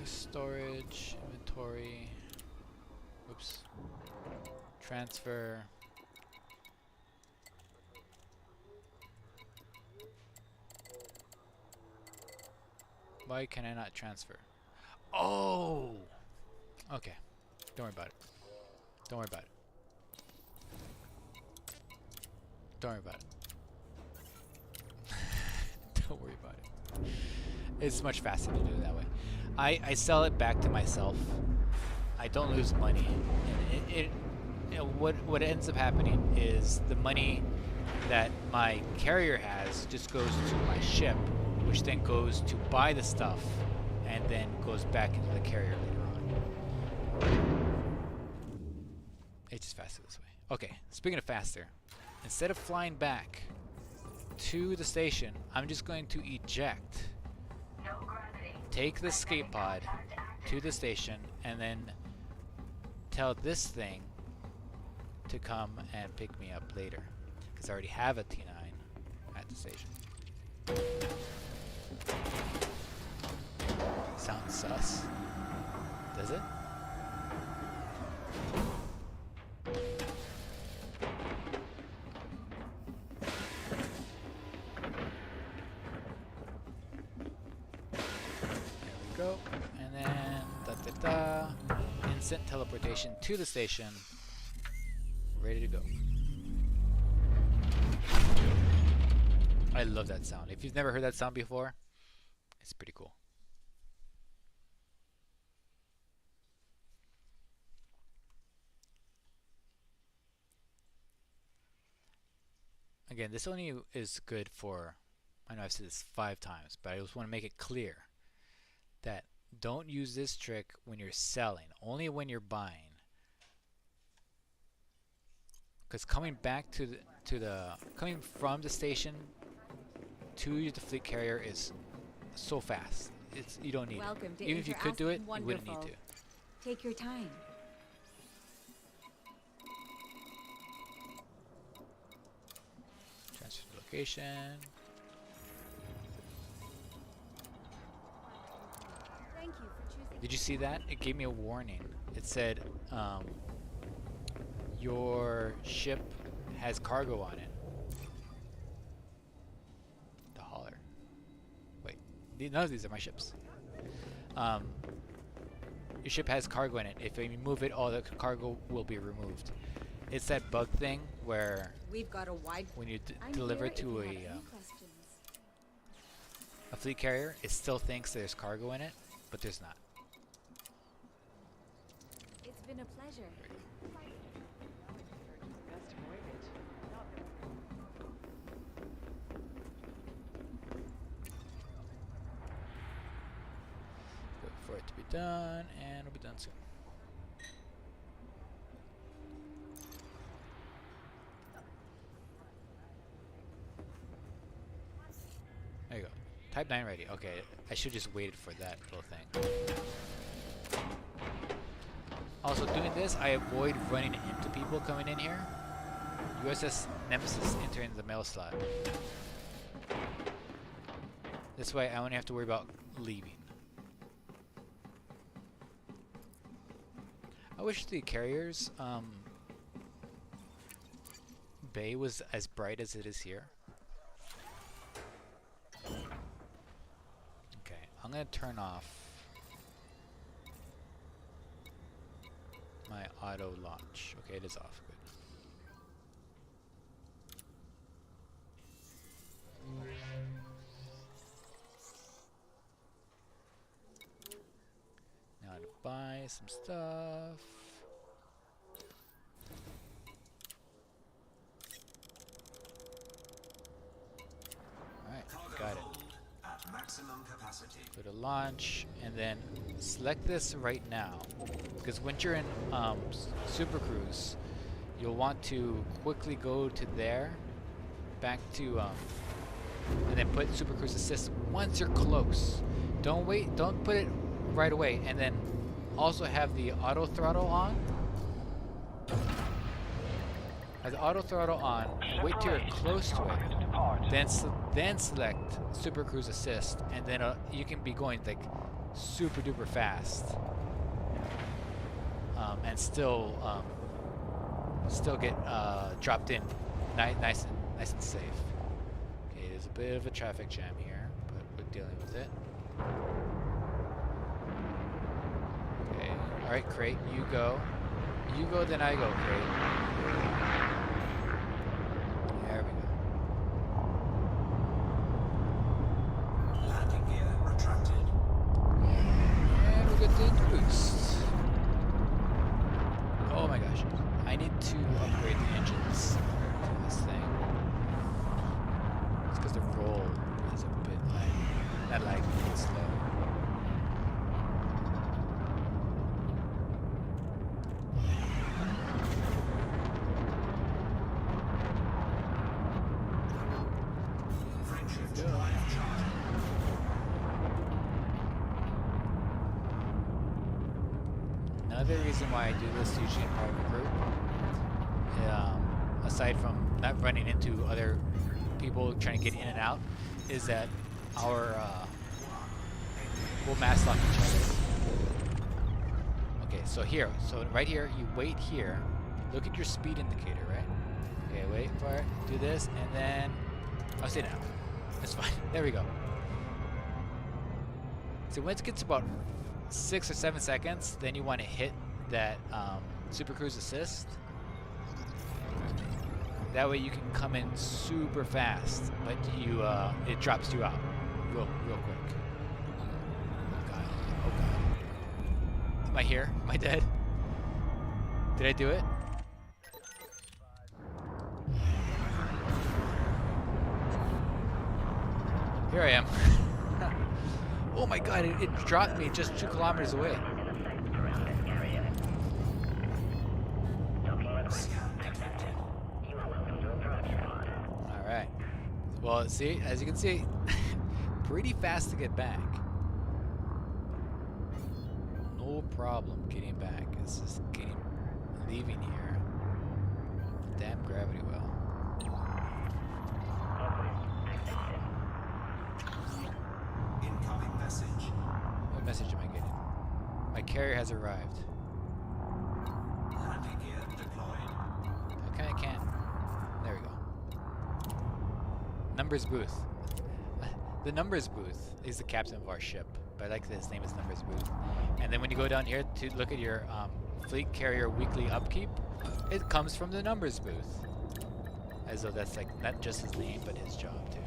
Storage, inventory, oops, transfer. Why can I not transfer? Oh! Okay, don't worry about it. Don't worry about it. Don't worry about it. Don't worry about it. It's much faster to do it that way. I sell it back to myself. I don't lose money. And what ends up happening is the money that my carrier has just goes to my ship, which then goes to buy the stuff, and then goes back into the carrier later on. It's just faster this way. Okay, speaking of faster, instead of flying back to the station, I'm just going to eject, No gravity. take the escape pod to the station, and then tell this thing to come and pick me up later, because I already have a T9 at the station. Sounds sus. Does it? There we go. And then instant teleportation to the station. Ready to go. I love that sound. If you've never heard that sound before, it's pretty cool. Again, this only is good for, I know I've said this 5 times, but I just want to make it clear that don't use this trick when you're selling, only when you're buying. Because coming back coming from the station to the fleet carrier is so fast. You don't need Welcome it. to Even if you could do it, you wouldn't need Wonderful. to. Take your time. Transfer to location. Thank you for choosing. Did you see that? It gave me a warning. It said, your ship has cargo on it. The hauler. Wait, none of these are my ships. Your ship has cargo in it. If you move it, all the cargo will be removed. It's that bug thing where We've got a wide. when you I'm deliver here if to you a have any questions. fleet carrier, it still thinks there's cargo in it, but there's not. It's been a pleasure. Best voyage. Wait for it to be done, and it'll be done soon. There you go. Type 9 ready. Okay, I should just waited for that little thing. Also, doing this, I avoid running into people coming in here. USS Nemesis entering the mail slot. This way, I only have to worry about leaving. I wish the carrier's bay was as bright as it is here. Okay, I'm gonna turn off my auto launch. Okay, it is off. Good. Now to buy some stuff. Alright, got it. At maximum capacity. Go to launch and then select this right now, because once you're in Super Cruise, you'll want to quickly go to there, back to and then put Super Cruise Assist once you're close. Don't wait, don't put it right away, and then also have the auto throttle on. Have the auto throttle on, wait till you're close to it, then select Super Cruise Assist, and then you can be going like super duper fast, and still get dropped in nice and safe. Okay, there's a bit of a traffic jam here, but we're dealing with it. Okay, all right, Crate, you go, then I go, Crate. There we go. Landing gear retracted. need to upgrade the engines to this thing. It's because the roll is a bit laggy. Not laggy, it's slow. Friendship to life charter. Another reason why I do this usually in part of a group, aside from not running into other people trying to get in and out, is that we'll mass lock each other. Okay, so right here, you wait here, look at your speed indicator, right? Okay, wait for it, do this, and then I'll stay down. That's fine. There we go. So once it gets about 6 or 7 seconds, then you want to hit that Super Cruise Assist. That way you can come in super fast, but it drops you out real quick. Oh god, oh god. Am I here? Am I dead? Did I do it? Here I am. Oh my god, it dropped me just 2 kilometers away. Alright. Well, see, as you can see, pretty fast to get back. No problem getting back. It's just leaving here. Damn gravity well. Incoming message. What message am I getting? My carrier has arrived. Landing gear deployed. Okay, I can't. There we go. Numbers booth. The numbers booth is the captain of our ship, but I like that his name is Numbers Booth. And then when you go down here to look at your fleet carrier weekly upkeep, it comes from the numbers booth. As though that's like not just his name, but his job too.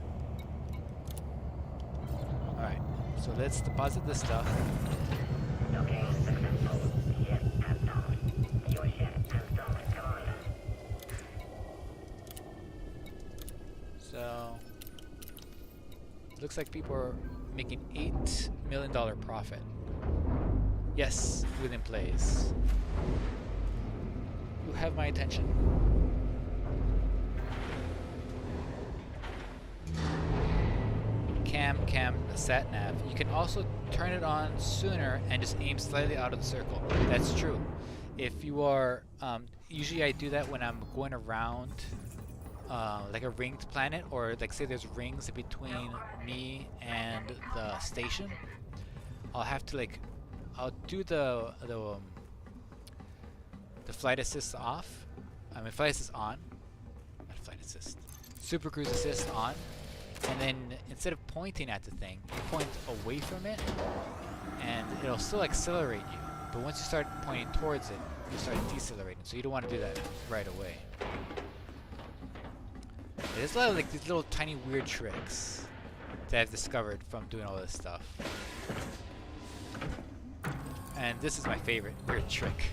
Alright, so let's deposit this stuff. So, looks like people are making $8 million profit. Yes, within plays. You have my attention. Cam, sat nav. You can also turn it on sooner and just aim slightly out of the circle. That's true. If you are, usually I do that when I'm going around like a ringed planet, or like say there's rings in between me and the station. I'll have to I'll do the flight assist off. I mean flight assist on. Not flight assist. Super Cruise assist on. And then instead of pointing at the thing, you point away from it, and it'll still accelerate you. But once you start pointing towards it, you start decelerating. So you don't want to do that right away. There's a lot of like these little tiny weird tricks that I've discovered from doing all this stuff. And this is my favorite weird trick.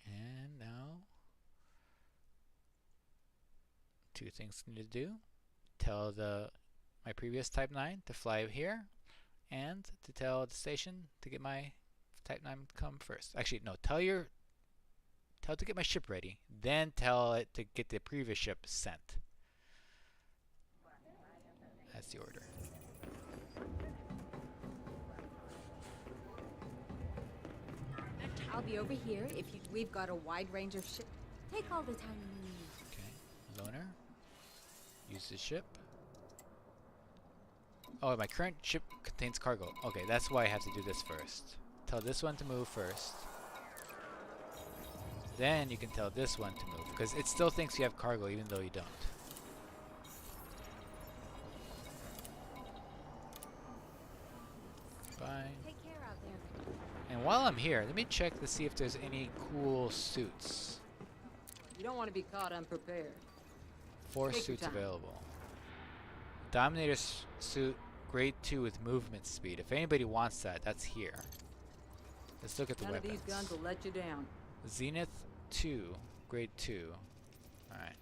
And now, 2 things I need to do. Tell my previous Type 9 to fly here, and to tell the station to get my Type 9 come first. Actually, no, tell it to get my ship ready, then tell it to get the previous ship sent. That's the order. I'll be over here we've got a wide range of shit. Take all the time you need. Okay, loaner. Use the ship. Oh, my current ship contains cargo. Okay, that's why I have to do this first. Tell this one to move first. Then you can tell this one to move, because it still thinks you have cargo even though you don't. Bye. Take care out there. And while I'm here, let me check to see if there's any cool suits. You don't want to be caught unprepared. 4 Take your suits time. available. Dominator suit Grade 2 with movement speed. If anybody wants that, that's here. Let's look at the None of weapons. these guns will let you down. Zenith 2, grade 2. Alright.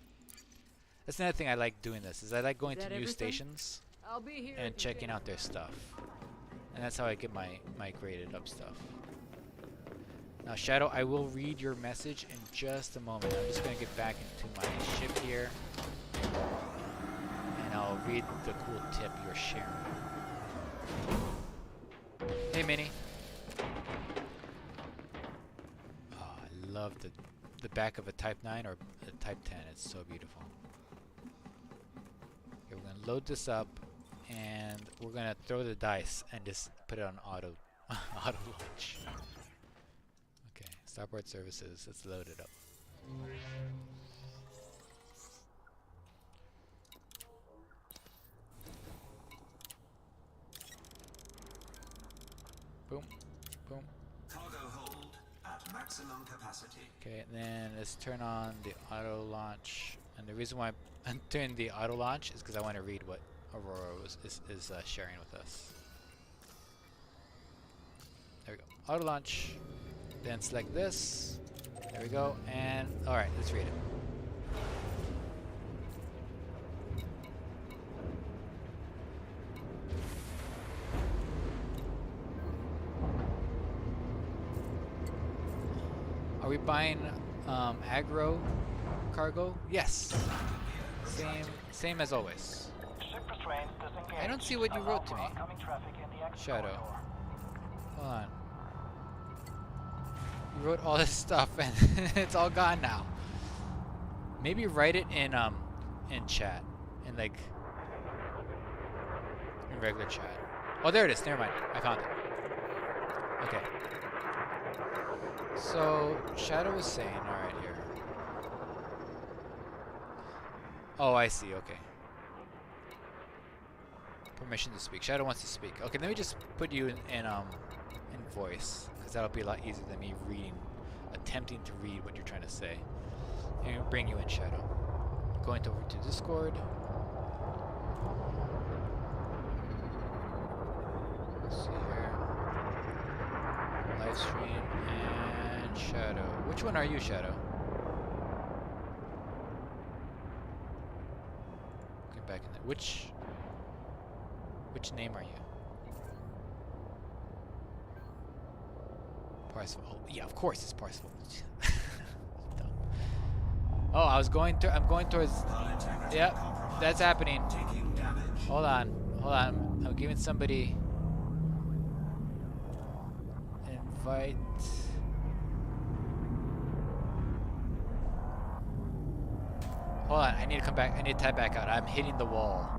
That's another thing I like doing this, is I like going to that new everything? stations I'll be here. and if you checking change out their your stuff. And that's how I get my graded up stuff. Now Shadow, I will read your message in just a moment. I'm just going to get back into my ship here. And I'll read the cool tip you're sharing. Hey Minnie. Oh, I love the back of a Type 9 or a Type 10. It's so beautiful. Okay, we're going to load this up and we're going to throw the dice and just put it on auto launch. Okay, starboard services. Let's load it up. Boom, boom. Cargo hold at maximum capacity. Okay, and then let's turn on the auto launch. And the reason why I'm turning the auto launch is because I want to read what Aurora is sharing with us. There we go. Auto launch. Then select this. There we go. And alright, let's read it. Are we buying aggro cargo? Yes. Same as always. Ship restraints disengaged. I don't see what you Allow wrote to for me. oncoming traffic in the exit Shadow. corridor. Hold on. You wrote all this stuff and it's all gone now. Maybe write it in chat. In like in regular chat. Oh, there it is. Never mind. I found it. Okay. So Shadow was saying, alright here. Oh, I see. Okay. Permission to speak. Shadow wants to speak. Okay, let me just put you in voice, because that'll be a lot easier than me attempting to read what you're trying to say. And we'll bring you in, Shadow. Going over to Discord. Let's see here. Live stream and Shadow. Which one are you, Shadow? Get back in there. Which name are you? Parsifal. Oh, yeah, of course it's Parsifal. Dumb. Oh, I'm going towards. Yep, that's happening. Hold on. I'm giving somebody invite. Hold on, I need to come back. I need to type back out. I'm hitting the wall.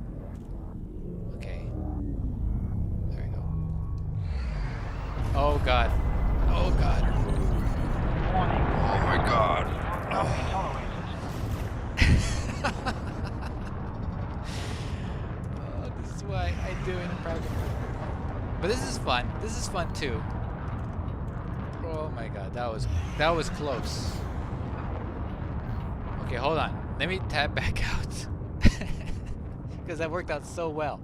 Okay. There we go. Oh god. Oh god. Warning. Oh my god. Not be tolerated. Oh, this is why I do it in private. But this is fun. This is fun too. Oh my god, that was close. Okay, hold on. Let me tab back out. Because that worked out so well.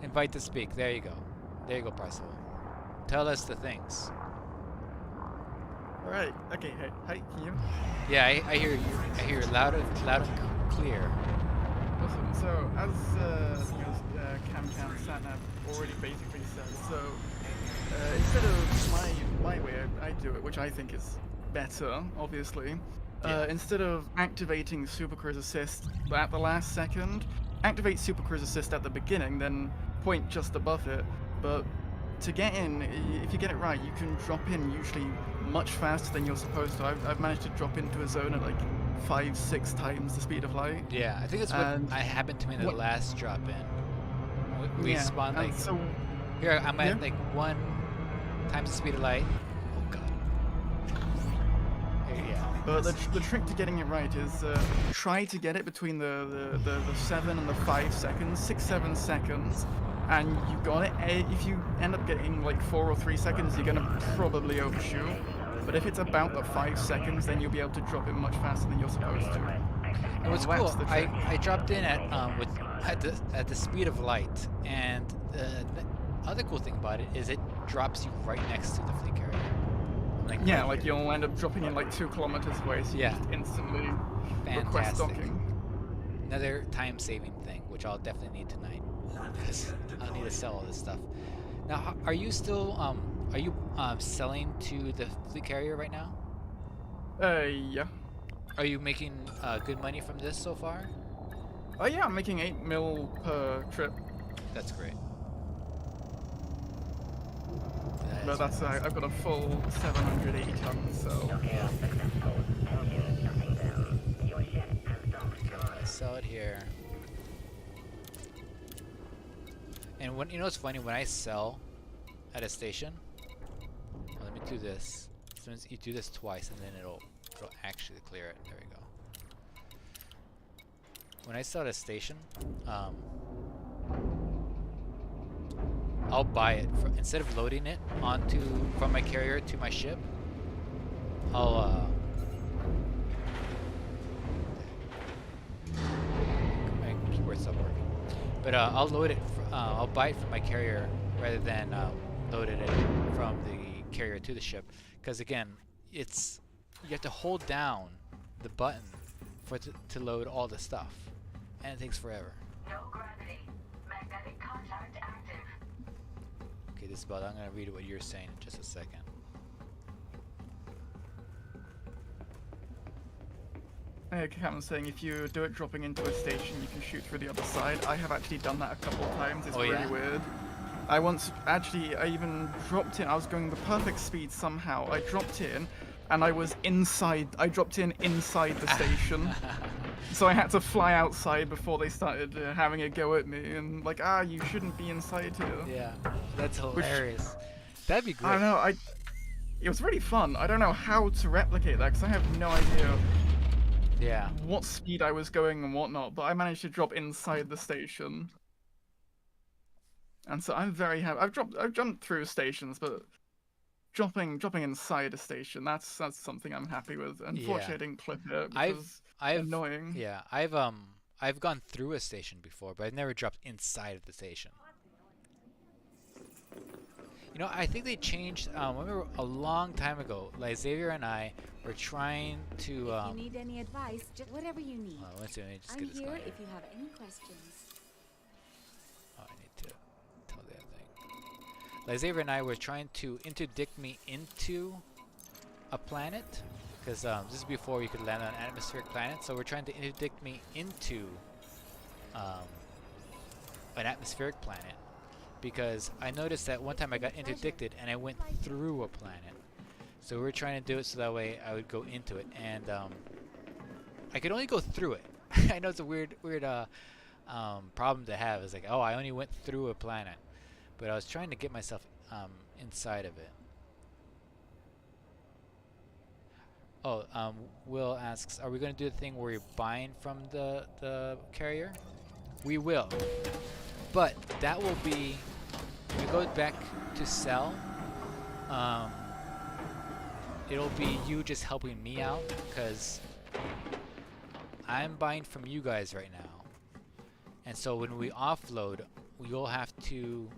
Invite to speak. There you go. There you go, Parsifal. Tell us the things. Right. Okay. Hey, hi. Can you hear me? Yeah, I hear you. I hear you loud and clear. Awesome. So as Cam SatNav already basically said, so instead of my way I do it, which I think is better, obviously. Instead of activating Super Cruise Assist at the last second, activate Super Cruise Assist at the beginning, then point just above it. But to get in, if you get it right, you can drop in usually much faster than you're supposed to. I've managed to drop into a zone at like 5-6 times the speed of light. Yeah, I think that's what happened to me in the last drop in. We spawned like so, here. I'm at like 1 times the speed of light. Oh god. Yeah. But the trick to getting it right is try to get it between the 7 and the 5 seconds, 6-7 seconds, and you got it. If you end up getting like 4 or 3 seconds, you're gonna probably overshoot. But if it's about the 5 seconds, then you'll be able to drop it much faster than you're supposed to. It was Well, cool. that's the I, trick. I dropped in at the speed of light, and the other cool thing about it is it drops you right next to the fleet carrier. Yeah, right like here. you'll end up dropping in like 2 kilometers away, so you Yeah. just instantly request Fantastic. docking. Another time-saving thing, which I'll definitely need tonight, because I'll need to sell all this stuff. Now, are you still selling to the fleet carrier right now? Yeah. Are you making good money from this so far? Oh yeah, I'm making 8 mil per trip. That's great. But that's I've got a full 780 tons, so Sell it here. And when you know what's funny, when I sell at a station, let me do this. So you do this twice, and then it'll actually clear it. There we go. When I sell at a station, I'll buy it instead of loading it from my carrier to my ship. I'll my keyboard stopped working, but I'll load it. I'll buy it from my carrier rather than loaded it from the carrier to the ship, because again, you have to hold down the button for it to load all the stuff, and it takes forever. No gravity. Magnetic contact active. Okay, this is about. I'm gonna read what you're saying in just a second. Cameron's saying if you do it dropping into a station, you can shoot through the other side. I have actually done that a couple of times. It's Oh, really yeah? weird. I even dropped in. I was going the perfect speed somehow. I dropped in, and I was inside. I dropped in inside the station. So I had to fly outside before they started having a go at me, and like, you shouldn't be inside here. Yeah, that's hilarious. That'd be great. I don't know. It was really fun. I don't know how to replicate that because I have no idea Yeah. what speed I was going and whatnot, but I managed to drop inside the station. And so I'm very happy. I've jumped through stations, but dropping inside a station, that's something I'm happy with. Unfortunately, I didn't clip it, which was annoying. Yeah, I've gone through a station before, but I've never dropped inside of the station. You know, I think they changed. I remember a long time ago, like Xavier and I were trying to. If you need any advice, just whatever you need. Let's see, let me just I'm get this here going. if you have any questions. Oh, I need to tell the other thing. Like Xavier and I were trying to interdict me into a planet, because this is before you could land on an atmospheric planet. So we're trying to interdict me into an atmospheric planet, because I noticed that one time I got interdicted and I went through a planet. So we were trying to do it so that way I would go into it, and I could only go through it. I know it's a weird problem to have. It's like, oh, I only went through a planet, but I was trying to get myself inside of it. Oh, Will asks, are we going to do the thing where you're buying from the carrier? We will, but that will be when we go back to sell. It'll be you just helping me out, because I'm buying from you guys right now, and so when we offload, I'll have to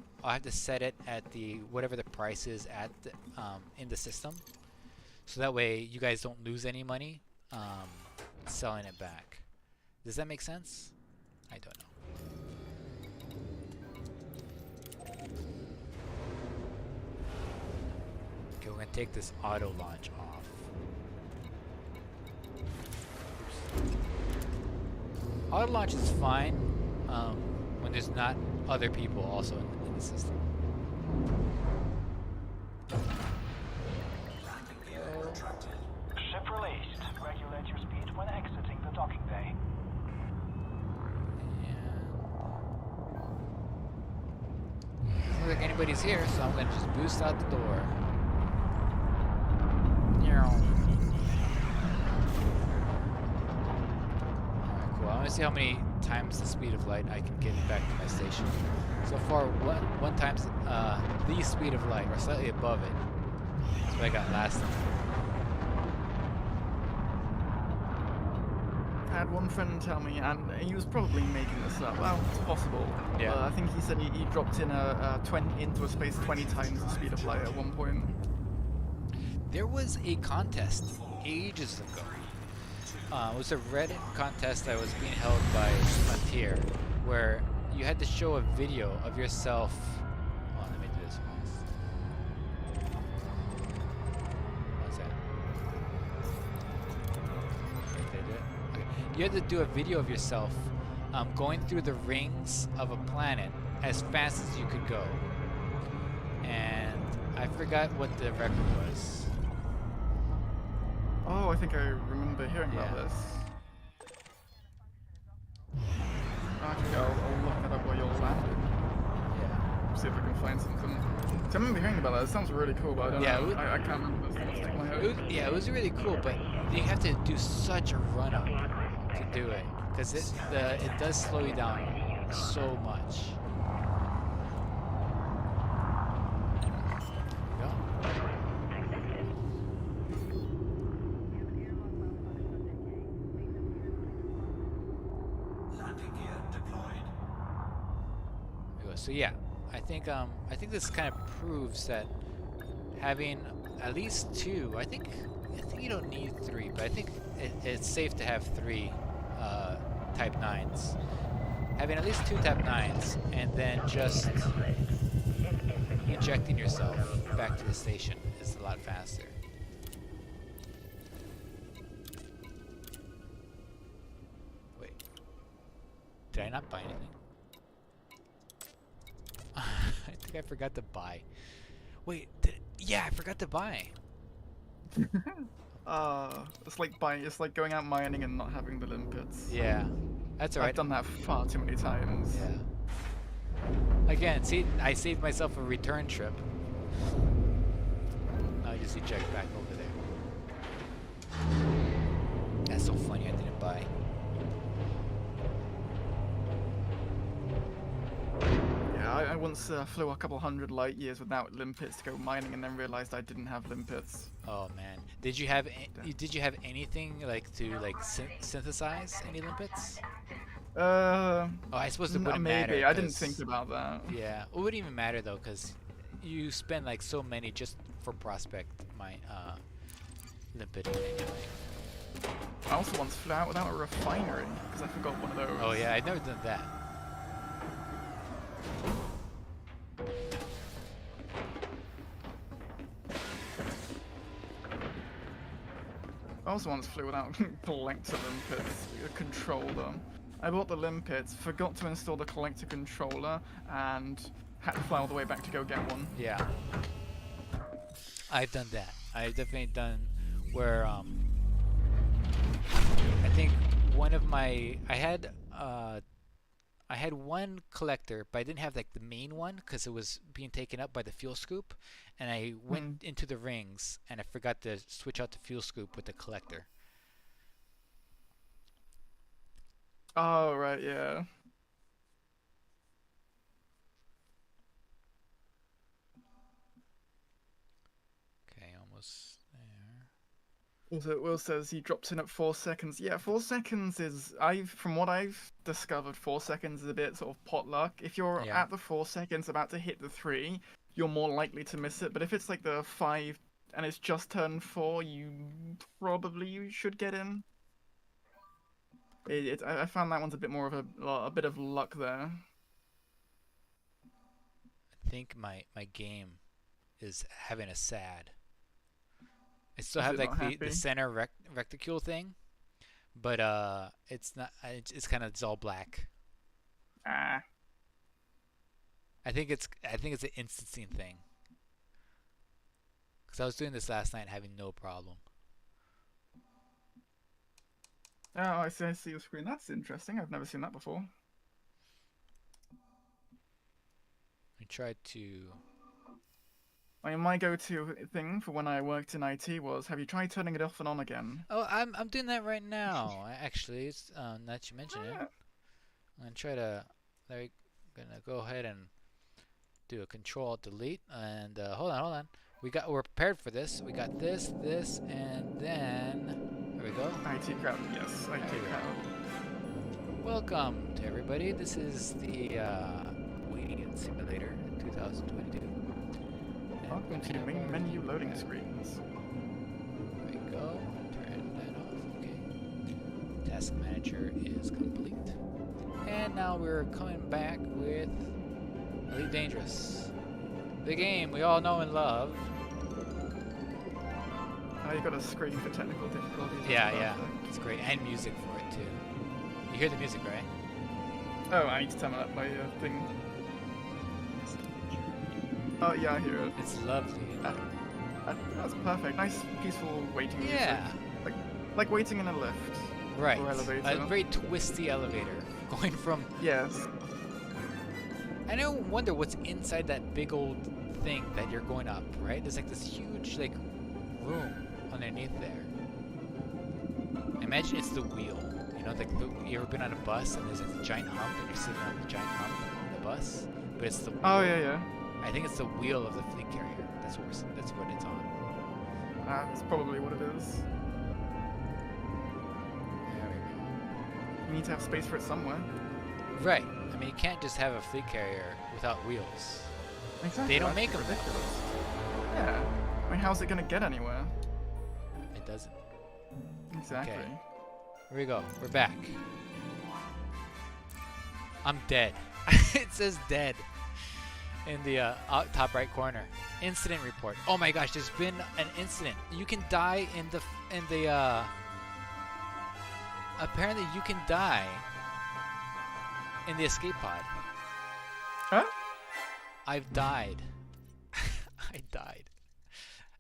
set it at the whatever the price is at the, in the system, so that way you guys don't lose any money selling it back. Does that make sense? I don't know. Okay, we're gonna take this auto launch off. Oops. Auto launch is fine when there's not other people also in the system. Ship released. Regulate your speed when exiting the docking bay. Doesn't look like anybody's here, so I'm gonna just boost out the door. Alright, cool. I want to see how many times the speed of light I can get back to my station. So far, one times the speed of light, or slightly above it. That's what I got last time. had one friend tell me, and he was probably making this up. Well, it's possible. Yeah. I think he said he dropped in into a space 20 times the speed of light at one point. There was a contest ages ago. It was a Reddit contest that was being held by Frontier, where you had to show a video of yourself. Oh, let me do this once. What's that? Did they do it? Okay. You had to do a video of yourself going through the rings of a planet as fast as you could go. And I forgot what the record was. Oh, I think I remember hearing about this. Actually, I'll look that up while you're landing. Yeah. See if I can find something. So I remember hearing about that. It sounds really cool, but I don't know. I can't remember this off the top of my head. Yeah, it was really cool, but you have to do such a run up to do it, because it does slow you down so much. There Landing gear deployed. we go. So yeah, I think this kind of proves that having at least two. I think you don't need three, but I think it's safe to have three Type 9s. Having at least two Type 9s, and then just ejecting yourself back to the station is a lot faster. Wait, did I not buy anything? I think I forgot to buy. Wait, yeah, I forgot to buy. It's like going out mining and not having the limpets. Yeah, that's alright. I've done that far too many times. Yeah. Again, see, I saved myself a return trip. Now I just eject back over there. That's so funny, I didn't buy. Yeah, I once flew a couple hundred light years without limpets to go mining, and then realized I didn't have limpets. Oh man, did you have anything like to synthesize any limpets? Oh, I suppose it wouldn't matter. Maybe I didn't think about that. Yeah, it wouldn't even matter though, because you spend like so many just for prospect limpeting anyway. I also once flew out without a refinery because I forgot one of those. Oh yeah, I've never done that. I also once flew without collector limpets, a controller. I bought the limpets, forgot to install the collector controller, and had to fly all the way back to go get one. Yeah. I've done that. I've definitely done where I think one of my I had one collector, but I didn't have like the main one because it was being taken up by the fuel scoop, and I went into the rings and I forgot to switch out the fuel scoop with the collector. Oh right, yeah. Okay, almost there. Also, Will says he drops in at 4 seconds. Yeah, 4 seconds is from what I've discovered, 4 seconds is a bit sort of potluck. If you're at the 4 seconds about to hit the 3, you're more likely to miss it. But if it's like the 5 and it's just turned 4, you probably should get in. I found that one's a bit more of a bit of luck there. I think my game is having a sad. I still have like the center reticule thing, but it's not. It's kind of all black. Ah. I think it's an instancing thing. Cause I was doing this last night, having no problem. Oh, I see your screen. That's interesting. I've never seen that before. I tried to. I mean, my go-to thing for when I worked in IT was, have you tried turning it off and on again? Oh, I'm doing that right now. Actually, it's now that you mention it, I'm gonna try to. Gonna go ahead and do a Control-Delete, and hold on. We're prepared for this. We got this, and then. we go. IT crowd, yes, IT There we go. crowd. Welcome to everybody. This is the Waiting Simulator 2022. And Welcome to we have main our- menu loading screens. There we go. Turn that off. Okay. Task manager is complete. And now we're coming back with Elite Dangerous. The game we all know and love. Oh, you got a screen for technical difficulties. as Yeah, well, yeah. so- It's great. And music for it too. You hear the music, right? Oh, I need to turn up my thing. Oh yeah, I hear it. It's lovely. That's perfect. Nice, peaceful waiting music. Yeah. Like waiting in a lift. Right. Or elevator. A very twisty elevator. Going from... Yes. I don't wonder what's inside that big old thing that you're going up, right? There's like this huge like room underneath there. Imagine it's the wheel. You know, like you ever been on a bus and there's a giant hump and you're sitting on the giant hump in the bus? But it's the wheel. Oh yeah, yeah. I think it's the wheel of the fleet carrier. That's what it's on. That's probably what it is. There we go. You need to have space for it somewhere. Right. I mean, you can't just have a fleet carrier without wheels. Exactly. They don't that's make them that way. ridiculous. Yeah. I mean, how's it gonna get anywhere? It doesn't. Exactly. Okay. Here we go. We're back. I'm dead. It says dead in the top right corner. Incident report. Oh my gosh, there's been an incident. You can die in the apparently you can die in the escape pod. Huh? I've died. I died.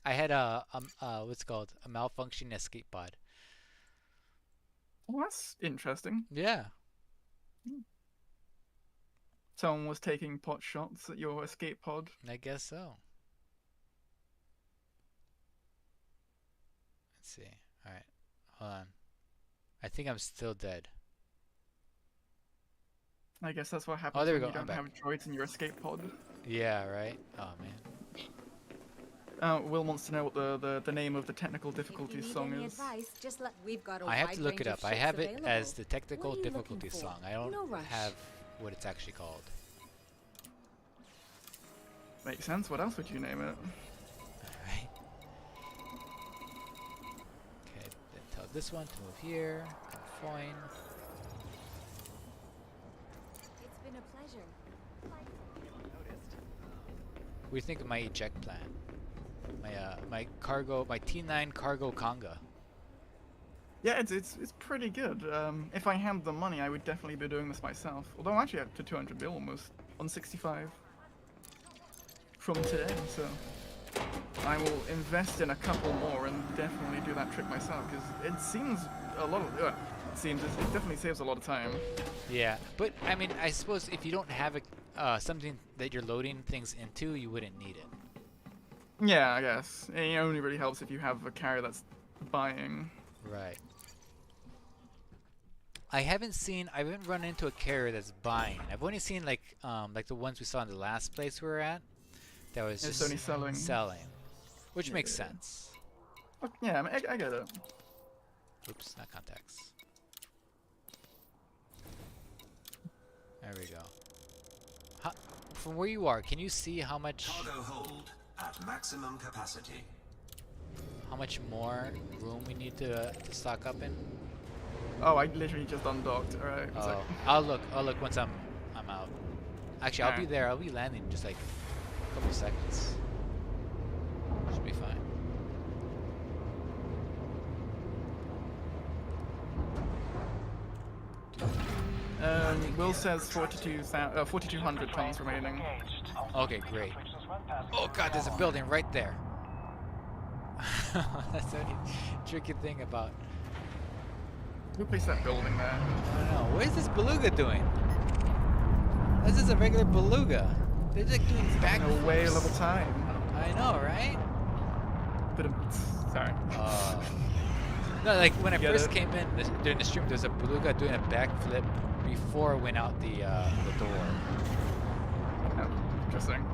I had what's it called? A malfunctioning escape pod. Well, that's interesting. Yeah. Someone was taking pot shots at your escape pod. I guess so. Let's see. Alright. Hold on. I think I'm still dead. I guess that's what happens there we when go, you I'm don't back. have droids in your escape pod. Yeah, right? Oh, man. Will wants to know what the name of the technical If you difficulty need song any is. advice, just let we've got a I have wide to look range it of up. I ships have it available. as the technical What are you looking difficulty for? song. I don't No rush. have what it's actually called. Makes sense. What else would you name it? Alright. Okay, then tell this one to move here. Fine. It's been a pleasure. What do you think of my eject plan? My cargo, my T9 cargo conga. Yeah, it's pretty good. If I had the money, I would definitely be doing this myself. Although I'm actually up to 200 mil almost on 65 from today, so I will invest in a couple more and definitely do that trick myself because it seems a lot of it definitely saves a lot of time. Yeah, but I mean, I suppose if you don't have something that you're loading things into, you wouldn't need it. Yeah, I guess it only really helps if you have a carrier that's buying. Right. I haven't run into a carrier that's buying. I've only seen like the ones we saw in the last place we were at. That was It's just only selling. selling, which Yeah, makes yeah. sense. Yeah, I mean, I get it. Oops, not contacts. There we go. From where you are, can you see how much Cargo hold at maximum capacity. more room we need to stock up in? Oh, I literally just undocked. All right. It's like, Oh, I'll look once I'm out. Actually, I'll be Alright. there. I'll be landing in just like a couple seconds. Should be fine. Will says 4,200 tons remaining. Engaged. Okay, great. Restrictions when passing Oh god, there's a on. building right there. That's the only tricky thing about. Who placed that building there? I don't know. What is this beluga doing? This is a regular beluga. They're like doing back. A whale of a time. I know, right? Bit of, sorry. No, like when I Get first it? came in during the stream, there's a beluga doing a backflip before it went out the door. Oh, interesting.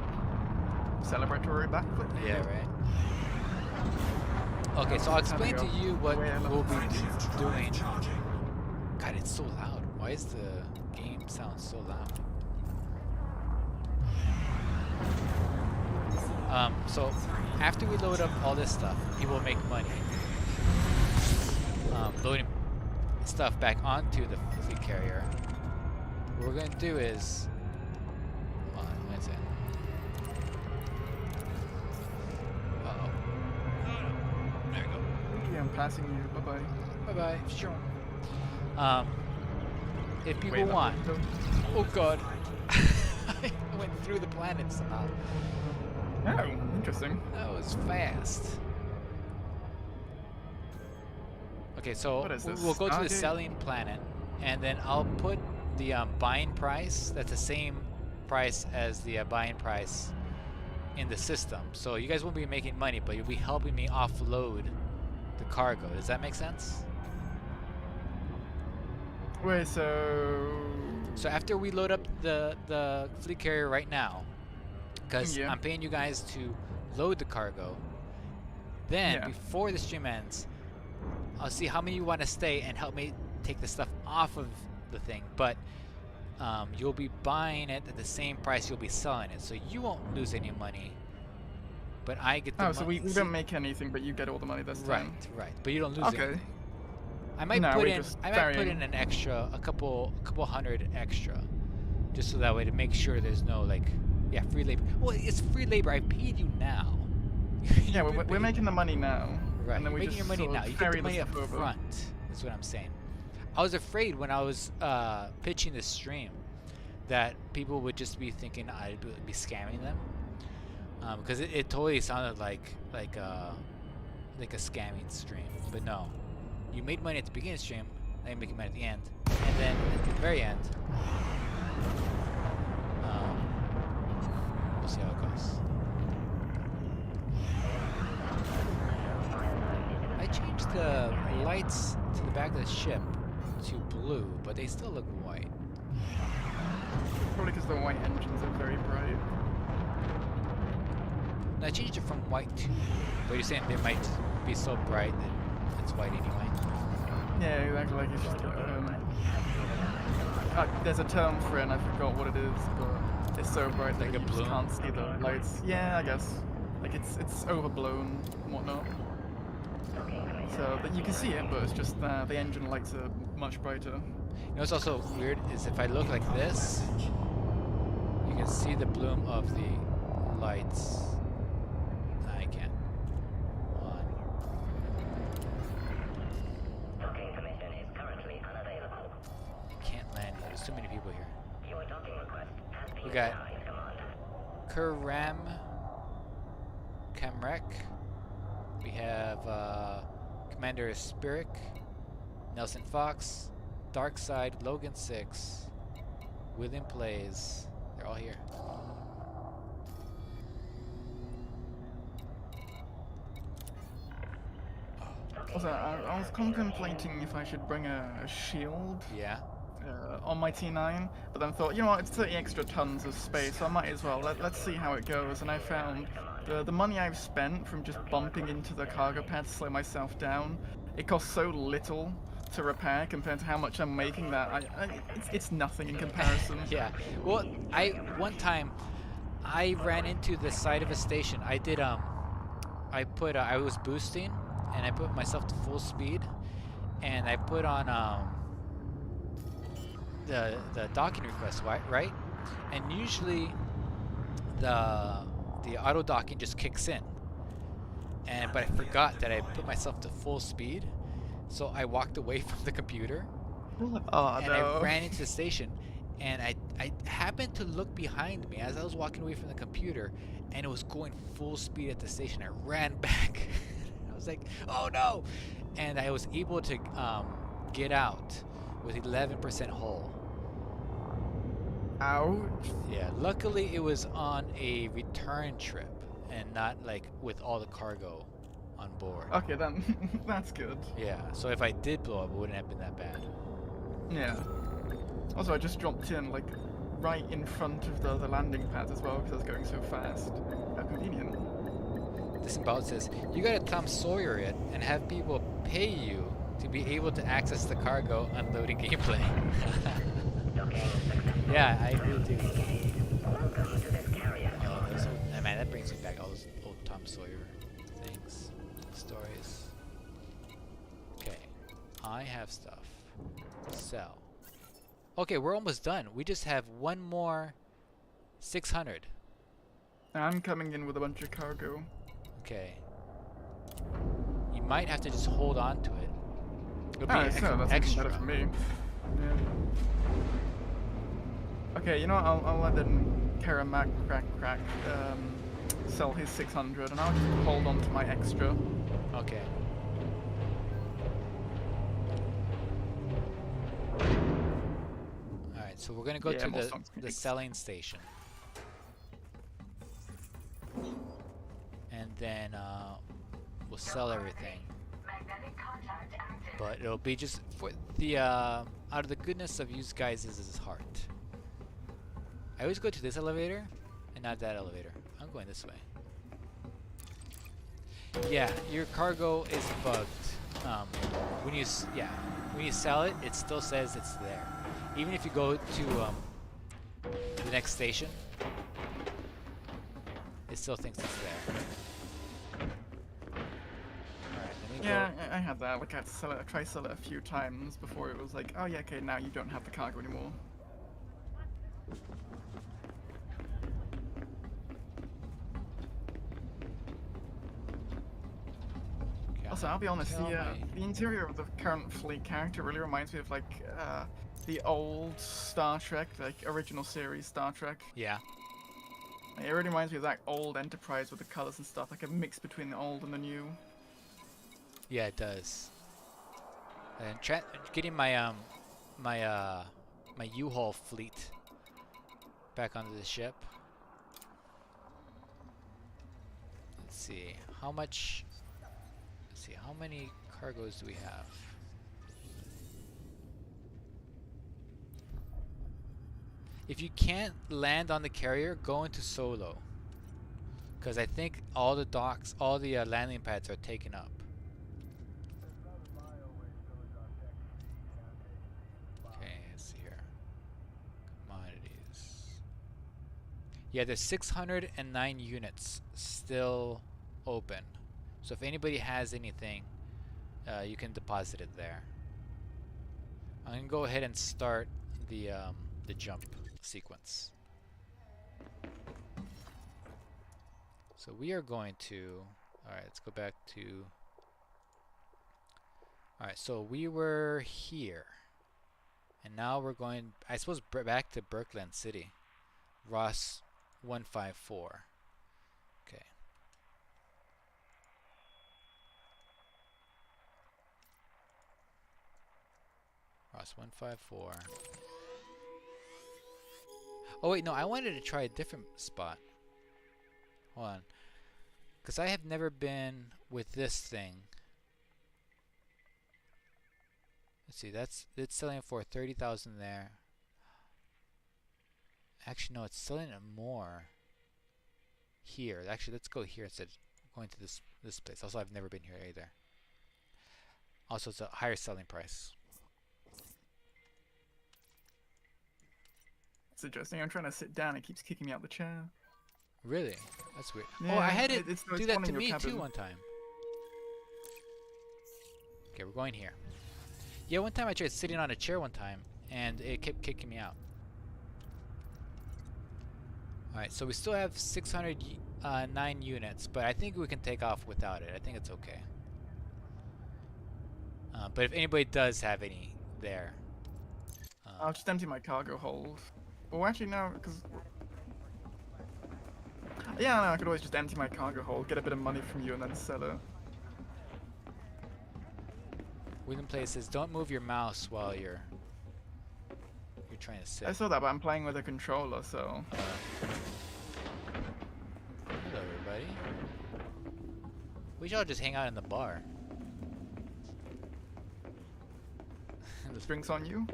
Celebratory backflip. Yeah, right. Okay, so I'll It's explain to turning you off what way I love we'll it. be doing. God, it's so loud. Why is the game sound so loud? So after we load up all this stuff, people make money. Loading stuff back onto the fleet carrier. What we're gonna do is, hold on, wait a second. Uh-oh. There we go. Yeah, I'm passing you. Bye bye. Bye-bye. Sure. If people Wait, want. don't- Oh god. I went through the planet somehow. Oh, interesting. That was fast. Okay, so What is this? we'll go to the Stargate? selling planet, and then I'll put the buying price. That's the same price as the buying price in the system. So you guys won't be making money, but you'll be helping me offload the cargo. Does that make sense? Wait, so... So after we load up the fleet carrier right now, because Yeah. I'm paying you guys to load the cargo, then Yeah. before the stream ends, I'll see how many you want to stay and help me take the stuff off of the thing. But you'll be buying it at the same price you'll be selling it, so you won't lose any money. But I get the Oh, money. so we don't make anything, but you get all the money this Right, time. right. But you don't lose Okay. anything. I might No, put we in just I might put varying. in an extra, a couple hundred extra, just so that way to make sure there's no like, yeah, free labor. Well, it's free labor. I paid you now. Yeah, You've we're been paid. making the money now. Right, And then you're we making just your money sort of now. You get ferry the money the up stuff over. front. That's what I'm saying. I was afraid when I was pitching this stream that people would just be thinking I'd be scamming them, because it totally sounded like a scamming stream. But no, you made money at the beginning of the stream, now you're making money at the end, and then at the very end, we'll see how it goes. I changed the lights to the back of the ship to blue, but they still look white. Probably because the white engines are very bright. No, I changed it from white to blue, but you're saying they might be so bright that it's white anyway. Yeah, exactly. Like it's just there's a term for it, and I forgot what it is, but it's so bright that Like a you just bloom? can't see the lights. Yeah, I guess. Like it's overblown and whatnot. So that you can see it, but it's just the engine lights are much brighter. You know what's also weird is if I look like this, you can see the bloom of the lights. I can't. Hold on. Docking permission is currently unavailable. You can't land here. There's too many people here. Your docking request has been We got denied, Commander. Kamrek. We have Commander Spirik, Nelson Fox, Darkside, Logan 6, William Plays. They're all here. Also, I was contemplating if I should bring a shield Yeah. on my T9, but then thought, you know what, it's 30 extra tons of space, so I might as well. Let's see how it goes. And I found the money I've spent from just bumping into the cargo pad to slow myself down, it costs so little to repair compared to how much I'm making that it's nothing in comparison. Yeah. Well, one time I ran into the side of a station. I did I was boosting and I put myself to full speed and I put on the docking request, right? And usually the auto docking just kicks in. But I forgot that I put myself to full speed. So I walked away from the computer Oh and no. I ran into the station and I happened to look behind me as I was walking away from the computer and it was going full speed at the station. I ran back. I was like, oh no! And I was able to get out with 11% hull. Ouch. Yeah, luckily it was on a return trip and not like with all the cargo on board. Okay, then that's good. Yeah, so if I did blow up, it wouldn't have been that bad. Yeah. Also, I just dropped in like right in front of the landing pads as well because I was going so fast. How convenient. Disemboweled says, you gotta Tom Sawyer it and have people pay you to be able to access the cargo unloading gameplay. Yeah, I agree too. Oh, those old, man, that brings me back all those old Tom Sawyer things, stories. Okay, I have stuff. Sell. Okay, we're almost done. We just have one more 600. I'm coming in with a bunch of cargo. Okay. You might have to just hold on to it. It'll be That's even extra. better for me. Yeah. Okay, you know what? I'll let them Karamak crack sell his 600, and I'll just hold on to my extra. Okay. Alright, so we're gonna go to the selling station. And then we'll sell everything. But it'll be just for the out of the goodness of you guys' heart. I always go to this elevator and not that elevator. I'm going this way. Yeah, your cargo is bugged. When you sell it, it still says it's there. Even if you go to the next station, it still thinks it's there. Yeah, I had that. Like I had to sell it. I tried to sell it a few times before it was like, oh yeah, okay, now you don't have the cargo anymore. Okay, Also, I'll be honest, the interior of the current fleet character really reminds me of like the old Star Trek, like original series Star Trek. Yeah. It really reminds me of that old Enterprise with the colors and stuff, like a mix between the old and the new. Yeah, it does. And getting my my U-Haul fleet back onto the ship. Let's see how much. Let's see how many cargoes do we have. If you can't land on the carrier, go into solo. Because I think all the docks, all the landing pads are taken up. Okay, let's see here. Commodities. Yeah, there's 609 units still open. So if anybody has anything, you can deposit it there. I'm gonna go ahead and start the jump sequence. So we are going to, alright, let's go back to, alright, so we were here, and now we're going, I suppose, back to Birkeland City, Ross 154. Okay. Ross 154. Oh wait, no, I wanted to try a different spot. Hold on. Because I have never been with this thing. Let's see, it's selling for 30,000 there. Actually, no, it's selling it more here. Actually, let's go here instead of going to this place. Also, I've never been here either. Also, it's a higher selling price. It's interesting. I'm trying to sit down. It keeps kicking me out the chair. Really? That's weird. Yeah, oh, I had it it's do that to your me cabin. too one time. Okay, we're going here. Yeah, one time I tried sitting on a chair one time, and it kept kicking me out. Alright, so we still have 609 units, but I think we can take off without it. I think it's okay. But if anybody does have any there... I'll just empty my cargo hold. Well, actually, no, because... Yeah, no, I could always just empty my cargo hold, get a bit of money from you, and then sell it. William Play says, don't move your mouse while you're trying to sit. I saw that, but I'm playing with a controller, so... Hello, everybody. We should all just hang out in the bar. Drinks on you?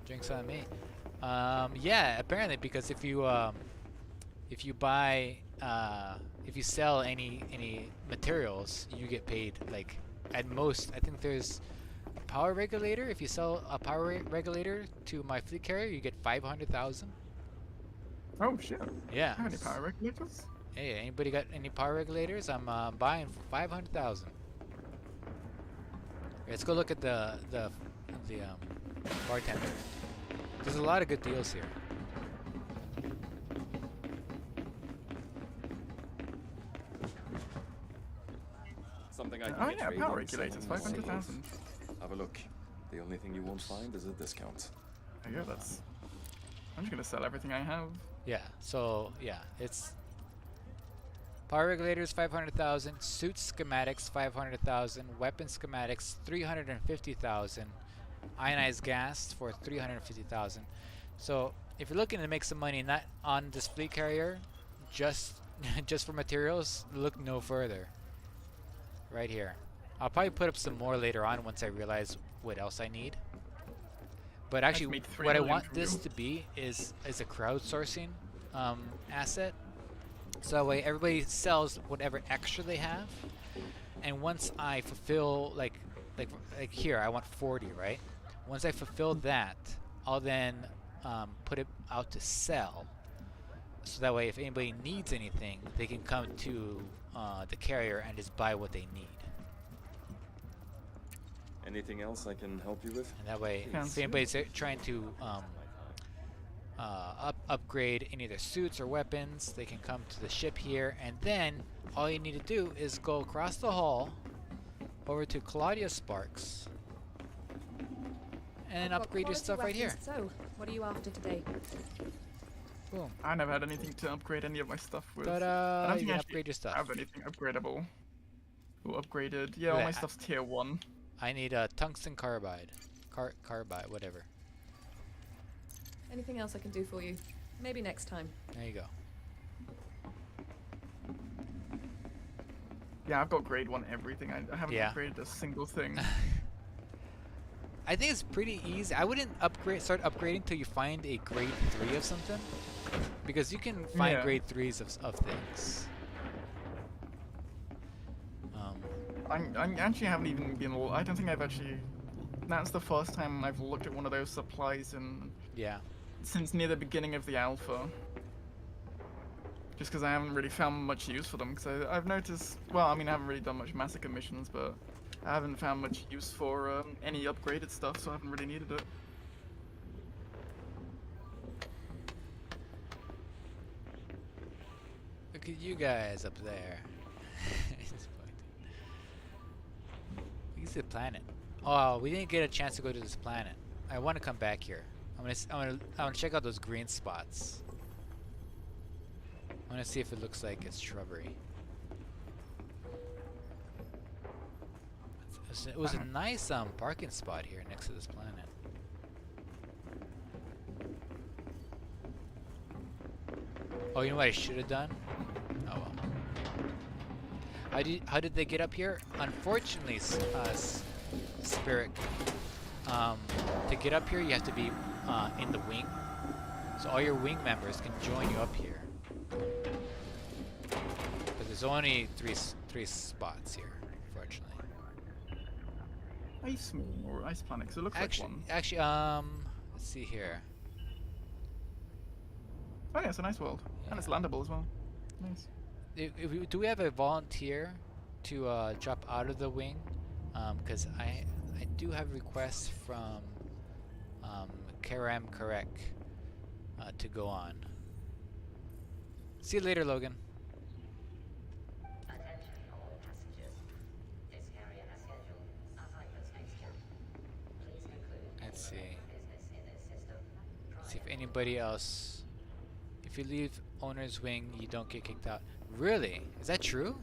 Drinks on me. Yeah, apparently, because if you if you buy, if you sell any materials, you get paid like at most. I think there's a power regulator. If you sell a power regulator to my fleet carrier, you get 500,000. Oh shit. Yeah. How many power regulators? Hey, anybody got any power regulators? I'm buying for 500,000. Let's go look at the bartender. There's a lot of good deals here. Something I can Oh get yeah, traded, power regulators, someone will 500,000. save. Have a look. The only thing you won't find is a discount. Yeah, that's. I'm just gonna sell everything I have. Yeah. So yeah, it's power regulators 500,000, suit schematics 500,000, weapon schematics 350,000, ionized gas for 350,000. So if you're looking to make some money, not on this fleet carrier, just just for materials, look no further. Right here. I'll probably put up some more later on once I realize what else I need. But actually, made 3 what I million want from this you. to be is a crowdsourcing asset. So that way everybody sells whatever extra they have, and once I fulfill like here I want 40, right? Once I fulfill that, I'll then put it out to sell. So that way, if anybody needs anything, they can come to the carrier and just buy what they need. Anything else I can help you with? And that way, Sounds if anybody's trying to upgrade any of their suits or weapons, they can come to the ship here, and then all you need to do is go across the hall over to Claudia Sparks and I've got upgrade your quality stuff right here. weapons, So, what are you after today? Boom. I never had anything to upgrade any of my stuff with. I Ta-da! don't You think can I upgrade your stuff. have anything upgradable. Or upgraded. Yeah, all Yeah, my I- stuff's tier 1. I need a tungsten carbide. Carbide, whatever. Anything else I can do for you? Maybe next time. There you go. Yeah, I've got grade 1 everything. I haven't Yeah. upgraded a single thing. I think it's pretty easy. I wouldn't start upgrading till you find a grade 3 of something, because you can find Yeah. grade 3s of things. I actually haven't even been. I don't think I've actually. That's the first time I've looked at one of those supplies Yeah. since near the beginning of the alpha. Just because I haven't really found much use for them. Because I've noticed. Well, I mean, I haven't really done much massacre missions, but I haven't found much use for any upgraded stuff, so I haven't really needed it. Look at you guys up there. It's the planet. Oh, we didn't get a chance to go to this planet. I want to come back here. I want to check out those green spots. I want to see if it looks like it's shrubbery. It was a nice parking spot here next to this planet. Oh, you know what I should have done? Oh well. How did they get up here? Unfortunately, Spirit, to get up here you have to be in the wing. So all your wing members can join you up here. But there's only three spots here, unfortunately. Ice moon or ice planet? 'Cause it looks like one. Actually, let's see here. Oh yeah, it's a nice world, and it's landable as well. Nice. Do we have a volunteer to drop out of the wing? Because I do have requests from Karam Karek to go on. See you later, Logan. Attention all passengers. This carrier has scheduled a hyperspace jump. Please conclude Let's see. business in this system. See if anybody else. If you leave owner's wing, you don't get kicked out. Really? Is that true?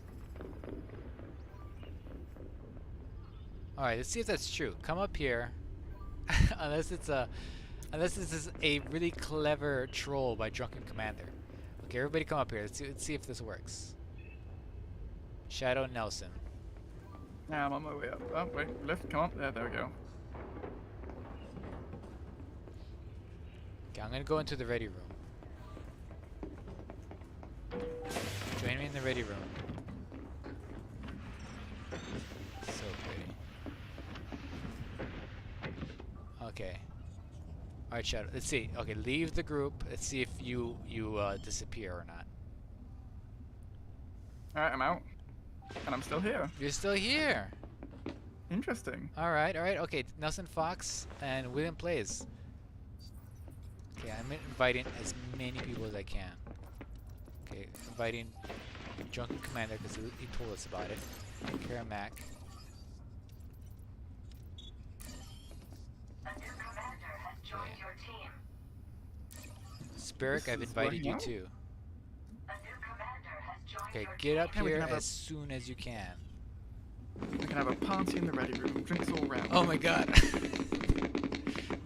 Alright, let's see if that's true. Come up here. unless this is a really clever troll by Drunken Commander. Okay, everybody come up here. Let's see if this works. Shadow Nelson. Yeah, I'm on my way up. Oh wait, lift, come on. There we go. Okay, I'm gonna go into the ready room. Join me in the ready room. So pretty. Okay. Alright, Shadow. Let's see. Okay, leave the group. Let's see if you disappear or not. Alright, I'm out. And I'm still here. You're still here. Interesting. Alright, alright. Okay, Nelson Fox and William Plays. Okay, I'm inviting as many people as I can. Okay, inviting Drunken Commander because he told us about it. Kara Mac. A new commander has joined your team. Spirit, This I've is invited working you out. too. A new commander has joined Okay, your get up Yeah, we here can have as a- soon as you can. We can have a party in the ready room. Drinks all round. Oh my god.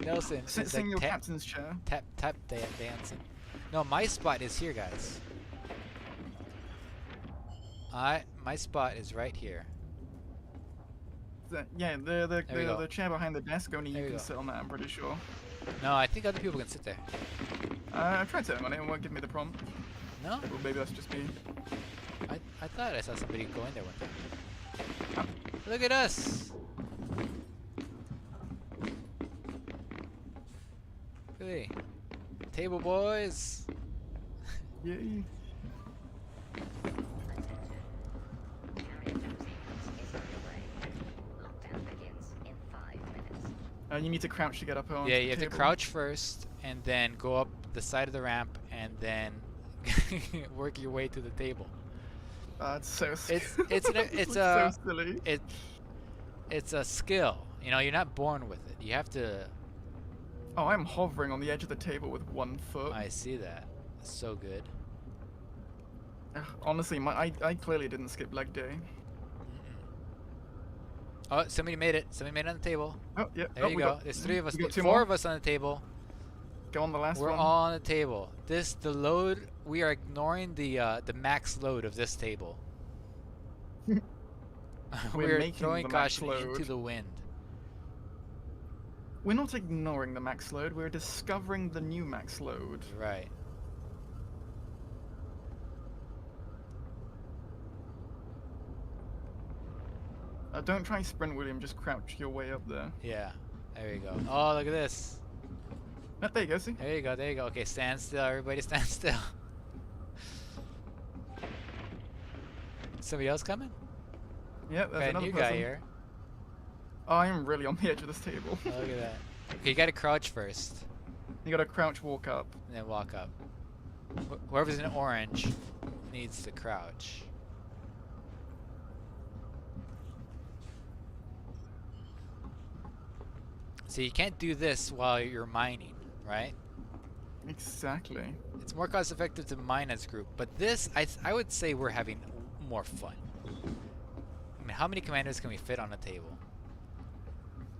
Nelson, Sit it's in like your tap, captain's chair. tap dancing. No, my spot is here, guys. My spot is right here. Yeah, There we go. the chair behind the desk. Only There you we can go. sit on that. I'm pretty sure. No, I think other people can sit there. I tried sitting on it. It won't give me the prompt. No? Or maybe that's just me. I thought I saw somebody go in there one time. Look at us! Really? Table boys! Yay. You need to crouch to get up on. Yeah, you have to crouch first, and then go up the side of the ramp, and then work your way to the table. It's so. It's so silly. It's a skill. You know, you're not born with it. You have to. Oh, I'm hovering on the edge of the table with 1 foot. I see that. So good. Honestly, I clearly didn't skip leg day. Oh, somebody made it. Somebody made it on the table. Oh, yeah. There you go. There's 3 of us. We got 2 4 more. of us on the table. Go on the last We're one. all on the table. The load. We are ignoring the max load of this table. We're We're making throwing the max caution load. into the wind. We're not ignoring the max load. We're discovering the new max load. Right. Don't try sprint, William. Just crouch your way up there. Yeah. There you go. Oh, look at this. Oh, there you go. See. There you go. There you go. Okay, stand still. Everybody stand still. Somebody else coming? Yeah, there's Got a another new person. guy here. Oh, I'm really on the edge of this table. Oh, look at that. Okay, you gotta crouch first, You gotta crouch, walk up. and then walk up. Whoever's in orange needs to crouch. So you can't do this while you're mining, right? Exactly. It's more cost effective to mine as a group, but this, I would say we're having more fun. I mean, how many commanders can we fit on a table?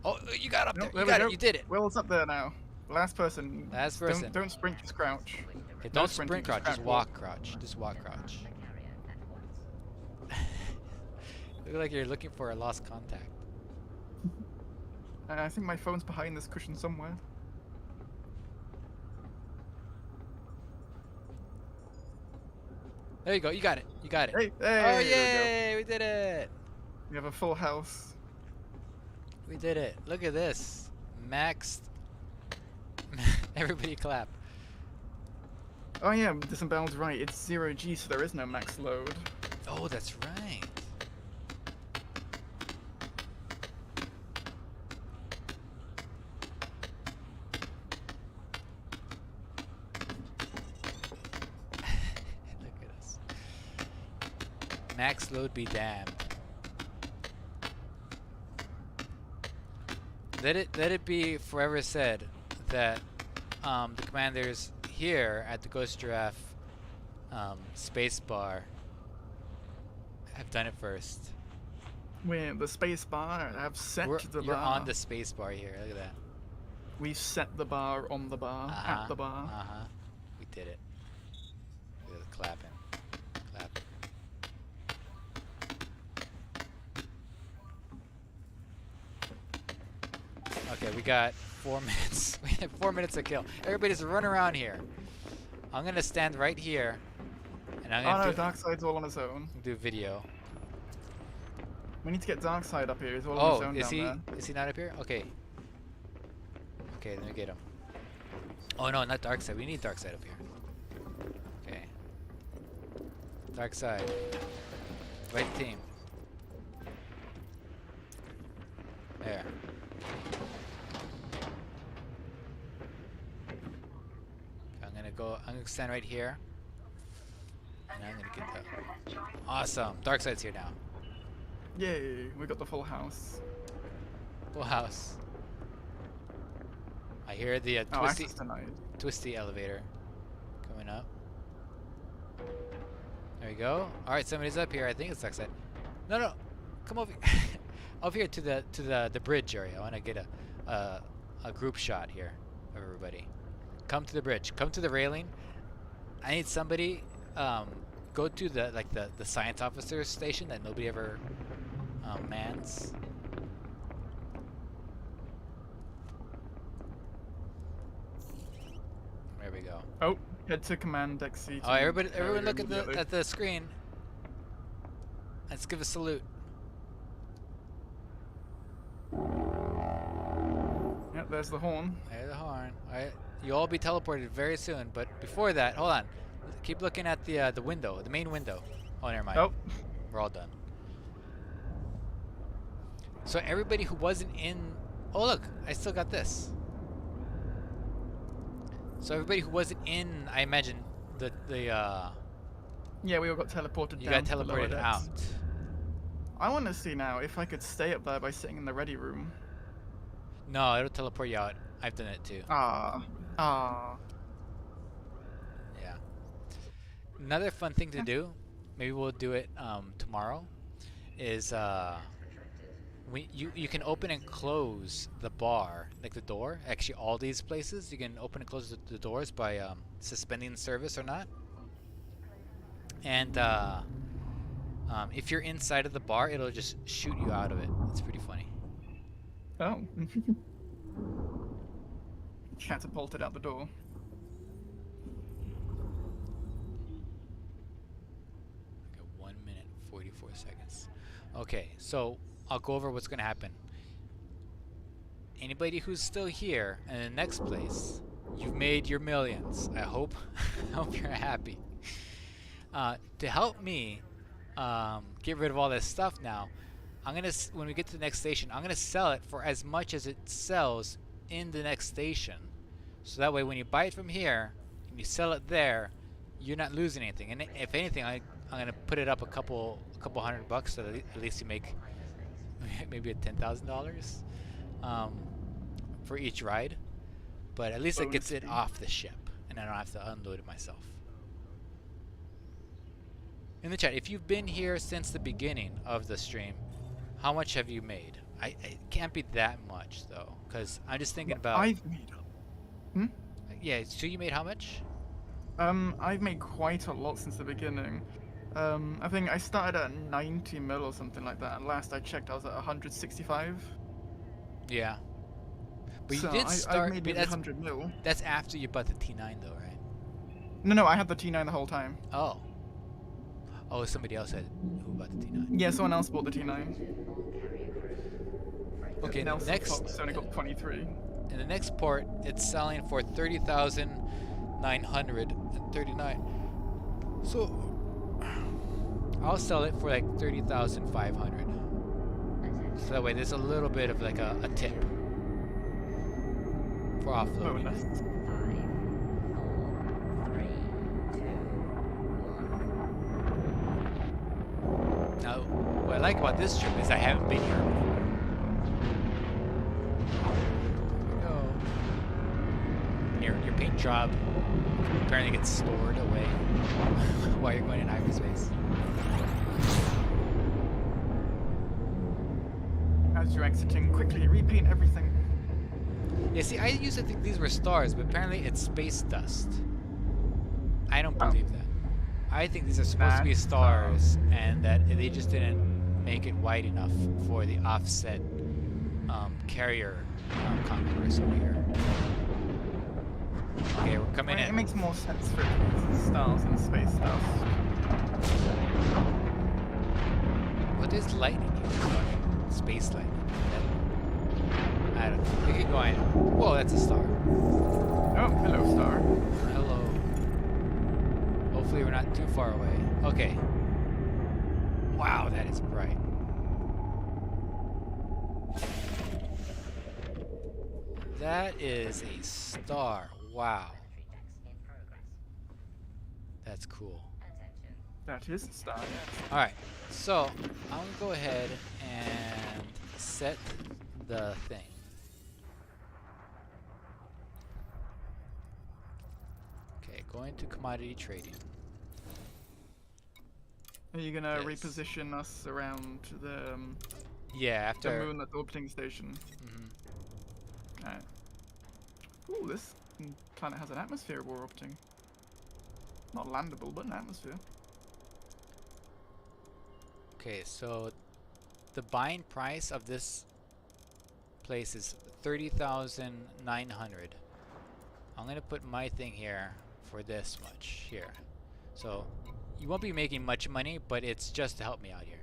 Oh, you got up Nope, there. You we got go. it. You did it. Will's up there now. Last person. Last person. Don't sprint, just crouch. Okay, No don't sprinting, sprint crouch. Just crouch, walk crouch. Just walk crouch. Look like you're looking for a lost contact. I think my phone's behind this cushion somewhere. There you go. You got it. You got it. Hey, Oh, there we go. yay! We did it. We have a full house. We did it. Look at this. Maxed. Everybody clap. Oh yeah, Disembowel's right. It's 0G, so there is no max load. Oh, that's right. Look at us. Max load be damned. Let it be forever said that the commanders here at the Ghost Giraffe space bar have done it first. We're the space bar. Have set the You're bar. on the space bar here. Look at that. We've set the bar on the bar at the bar. Uh-huh. We did it. Look at the clapping. Clapping. Okay, we got 4 minutes. We have 4 minutes to kill. Everybody's run around here. I'm gonna stand right here, And I'm Oh gonna no, Darkseid's all on his own. do video. We need to get Darkseid up here. He's all on his Oh, own is down he? Is he not up here? Okay. Okay, let me get him. Oh no, not Darkseid. We need Darkseid up here. Okay. Darkseid. Right team. There. I'm gonna stand right here. And I'm gonna get that. Awesome. Darkseid's here now. there. Yay, we got the full house. Full house. I hear the Oh, access denied. twisty elevator coming up. There we go. All right, somebody's up here. I think it's Darkseid. No, no, come over. Over here to the bridge area. I want to get a group shot here of everybody. Come to the bridge. Come to the railing. I need somebody. Go to the science officer station that nobody ever mans. There we go. Oh, head to command deck C. Oh, everyone look at the screen. Let's give a salute. Yep, there's the horn. There's the horn. Alright. You'll all be teleported very soon, but before that, hold on. Keep looking at the window, the main window. Oh, never mind. Oh. We're all done. So everybody who wasn't in... Oh, look. I still got this. So everybody who wasn't in, I imagine, Yeah, we all got teleported you down got to the lower teleported decks. out. I want to see now if I could stay up there by sitting in the ready room. No, it'll teleport you out. I've done it too. Ah. Yeah. Another fun thing to do, maybe we'll do it tomorrow, is you can open and close the bar, like the door. Actually, all these places you can open and close the doors by suspending the service or not. And if you're inside of the bar, it'll just shoot you out of it. It's pretty funny. Oh. Catapulted out the door. Okay, 1 minute 44 seconds. Okay, so I'll go over what's gonna happen. Anybody who's still here in the next place, you've made your millions. I hope you're happy. To help me get rid of all this stuff now, when we get to the next station, I'm gonna sell it for as much as it sells in the next station. So that way, when you buy it from here and you sell it there, you're not losing anything. And if anything, I'm gonna put it up a couple $100, so that at least you make maybe $10,000 for each ride. But at least it gets it off the ship, and I don't have to unload it myself. In the chat, if you've been here since the beginning of the stream, how much have you made? It can't be that much though, because I'm just thinking about. I've made. Yeah, so you made how much? I've made quite a lot since the beginning. I think I started at 90 mil or something like that, and last I checked I was at 165. Yeah. But so you did start. I've made maybe 100 mil. That's after you bought the T9 though, right? No, I had the T9 the whole time. Oh. Oh, somebody else had who bought the T9. Yeah, someone else bought the T9. Okay, Nelson next. Fox only got 23. In the next port, it's selling for 30,939. So I'll sell it for like 30,500. So that way, there's a little bit of like a tip for offloading. Bonus. Now, what I like about this trip is I haven't been here before. Your paint job apparently gets stored away while you're going in hyperspace. As you're exiting, quickly repaint everything. Yeah, see, I used to think these were stars, but apparently it's space dust. I don't believe that. I think these are supposed to be stars, and that they just didn't make it wide enough for the offset carrier concourse over here. Okay, we're coming in. It makes more sense for it to be stars and space dust. What is lightning here? Space lightning. I don't know. We keep going. Whoa, that's a star. Oh, hello, star. Hello. Hopefully we're not too far away. Okay. Wow, that is bright. That is a star. Wow. That's cool. That is a star, yes. Alright, so I'm going to go ahead and set the thing. Okay, going to commodity trading. Are you gonna Yes. reposition us around the Yeah, the after. moon at the orbiting station? Alright. Ooh, this planet has an atmosphere we're orbiting. Not landable, but an atmosphere. Okay, so the buying price of this place is 30,900. I'm gonna put my thing here for this much here. So you won't be making much money, but it's just to help me out here.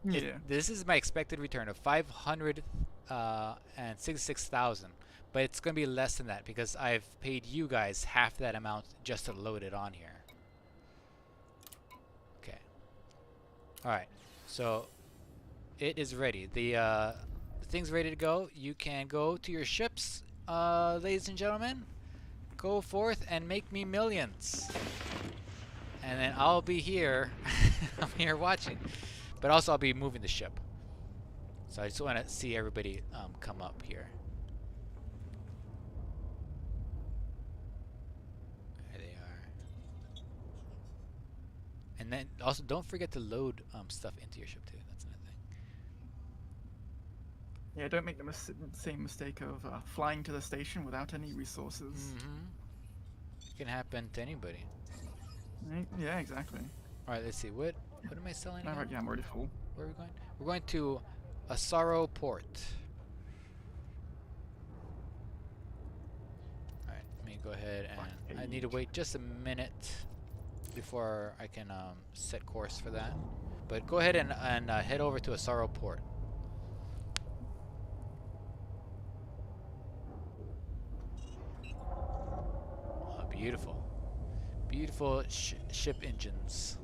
Yeah. This is my expected return of 566,000, but it's gonna be less than that because I've paid you guys half that amount just to load it on here. Okay. All right. So it is ready. The thing's ready to go. You can go to your ships, ladies and gentlemen. Go forth and make me millions. And then I'll be here. I'm here watching. But also I'll be moving the ship. So I just want to see everybody come up here. There they are. And then also don't forget to load stuff into your ship too. That's another thing. Yeah, don't make the same mistake of flying to the station without any resources. It can happen to anybody. Right? Yeah, exactly. All right, let's see. What am I selling? Alright, again? yeah, I'm already full. Where are we going? We're going to Asaro Port. Alright, let me go ahead and I need to wait just a minute before I can set course for that. But go ahead and head over to Asaro Port. Oh, beautiful. Beautiful ship engines.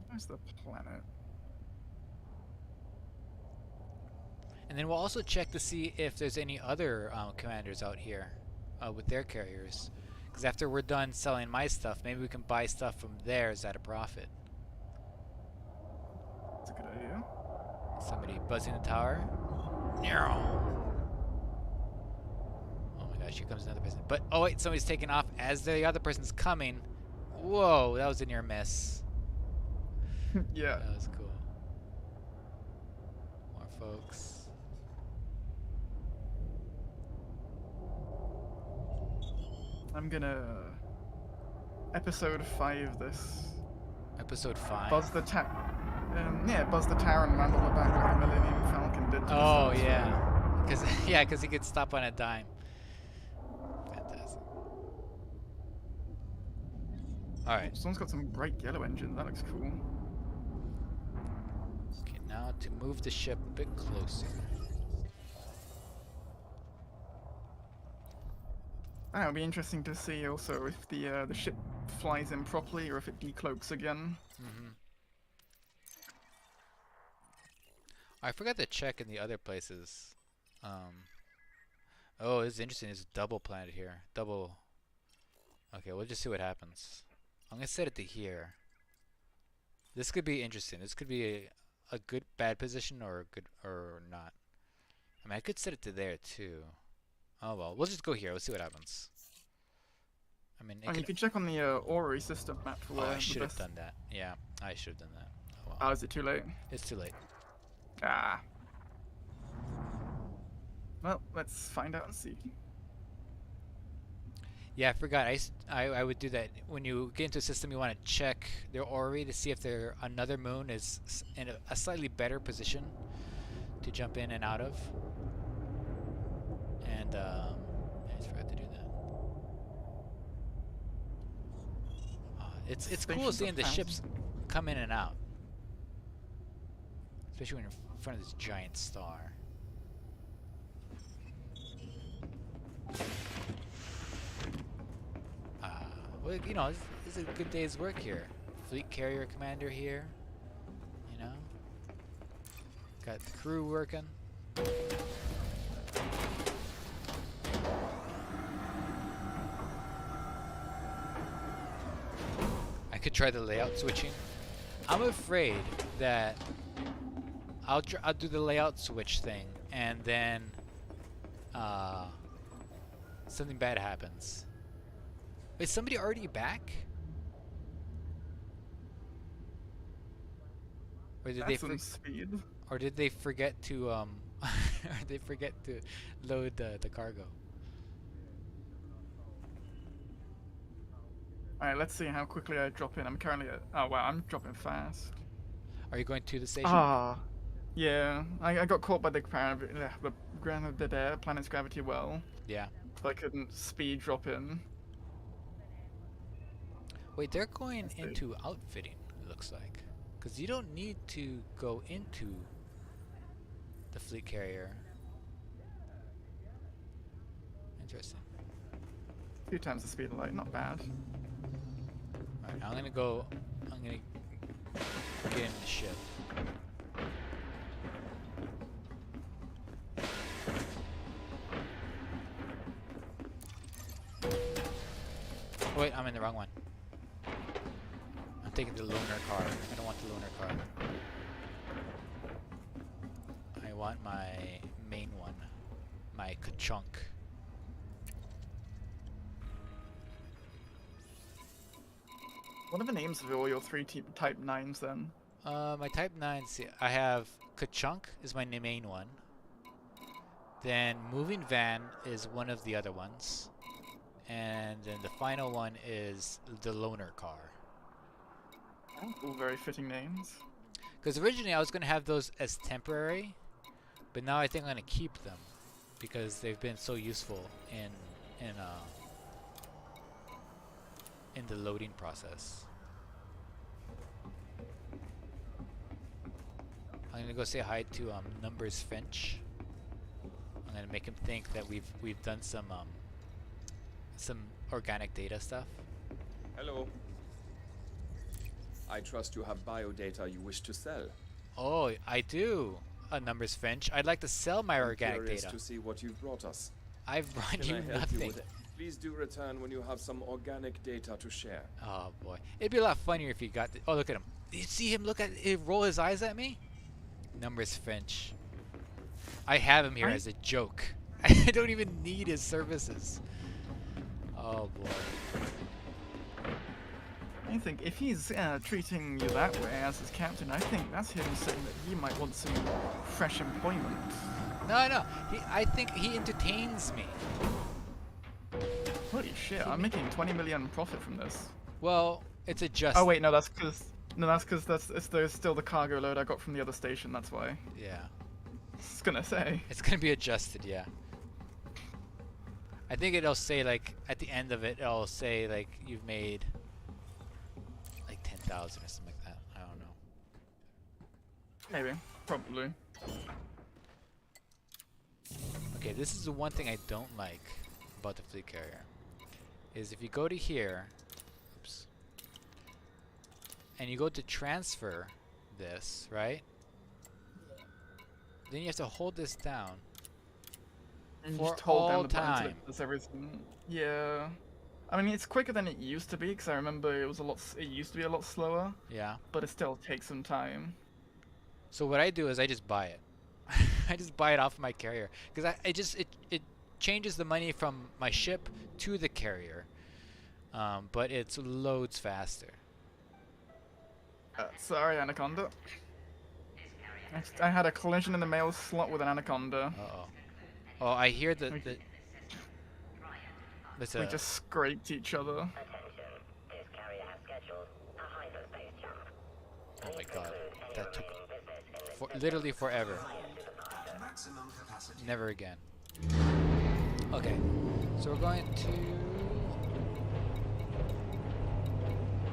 Where's the planet? And then we'll also check to see if there's any other commanders out here with their carriers. Because after we're done selling my stuff, maybe we can buy stuff from theirs at a profit. That's a good idea. Somebody buzzing the tower. No. Oh my gosh, here comes another person. But, oh wait, somebody's taking off as the other person's coming. Whoa, that was a near miss. Yeah. That was cool. More folks. I'm gonna episode 5 this. Episode 5. Buzz the buzz the tower and land on the back like a Millennium Falcon did to the Oh Star yeah, because he could stop on a dime. Fantastic. All right. Someone's got some bright yellow engines. That looks cool. Okay, now to move the ship a bit closer. It'll be interesting to see also if the ship flies in properly or if it decloaks again. I forgot to check in the other places. Oh, this is interesting. It's a double planet here. Double. Okay, we'll just see what happens. I'm gonna set it to here. This could be interesting. This could be a good bad position or a good or not. I mean, I could set it to there too. Oh well, we'll just go here. Let's see what happens. I mean, And you could check on the Ori system map for oh, where I the should have best... done that. Yeah, I should have done that. Oh, well. Oh, is it too late? It's too late. Ah. Well, let's find out and see. Yeah, I forgot. I would do that. When you get into a system, you want to check their Ori to see if their another moon is in a slightly better position to jump in and out of. And I just forgot to do that. It's cool Stations of seeing the ships thousands. come in and out, especially when you're in front of this giant star. Well, you know, this is a good day's work here. Fleet carrier commander here, you know. Got the crew working. I could try the layout switching. I'm afraid that I'll do the layout switch thing, and then something bad happens. Is somebody already back? Or did That's some speed. or did they forget to or they forget to load the cargo? Alright, let's see how quickly I drop in. I'm currently at... Oh wow, I'm dropping fast. Are you going to the station? Ah, yeah. I got caught by the planet's gravity well. Yeah. So I couldn't speed drop in. Wait, they're going into outfitting, it looks like. Because you don't need to go into the fleet carrier. Interesting. 2 times the speed of light, not bad. Alright, I'm gonna get in the ship. Wait, I'm in the wrong one. I'm taking the lunar car. I don't want the lunar car. I want my main one. My ka-chunk. What are the names of all your 3 Type 9s then? My Type 9s, I have ka-chunk is my main one. Then Moving Van is one of the other ones. And then the final one is the loaner car. All very fitting names. Because originally I was going to have those as temporary, but now I think I'm going to keep them because they've been so useful in the loading process. I'm going to go say hi to Numbers Finch. I'm going to make him think that we've done some organic data stuff. Hello. I trust you have biodata you wish to sell. Oh, I do. Numbers Finch. I'd like to sell my organic Curious data. to see what you've brought us. I've brought Can you I help nothing. you with it? Please do return when you have some organic data to share. Oh boy, it'd be a lot funnier if you got. Oh, look at him. Did you see him roll his eyes at me? Numbers Finch. I have him here as a joke. I don't even need his services. Oh boy. I think if he's treating you that way as his captain, I think that's him saying that he might want some fresh employment. No. I think he entertains me. Holy shit! I'm making 20 million profit from this. Well, it's a just. Oh wait, no, that's because there's still the cargo load I got from the other station. That's why. Yeah. I was gonna say. It's gonna be adjusted, yeah. I think it'll say like at the end of it, it'll say like you've made like 10,000 or something like that. I don't know. Maybe, probably. Okay, this is the one thing I don't like about the fleet carrier. Is if you go to here, oops, and you go to transfer this, right? Then you have to hold this down And for just hold down all the button till time. it does everything. Yeah. I mean, it's quicker than it used to be because I remember it used to be a lot slower, Yeah. but it still takes some time. So what I do is I just buy it. I just buy it off my carrier because it changes the money from my ship to the carrier, but it loads faster. Sorry, Anaconda. I had a collision in the mail slot with an Anaconda. Uh-oh. Oh, I hear the there's We a just scraped each other. Attention. This carrier has scheduled a hyperspace jump. oh my god, that took literally forever. At maximum capacity. Never again. Okay, so we're going to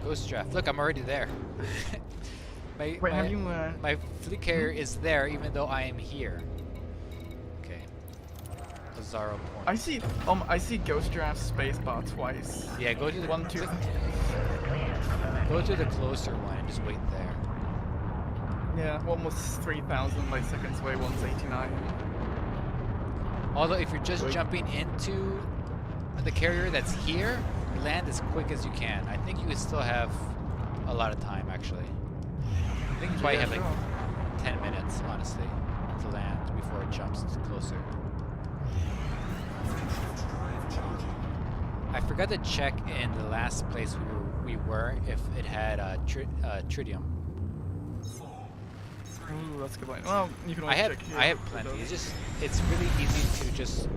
Ghost Giraffe. Look, I'm already there. my, Wait, my, have you? my fleet carrier is there even though I am here. Okay. Lazaro Point. I see Ghost Giraffe spacebar twice. Yeah, go to the One, two. Go to the closer one and just wait there. Yeah, one was 3,000 light seconds away, one's 89. Although if you're just Wait. jumping into the carrier that's here, land as quick as you can. I think you could still have a lot of time actually. I think you probably have like 10 minutes, honestly, to land before it jumps closer. I forgot to check in the last place we were if it had tritium. Ooh, that's a good point. Well, you can always check here. I have if it plenty. does. It's really easy to just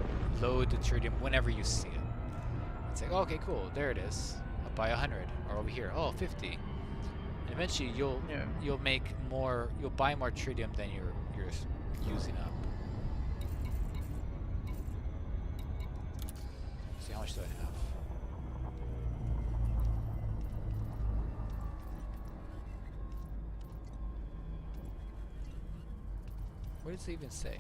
load the tritium whenever you see it. It's like, oh, okay, cool, there it is. I'll buy 100, or over here, oh, 50. And eventually you'll make more. You'll buy more tritium than you're using up. See how much do I have? What does it even say?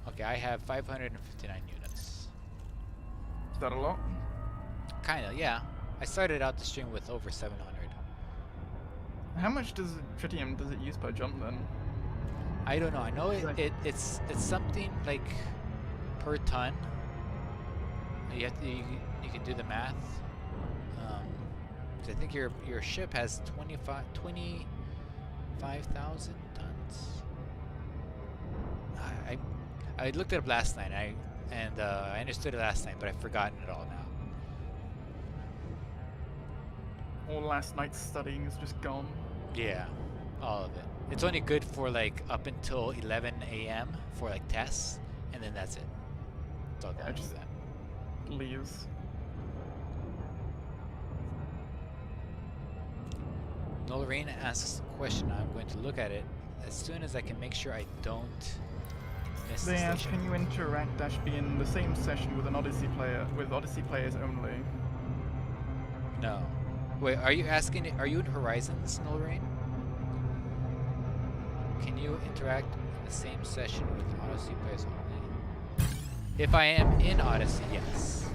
Okay, I have 559 units. Is that a lot? Kinda, yeah. I started out the stream with over 700. How much does tritium does it use per jump then? I don't know. I know it's something like per ton. You have to you can do the math. 'Cause I think your ship has 25,000 tons. I looked it up last night. I understood it last night, but I've forgotten it all now. All last night's studying is just gone. Yeah, all of it. It's only good for like up until 11 a.m. for like tests, and then that's it. That's all I just that. leaves. Nolreen asks a question. I'm going to look at it as soon as I can make sure I don't miss They the ask, station. can you interact be in the same session with an Odyssey player, with Odyssey players only? No. Wait, are you asking? Are you in Horizons, Nolreen? Can you interact in the same session with Odyssey players only? If I am in Odyssey, yes.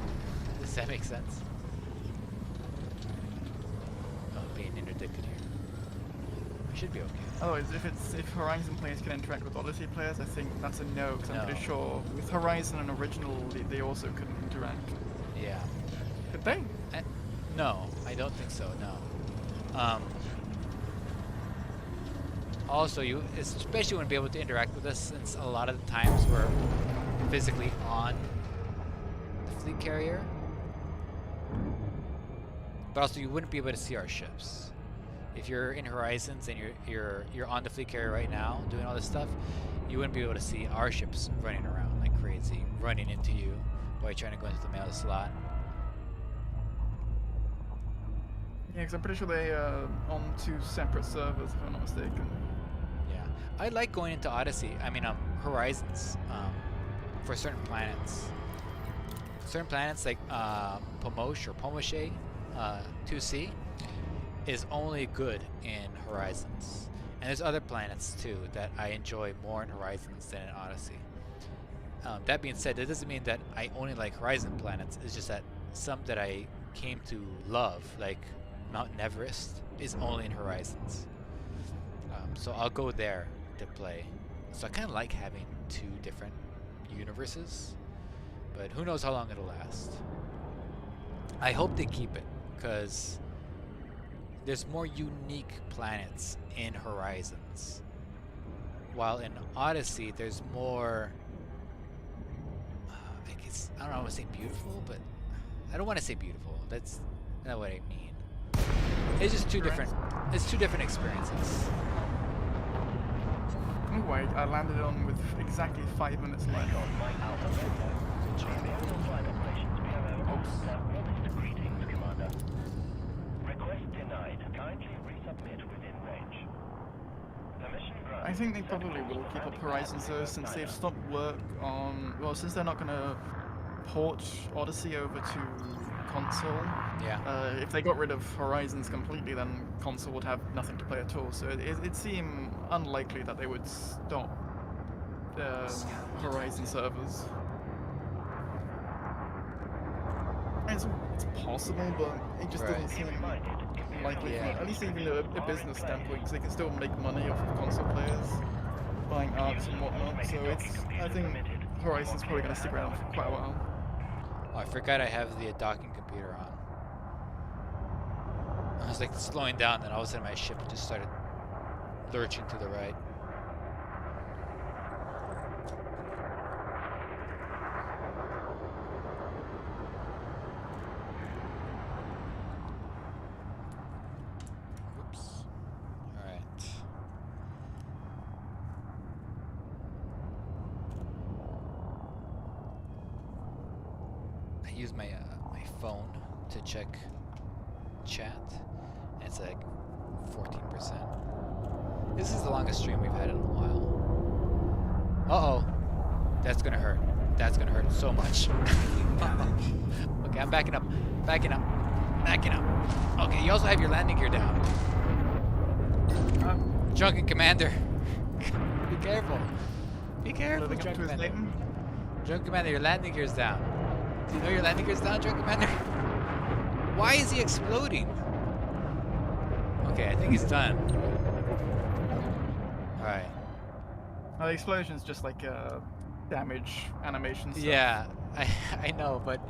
Does that make sense? Oh, being interdicted here. I should be okay. Otherwise, if Horizon players can interact with Odyssey players, I think that's a no, because I'm pretty No. sure with Horizon and Original, they also couldn't interact. Yeah. Could they? No, I don't think so. No. Also, you especially wouldn't be able to interact with us since a lot of the times we're physically on the fleet carrier. But also, you wouldn't be able to see our ships. If you're in Horizons and you're on the fleet carrier right now doing all this stuff, you wouldn't be able to see our ships running around like crazy, running into you while you're trying to go into the mail slot. Yeah, because I'm pretty sure they are on 2 separate servers, if I'm not mistaken. Yeah, I like going into Horizons for certain planets. Certain planets like Pomosh or Pomoshe 2C is only good in Horizons, and there's other planets too that I enjoy more in Horizons than in Odyssey. That being said, that doesn't mean that I only like Horizon planets. It's just that some that I came to love, like Mount Everest, is only in Horizons. So I'll go there to play. So I kind of like having 2 different universes, but who knows how long it'll last. I hope they keep it, because there's more unique planets in Horizons, while in Odyssey there's more I don't want to say beautiful, but I don't want to say beautiful. That's not what I mean. It's just two different experiences. Oh wait, I landed on with exactly 5 minutes left. Good job. Greetings, Commander. Request denied. Kindly resubmit within range. Permission granted. I think they probably will keep up Horizons though, since they've stopped work on, well, since they're not gonna port Odyssey over to console. Yeah. If they got rid of Horizons completely, then console would have nothing to play at all. So it seemed unlikely that they would stop Horizon servers. It's possible, but it just doesn't seem likely. Yeah. At least even a business standpoint, because they can still make money off of console players buying arts and whatnot. So I think Horizon's probably going to stick around for quite a while. Oh, I forgot I have the docking computer on. I was like slowing down, and all of a sudden my ship just started lurching to the right. Whoops. All right. I use my my phone to check chat, and it's like 14%. This is the longest stream we've had in a while. Uh-oh. That's gonna hurt. That's gonna hurt so much. Okay, I'm backing up. Backing up. Backing up. Okay, you also have your landing gear down. Drunken Commander. Be careful. Be careful, Living up to Drunken his Commander. name. Drunken Commander, your landing gear's down. Do you know your landing gear's down, Drunken Commander? Why is he exploding? Okay, I think he's done. Alright. The explosion's just like damage animation stuff. Yeah, I know, but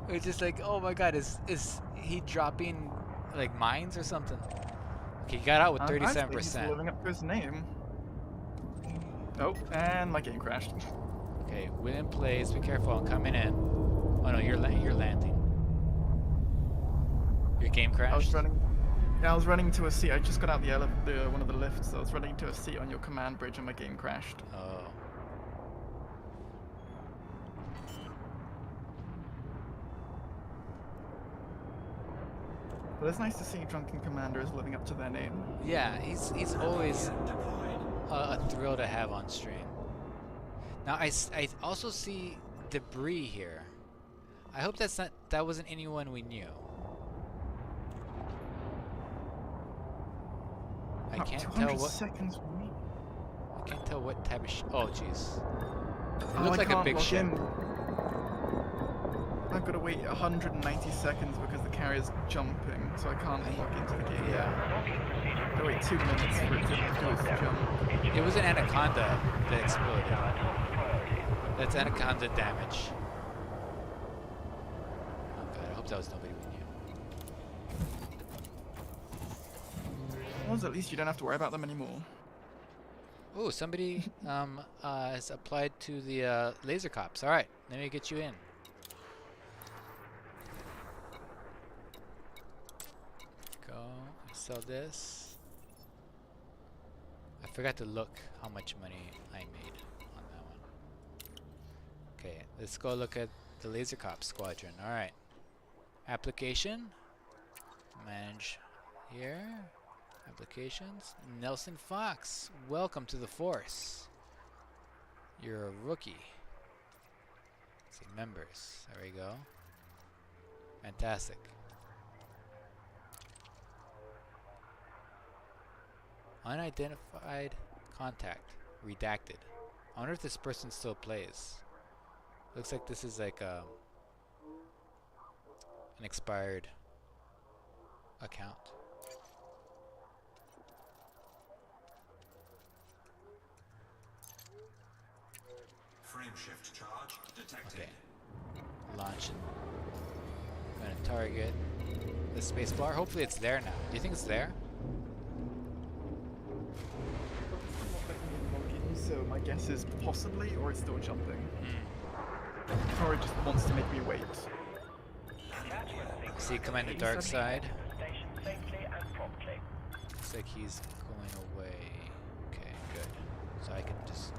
it was just like, oh my god, is he dropping like mines or something? Okay, he got out with I think 37%. he's living up to his name. Oh, and my game crashed. Okay, win in place. Be careful. I'm coming in. Oh no, you're landing. Your game crashed. I was running. Yeah, I was running to a seat. I just got out the one of the lifts. So I was running to a seat on your command bridge, and my game crashed. Oh. But it's nice to see Drunken Commanders living up to their name. Yeah, he's always a thrill to have on stream. Now I also see debris here. I hope that wasn't anyone we knew. I About can't 200 tell what. seconds. I can't tell what type of oh jeez. It Oh, looks I like a can't big log ship. in. I've got to wait 190 seconds because the carrier's jumping, so I can't log into the game. Yeah. Gotta wait 2 minutes for it to do its jump. It was an anaconda that exploded. That's anaconda damage. Oh god, I hope that was nobody we knew. Well, at least you don't have to worry about them anymore. Oh, somebody has applied to the laser cops. All right, let me get you in. Go sell this. I forgot to look how much money I made on that one. Okay, let's go look at the laser cop squadron. All right, application, manage here. Applications. Nelson Fox, welcome to the force. You're a rookie. Let's see, members. There we go. Fantastic. Unidentified contact. Redacted. I wonder if this person still plays. Looks like this is like an expired account. Frame shift charge detected. Okay. Launch it. I'm gonna target the spacebar. Hopefully it's there now. Do you think it's there? So my guess is possibly, or it's still jumping. Hmm. Or it just wants to make me wait. See Commander Darkside. Station safely and promptly. Looks like he's going away. Okay, good. So I can just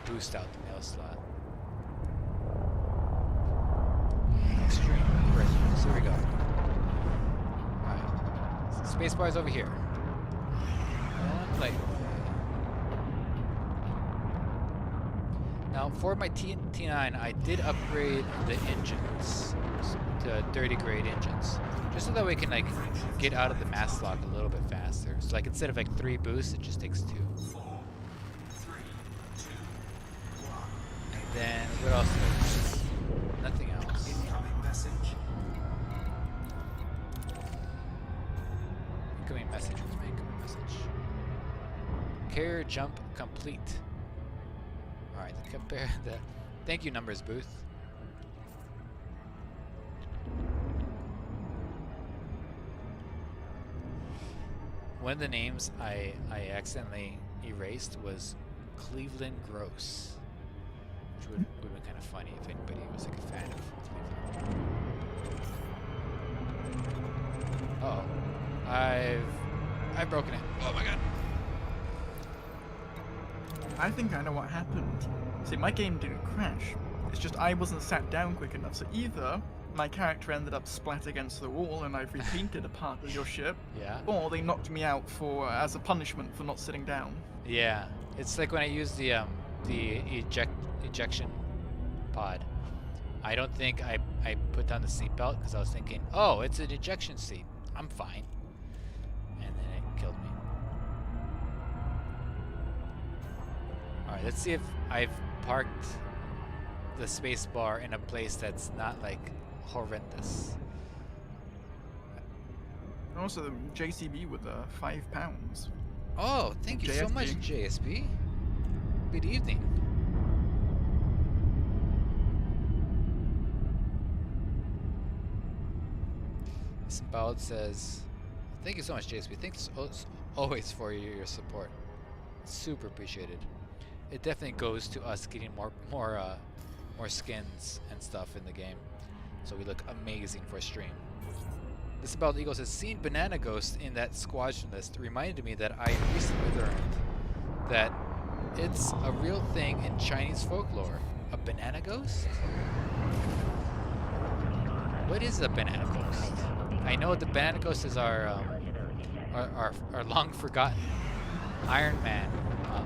boost out the mail slot. Extreme presence. Here we go. Alright. So spacebar's over here. One plate. Now, for my T9, I did upgrade the engines to 30 grade engines, just so that we can like get out of the mass lock a little bit faster. So like instead of like 3 boosts, it just takes 2. 4, 3, 2, 1. And then what else? Nothing else. Incoming message. Incoming message. What's my incoming message? Carrier jump complete. Alright, compare the thank you numbers booth. One of the names I accidentally erased was Cleveland Gross, which would have been kind of funny if anybody was like a fan of Cleveland. Uh oh, I've broken it. Oh my god. I think I know what happened. See, my game didn't crash. It's just I wasn't sat down quick enough. So either my character ended up splat against the wall and I've repainted a part of your ship, Yeah. or they knocked me out for as a punishment for not sitting down. Yeah, it's like when I use the ejection pod. I don't think I put down the seatbelt because I was thinking, oh, it's an ejection seat. I'm fine. And then it killed me. Alright, let's see if I've parked the space bar in a place that's not like horrendous. And also the JCB with £5. Oh, thank you so much, JSB. Good evening. Symbolic says, thank you so much, JSB. Thanks always for your support. Super appreciated. It definitely goes to us getting more skins and stuff in the game, so we look amazing for stream. This about Eagle says, seeing Banana Ghost in that squadron list reminded me that I recently learned that it's a real thing in Chinese folklore. A banana ghost? What is a banana ghost? I know the banana ghost is our long forgotten Iron Man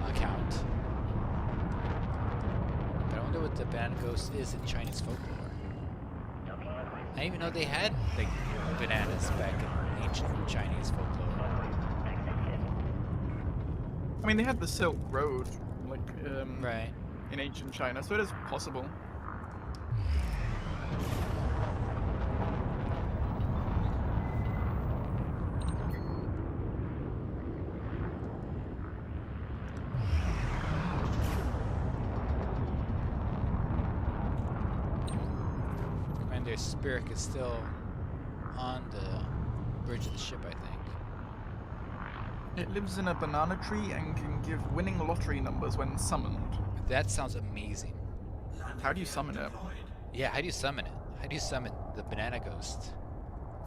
account. But I wonder what the banana ghost is in Chinese folklore. I didn't even know they had like bananas back in ancient Chinese folklore. I mean, they had the Silk Road, like, Right. in ancient China, so it is possible. Commander Spirit is still on the bridge of the ship, I think. It lives in a banana tree and can give winning lottery numbers when summoned. That sounds amazing. How do you summon it? Yeah, how do you summon it? How do you summon the banana ghost?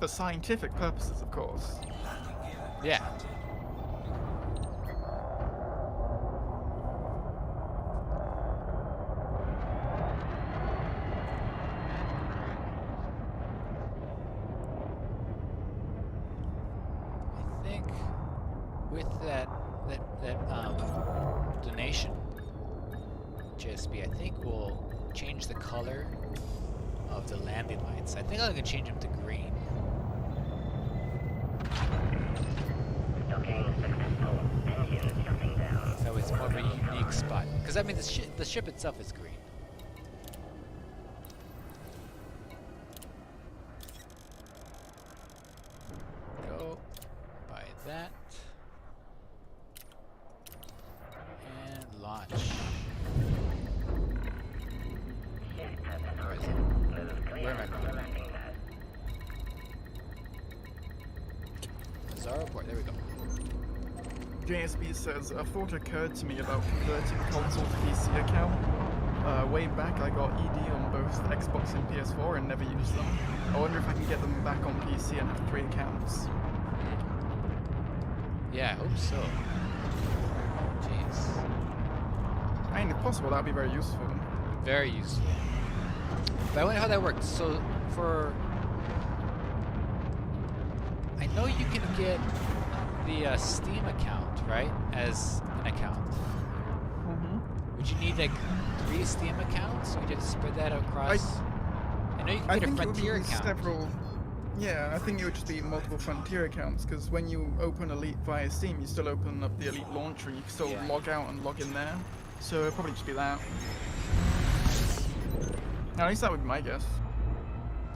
For scientific purposes, of course. Yeah. I think with that donation, JSB, I think we'll change the color of the landing lights. I think I can change them to green. That was more of a unique spot. Because I mean, the ship itself is green. Go by that. And launch. Where is it? Where am I going? Zara port, there we go. JSB says, a thought occurred to me about converting console to PC account. Way back I got ED on both Xbox and PS4 and never used them. I wonder if I can get them back on PC and have 3 accounts. Yeah, I hope so. Jeez. I mean, if possible, that would be very useful. Very useful. But I wonder how that works. So, for... I know you can get the Steam account, right? As an account. Mm-hmm. Would you need like 3 Steam accounts? Would you have to spread that across? I know you can I get a think it would Frontier be account. several. Yeah, I think it would just be multiple Frontier accounts because when you open Elite via Steam, you still open up the Elite launcher and you can still Yeah. log out and log in there. So it'd probably just be that. At least that would be my guess.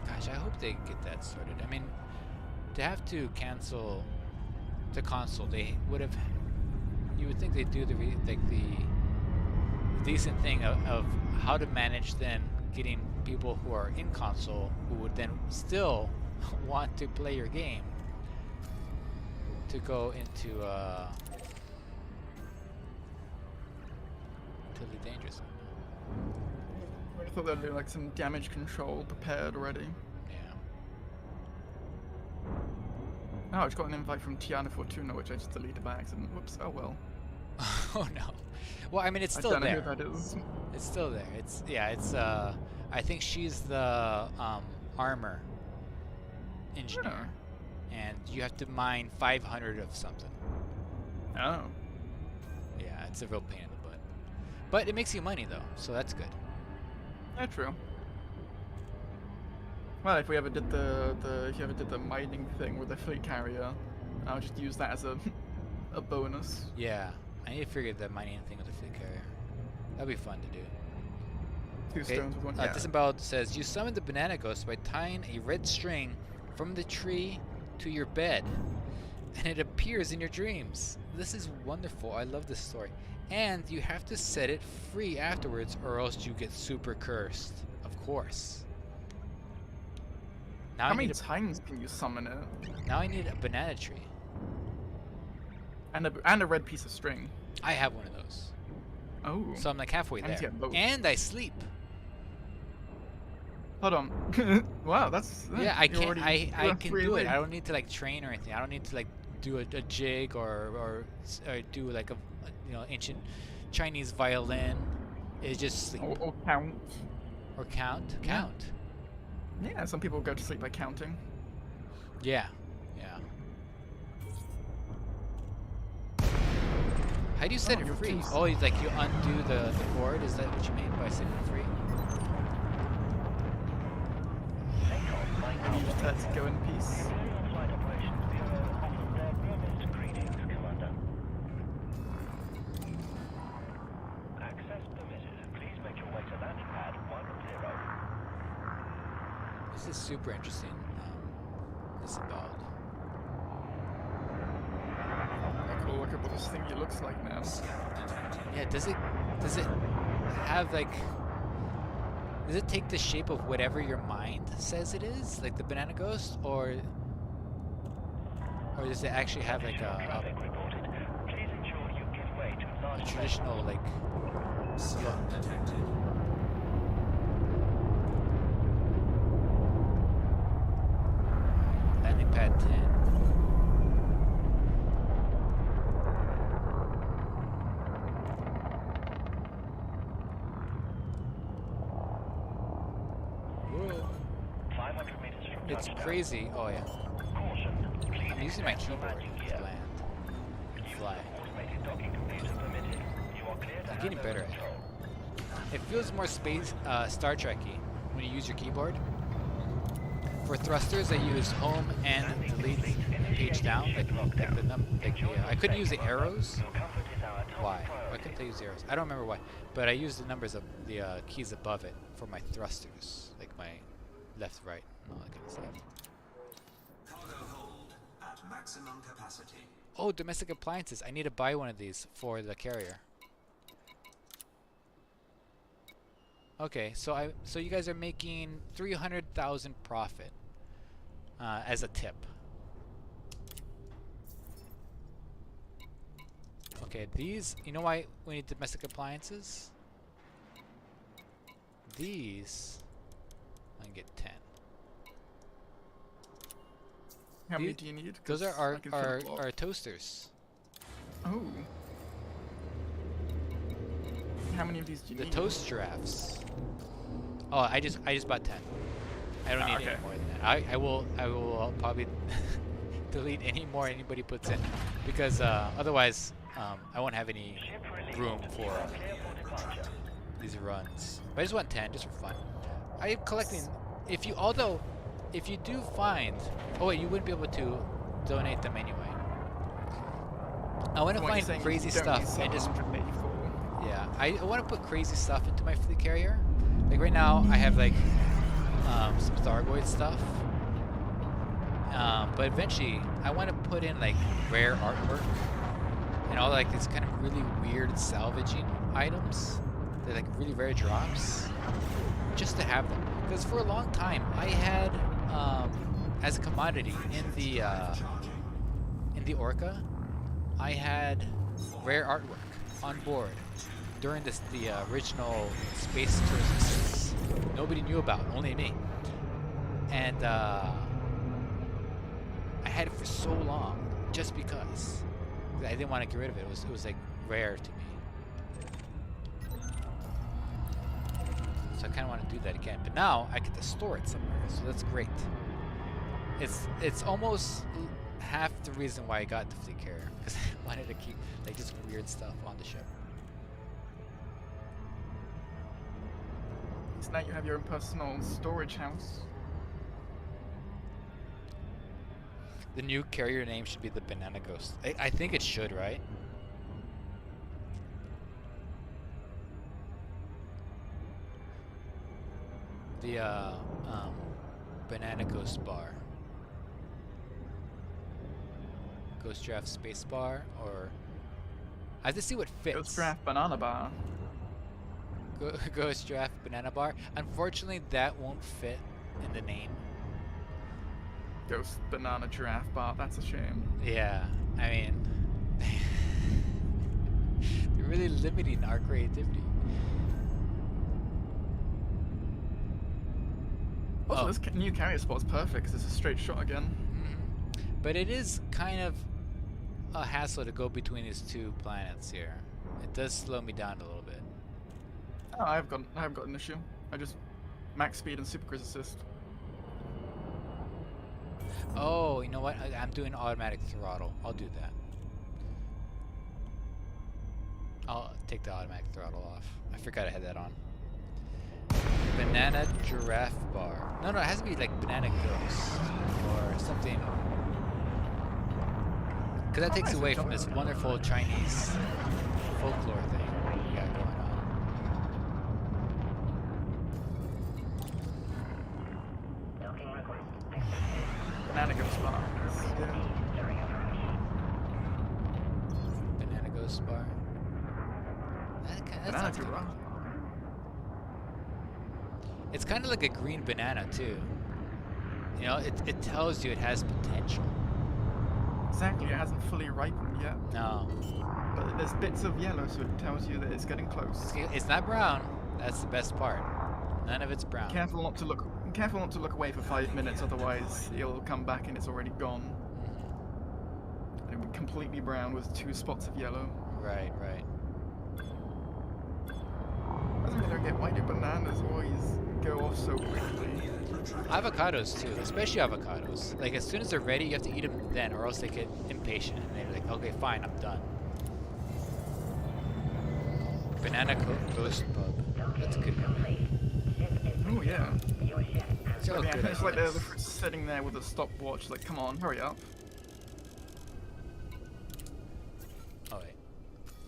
Gosh, I hope they get that sorted. I mean, to have to cancel the console, they would have. You would think they'd do the decent thing of how to manage then getting people who are in console who would then still want to play your game to go into the dangerous zone. I thought there'd be like some damage control prepared already. Yeah. Oh, I just got an invite from Tiana Fortuna, which I just deleted by accident. Whoops. Oh well. Oh no. Well, I mean, it's still I don't there. know who that is. It's still there. It's I think she's the armor engineer, and you have to mine 500 of something. Oh. Yeah, it's a real pain in the butt. But it makes you money though, so that's good. Yeah, true. Well, if we ever did if you ever did the mining thing with the fleet carrier, I'll just use that as a bonus. Yeah, I need to figure the mining thing with the fleet carrier. That'd be fun to do. 2 stones with 1. Yeah. Disemboweled says, you summon the banana ghost by tying a red string from the tree to your bed, and it appears in your dreams. This is wonderful. I love this story. And you have to set it free afterwards, or else you get super cursed. Of course. Now How many times can you summon it? Now I need a banana tree. And a red piece of string. I have one of those. Oh. So I'm like halfway I need to there. get both. And I sleep. Hold on. Wow, that's Yeah, I you're can already- I you're can free do it. link. I don't need to like train or anything. I don't need to like do a jig or do like a ancient Chinese violin. It's just sleep Or count. or count. Yeah. Count. Yeah, some people go to sleep by counting. Yeah. Yeah. How do you set Oh, it you're free? too Oh, it's like you undo the cord. Is that what you mean by setting it free? And you just let it go in peace. Flight Operations Bureau offer their warmest greetings, Commander. Access permitted. Please make your way to landing pad 10. This is super interesting. Disemboweled. Cool, look at what this thingy looks like now. Yeah, does it have like, does it take the shape of whatever your mind says it is, like the banana ghost, or does it actually have like Traffic reported. Please ensure you give way to a large traditional like Scan detected. landing pad 10? Whoa. 500 meters from It's touchdown. crazy. Oh yeah. Caution. Please I'm using my accept your keyboard landing to gear. land and fly. Automated docking computer permitted. You are clear to I'm getting hand over better at it. control. It feels more Star Trek-y when you use your keyboard. For thrusters, I use home and delete page down, like I couldn't use the arrows. Your comfort is our top Why? Why priority. couldn't I use the arrows? I don't remember why, but I use the numbers of the keys above it for my thrusters, like my left, right, and all that kind of stuff. Cargo hold at maximum capacity. Oh, domestic appliances. I need to buy one of these for the carrier. Okay, so you guys are making 300,000 profit as a tip. Okay, these. You know why we need domestic appliances? These. I can get 10. How many These- do you need? Those 'Cause are I can fill a block. our toasters. Oh. How many of these do you The need? toast giraffes. Oh, I just bought 10. I don't need okay. any more than that. I will probably delete any more anybody puts in, because otherwise I won't have any room for these runs. But I just want 10 just for fun. I'm collecting. Although if you do find, oh wait, you wouldn't be able to donate them anyway. I want to What, you're find saying crazy you don't need stuff and just 784? yeah. I want to put crazy stuff into my fleet carrier. Like right now, I have like some Thargoid stuff. But eventually, I want to put in like rare artwork and all like these kind of really weird salvaging items. They're like really rare drops, just to have them. Because for a long time, I had as a commodity in the Orca, I had rare artwork on board during the original space tourism nobody knew about, only me. And I had it for so long just because I didn't want to get rid of it. It was like rare to me. So I kind of want to do that again. But now I get to store it somewhere, so that's great. It's almost half the reason why I got the fleet carrier, because I wanted to keep like just weird stuff on the ship. So now you have your own personal storage house. The new carrier name should be the Banana Ghost. I think it should, right? The Banana Ghost Bar. Ghost Giraffe Space Bar, or I have to see what fits. Ghost Giraffe Banana Bar. Ghost Giraffe Banana Bar. Unfortunately, that won't fit in the name. Ghost Banana Giraffe Bar, that's a shame. Yeah, I mean, they're really limiting our creativity. Also, this new carrier spot's perfect because it's a straight shot again. Mm-hmm. But it is kind of a hassle to go between these two planets here. It does slow me down a little bit. Oh, I haven't got an issue. I just max speed and super cruise assist. Oh, you know what? I'm doing automatic throttle. I'll do that. I'll take the automatic throttle off. I forgot I had that on. Banana Giraffe Bar. No, it has to be like Banana Ghost or something. Because that takes away from this wonderful Chinese folklore thing we got going on. Banana Ghost Bar. Banana Ghost Bar. That Banana sounds good. Giraffe. It's kind of like a green banana too. You know, it tells you it has potential. Exactly, it hasn't fully ripened yet. No. But there's bits of yellow, so it tells you that it's getting close. It's not brown. That's the best part. None of it's brown. Careful not to look away for 5 minutes, otherwise it'll come back and it's already gone. Mm-hmm. It'll be completely brown with 2 spots of yellow. Right. Doesn't really get why do bananas always go off so quickly. Avocados too, especially avocados. Like as soon as they're ready, you have to eat them then, or else they get impatient and they're like, "Okay, fine, I'm done." Banana Ghost Pub. That's a good one. Oh yeah. So Yeah, good it's like the ideas. fruit's sitting there with a stopwatch, like, come on, hurry up. Oh wait,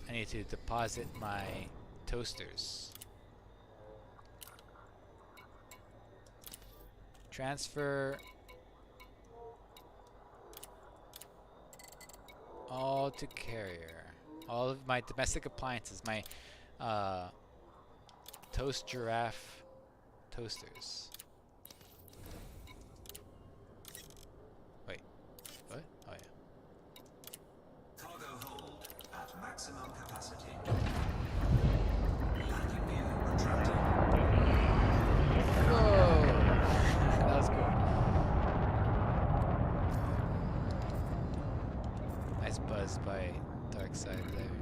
I need to deposit my toasters. Transfer all to carrier. All of my domestic appliances, my Toast Giraffe toasters. Wait, what? Oh yeah. Cargo hold at maximum capacity. Landing gear retracted. Whoa! That was cool. Nice buzz by Dark Side there.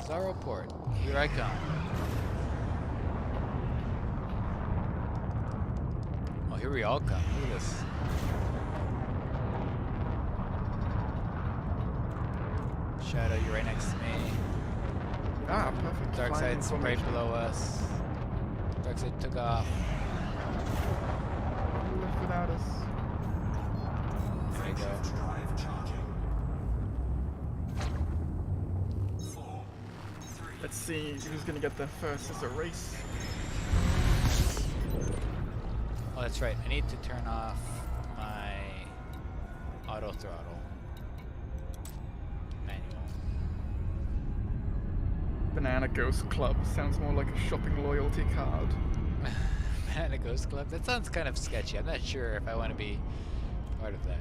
Zorro Port, here I come. Oh, here we all come. Look at this. Shadow, you're right next to me. Ah, perfect. Dark Flying side's right information. below us. Dark side took off. Left without us. There you go. Drive charging. 4, 3, Let's see who's gonna get there first. It's a race. Oh, that's right. I need to turn off my auto throttle. Manual. Banana Ghost Club sounds more like a shopping loyalty card. Banana Ghost Club? That sounds kind of sketchy. I'm not sure if I want to be part of that.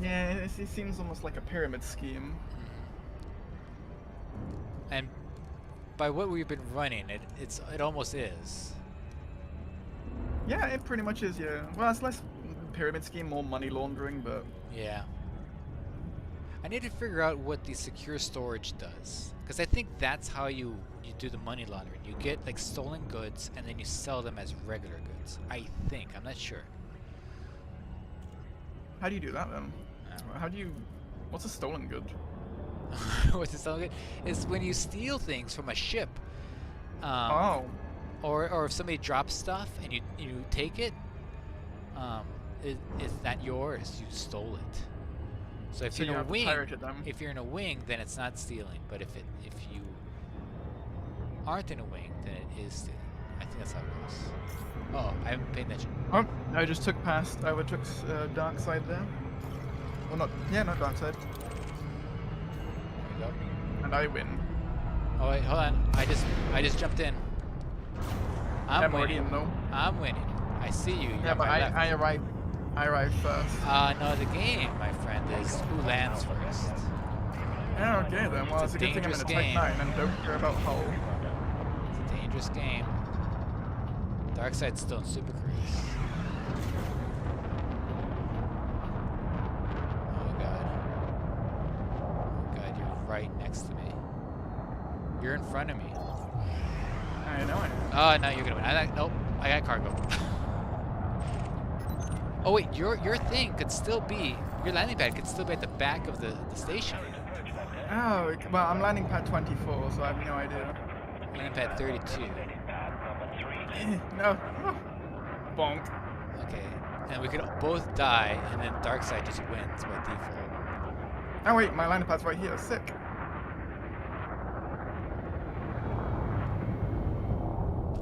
Yeah, it seems almost like a pyramid scheme. And by what we've been running, it almost is. Yeah, it pretty much is, yeah. Well, it's less pyramid scheme, more money laundering, but... Yeah. I need to figure out what the secure storage does. Because I think that's how you do the money laundering. You get like stolen goods and then you sell them as regular goods. I think. I'm not sure. How do you do that then? How do you... What's a stolen good? What's a stolen good? Is when you steal things from a ship. Oh. Or if somebody drops stuff and you take it, it's not yours. You stole it. So if So you're you in a have to wing, pirate it then. if you're in a wing, then it's not stealing. But if you aren't in a wing, then it is stealing. I think that's how it goes. Oh, I haven't paid attention. Oh, I just took past, I overtook Dark Side there. Well, not Dark Side. There we go. And I win. Oh wait, hold on. I just jumped in. I'm already winning. in though. I'm winning. I see you. You're Yeah, on but my left. I arrived first. No, the game, my friend, is who lands first. Yeah, okay then. Well, It's it's a a good thing I'm in dangerous a game. Type 9 and don't care about hull. It's a dangerous game. Darkside's still in Super Cruise. Oh god. Oh god, you're right next to me. You're in front of me. I know it. Oh, no, you're gonna win. Nope, I got cargo. Oh wait, your thing could still be, your landing pad could still be at the back of the station. Oh, well, I'm landing pad 24, so I have no idea. Landing pad 32. No. Bonk. Okay, and we could both die, and then Darkseid just wins by default. Oh wait, my landing pad's right here. Sick.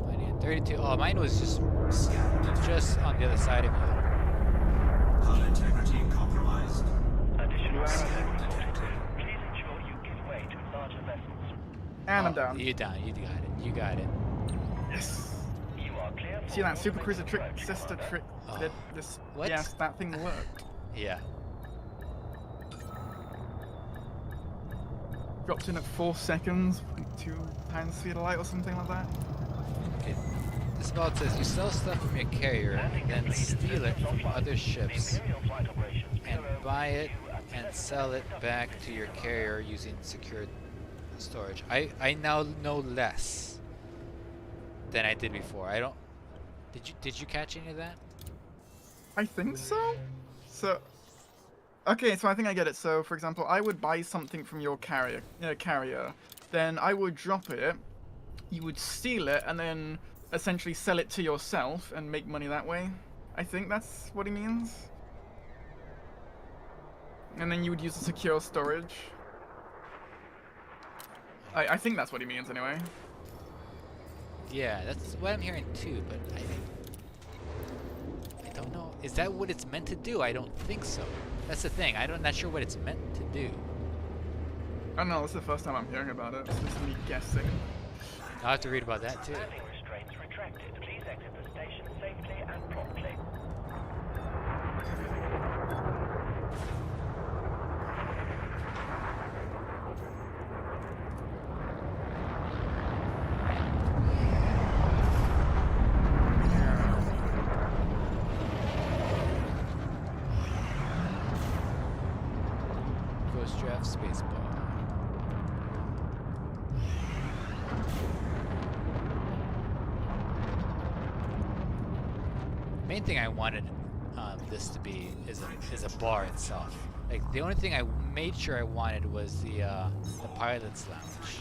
I need 32. Oh, mine was just on the other side of you. hull integrity compromised. Additional detected. Please ensure you give way to larger vessels. And I'm Oh, down. You're down. You got it. You got it. Yes. You are clear for See that Super your Cruiser trick, approach. sister trick? Oh. This. What? Yes, that thing worked. Yeah. Dropped in at 4 seconds, 2 times speed of light or something like that. Okay. This about says you sell stuff from your carrier, then steal it from other ships, Imperial flight operations and Bureau buy it 2 at and sell it back to your carrier using secured storage. I now know less than I did before. I don't. Did you catch any of that? I think so. So, okay, so I think I get it. So, for example, I would buy something from your carrier, then I would drop it, you would steal it, and then essentially sell it to yourself and make money that way. I think that's what he means. And then you would use the secure storage. I think that's what he means anyway. Yeah, that's what I'm hearing too, but I don't know. Is that what it's meant to do? I don't think so. That's the thing. I'm not sure what it's meant to do. I don't know, this is the first time I'm hearing about it. This is me guessing. I'll have to read about that too. landing restraints retracted. Please exit the station safely and promptly. Ghost draft spacebar. Main thing I wanted this to be is a bar itself. Like the only thing I made sure I wanted was the pilot's lounge.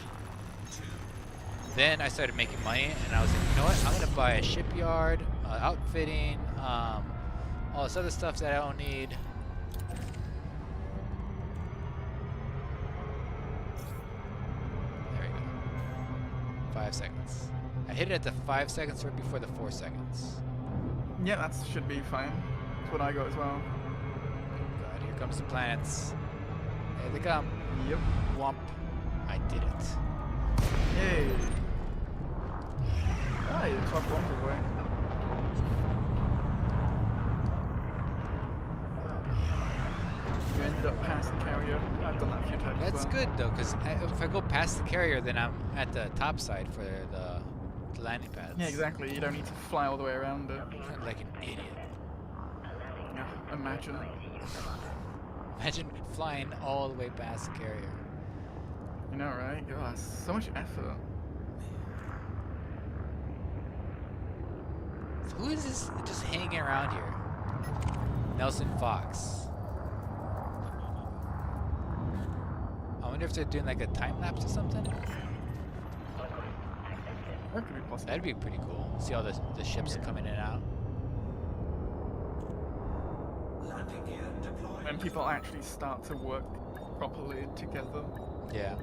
Then I started making money, and I was like, you know what? I'm gonna buy a shipyard, outfitting, all this other stuff that I don't need. There we go. 5 seconds. I hit it at the 5 seconds right before the 4 seconds. Yeah, that should be fine. That's what I got as well. God, here comes the planets. There they come. Yep. Womp. I did it. Yay. Ah, you top one away. You ended up past the carrier. I've done that a few times. That's as well. good though, because if I go past the carrier, then I'm at the top side for the landing pads. Yeah, exactly. You don't need to fly all the way around it. Like an idiot. Yeah, imagine. Imagine flying all the way past the carrier. You know, right? Oh, so much effort. So who is this just hanging around here? Nelson Fox. I wonder if they're doing like a time lapse or something. That could be possible. That'd be pretty cool. See all the ships coming in and out. Landing gear deployed. When people actually start to work properly together. Yeah.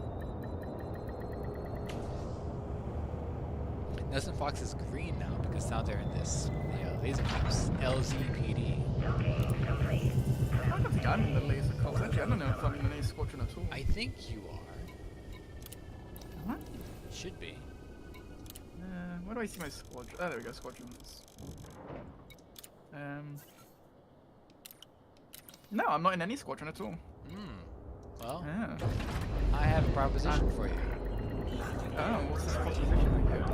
Nelson Fox is green now because now they're in this laser caps. LZPD. I don't think I'm in the laser corps. Actually, I don't know if I'm in any squadron at all. I think you are. What? Should be. Where do I see my squadron? Oh, there we go, squadrons. No, I'm not in any squadron at all. Well, Yeah. I have a proposition for you. Oh, what's this proposition here?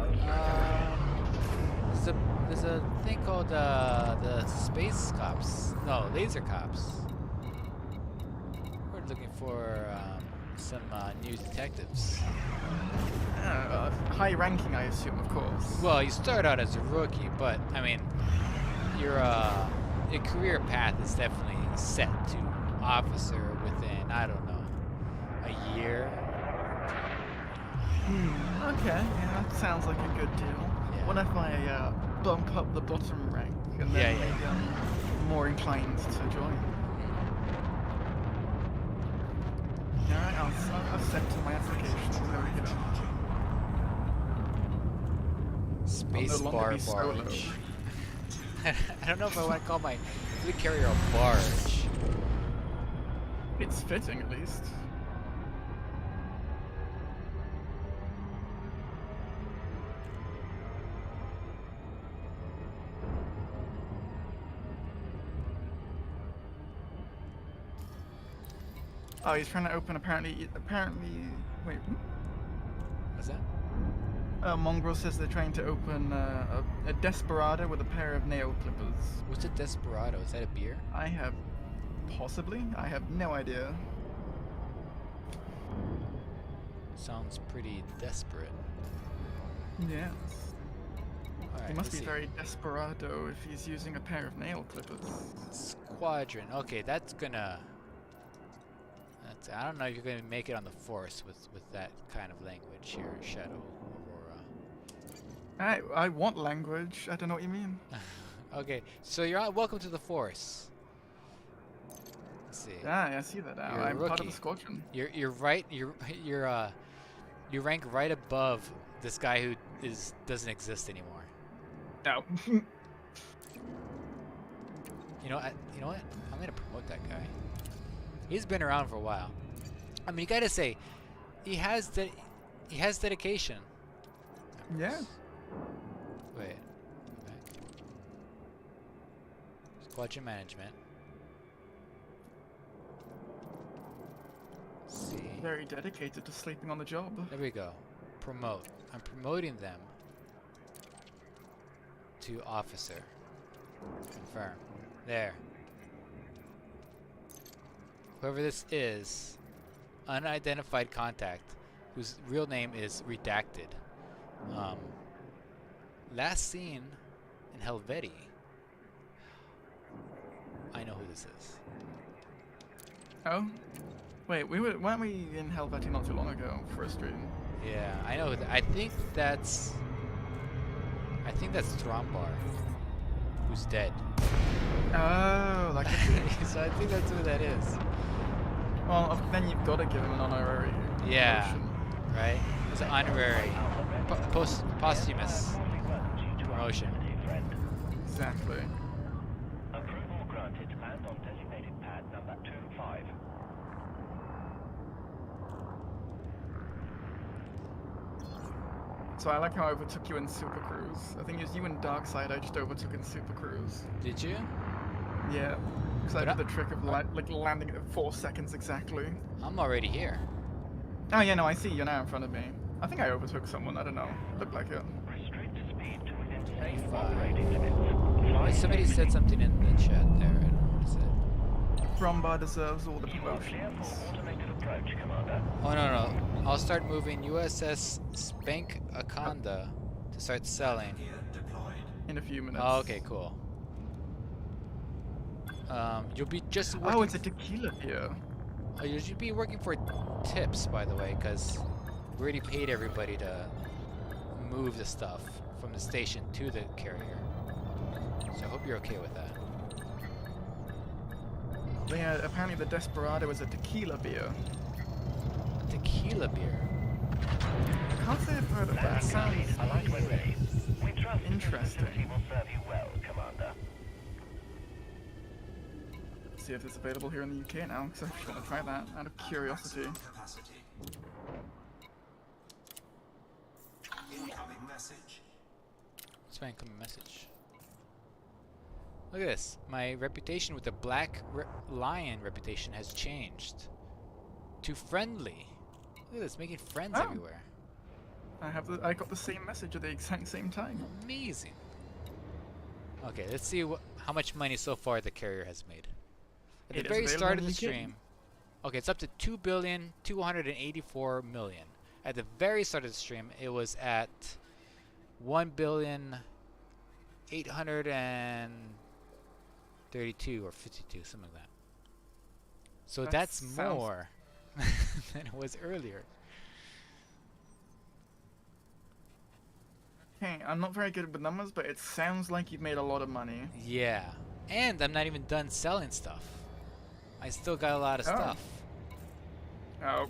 There's a thing called the space cops. No, laser cops. We're looking for some new detectives. High ranking, I assume, of course. Well, you start out as a rookie, but I mean, your career path is definitely set to officer within, I don't know, a year. Okay, yeah, that sounds like a good deal. Yeah. What if I bump up the bottom rank and then maybe I'm more inclined to join? Alright, I'll send to my application. There we go. Space I'll no longer bar be solo. barge. I don't know if I want to call my fleet carrier a barge. It's fitting, at least. Oh, he's trying to open apparently, wait, What's that? Mongrel says they're trying to open a Desperado with a pair of nail clippers. What's a Desperado? Is that a beer? I have no idea. Sounds pretty desperate. Yes. Alright, He must let's be see. very desperado if he's using a pair of nail clippers. Squadron. Okay, that's gonna. I don't know if you're gonna make it on the force with that kind of language here, Shadow Aurora. I want language. I don't know what you mean. Okay, so you're on. Welcome to the force. Let's see. Yeah, I see that now. You're a I'm part of rookie. the squadron. You're right. You rank right above this guy who doesn't exist anymore. No. You know what? I'm gonna promote that guy. He's been around for a while. I mean, you gotta say, he has dedication. Yeah. Wait. Okay. Squadron management. Let's see. Very dedicated to sleeping on the job. There we go. Promote. I'm promoting them to officer. Confirm. There. Whoever this is, unidentified contact, whose real name is redacted. Last seen in Helvetii. I know who this is. Oh? Wait, weren't we in Helvetia not too long ago for a stream? Yeah, I know. I think that's Thrombar, who's dead. Oh, that could be. So I think that's who that is. Well, then you've got to give him an honorary Yeah. promotion. Right? It's an honorary, posthumous promotion. Exactly. Approval granted to land on designated pad number 25. So I like how I overtook you in Super Cruise. I think it was you and Darkseid I just overtook in Super Cruise. Did you? Yeah. Because I But did the trick of like landing at 4 seconds exactly. I'm already here. Oh yeah, no, I see you now in front of me. I think I overtook someone, I don't know. Looked like it. Restrict speed to within safe 25. operating limits. Wait, somebody said something in the chat there. I don't know what it said. Frombar deserves all the You are clear promotions. for automated approach, Commander. Oh no. I'll start moving USS Spank Akanda to start selling. Gear deployed. In a few minutes. Oh, okay, cool. You'll be just working. Oh, it's a tequila beer. You should be working for tips, by the way, because we already paid everybody to move the stuff from the station to the carrier. So I hope you're okay with that. Yeah, apparently the Desperado is a tequila beer. Tequila beer. I can't say I've heard of that. It sounds I like when ready. We trust interesting. this will serve you well, Commander. See if it's available here in the UK now, because I just want to try that out of curiosity. Maximum capacity. Incoming message. Let's find a message. Look at this. My reputation with the Black Lion reputation has changed to friendly. Look at this, making friends Oh. everywhere. I got the same message at the exact same time. Amazing. Okay, let's see how much money so far the carrier has made. At It the is very available start in of the UK. stream, okay, it's up to 2,284,000,000. At the very start of the stream, it was at 1,832 or 52, something like that. So That that's sounds- more than it was earlier. Okay, I'm not very good with numbers, but it sounds like you've made a lot of money. Yeah, and I'm not even done selling stuff. I still got a lot of Oh. stuff. Oh,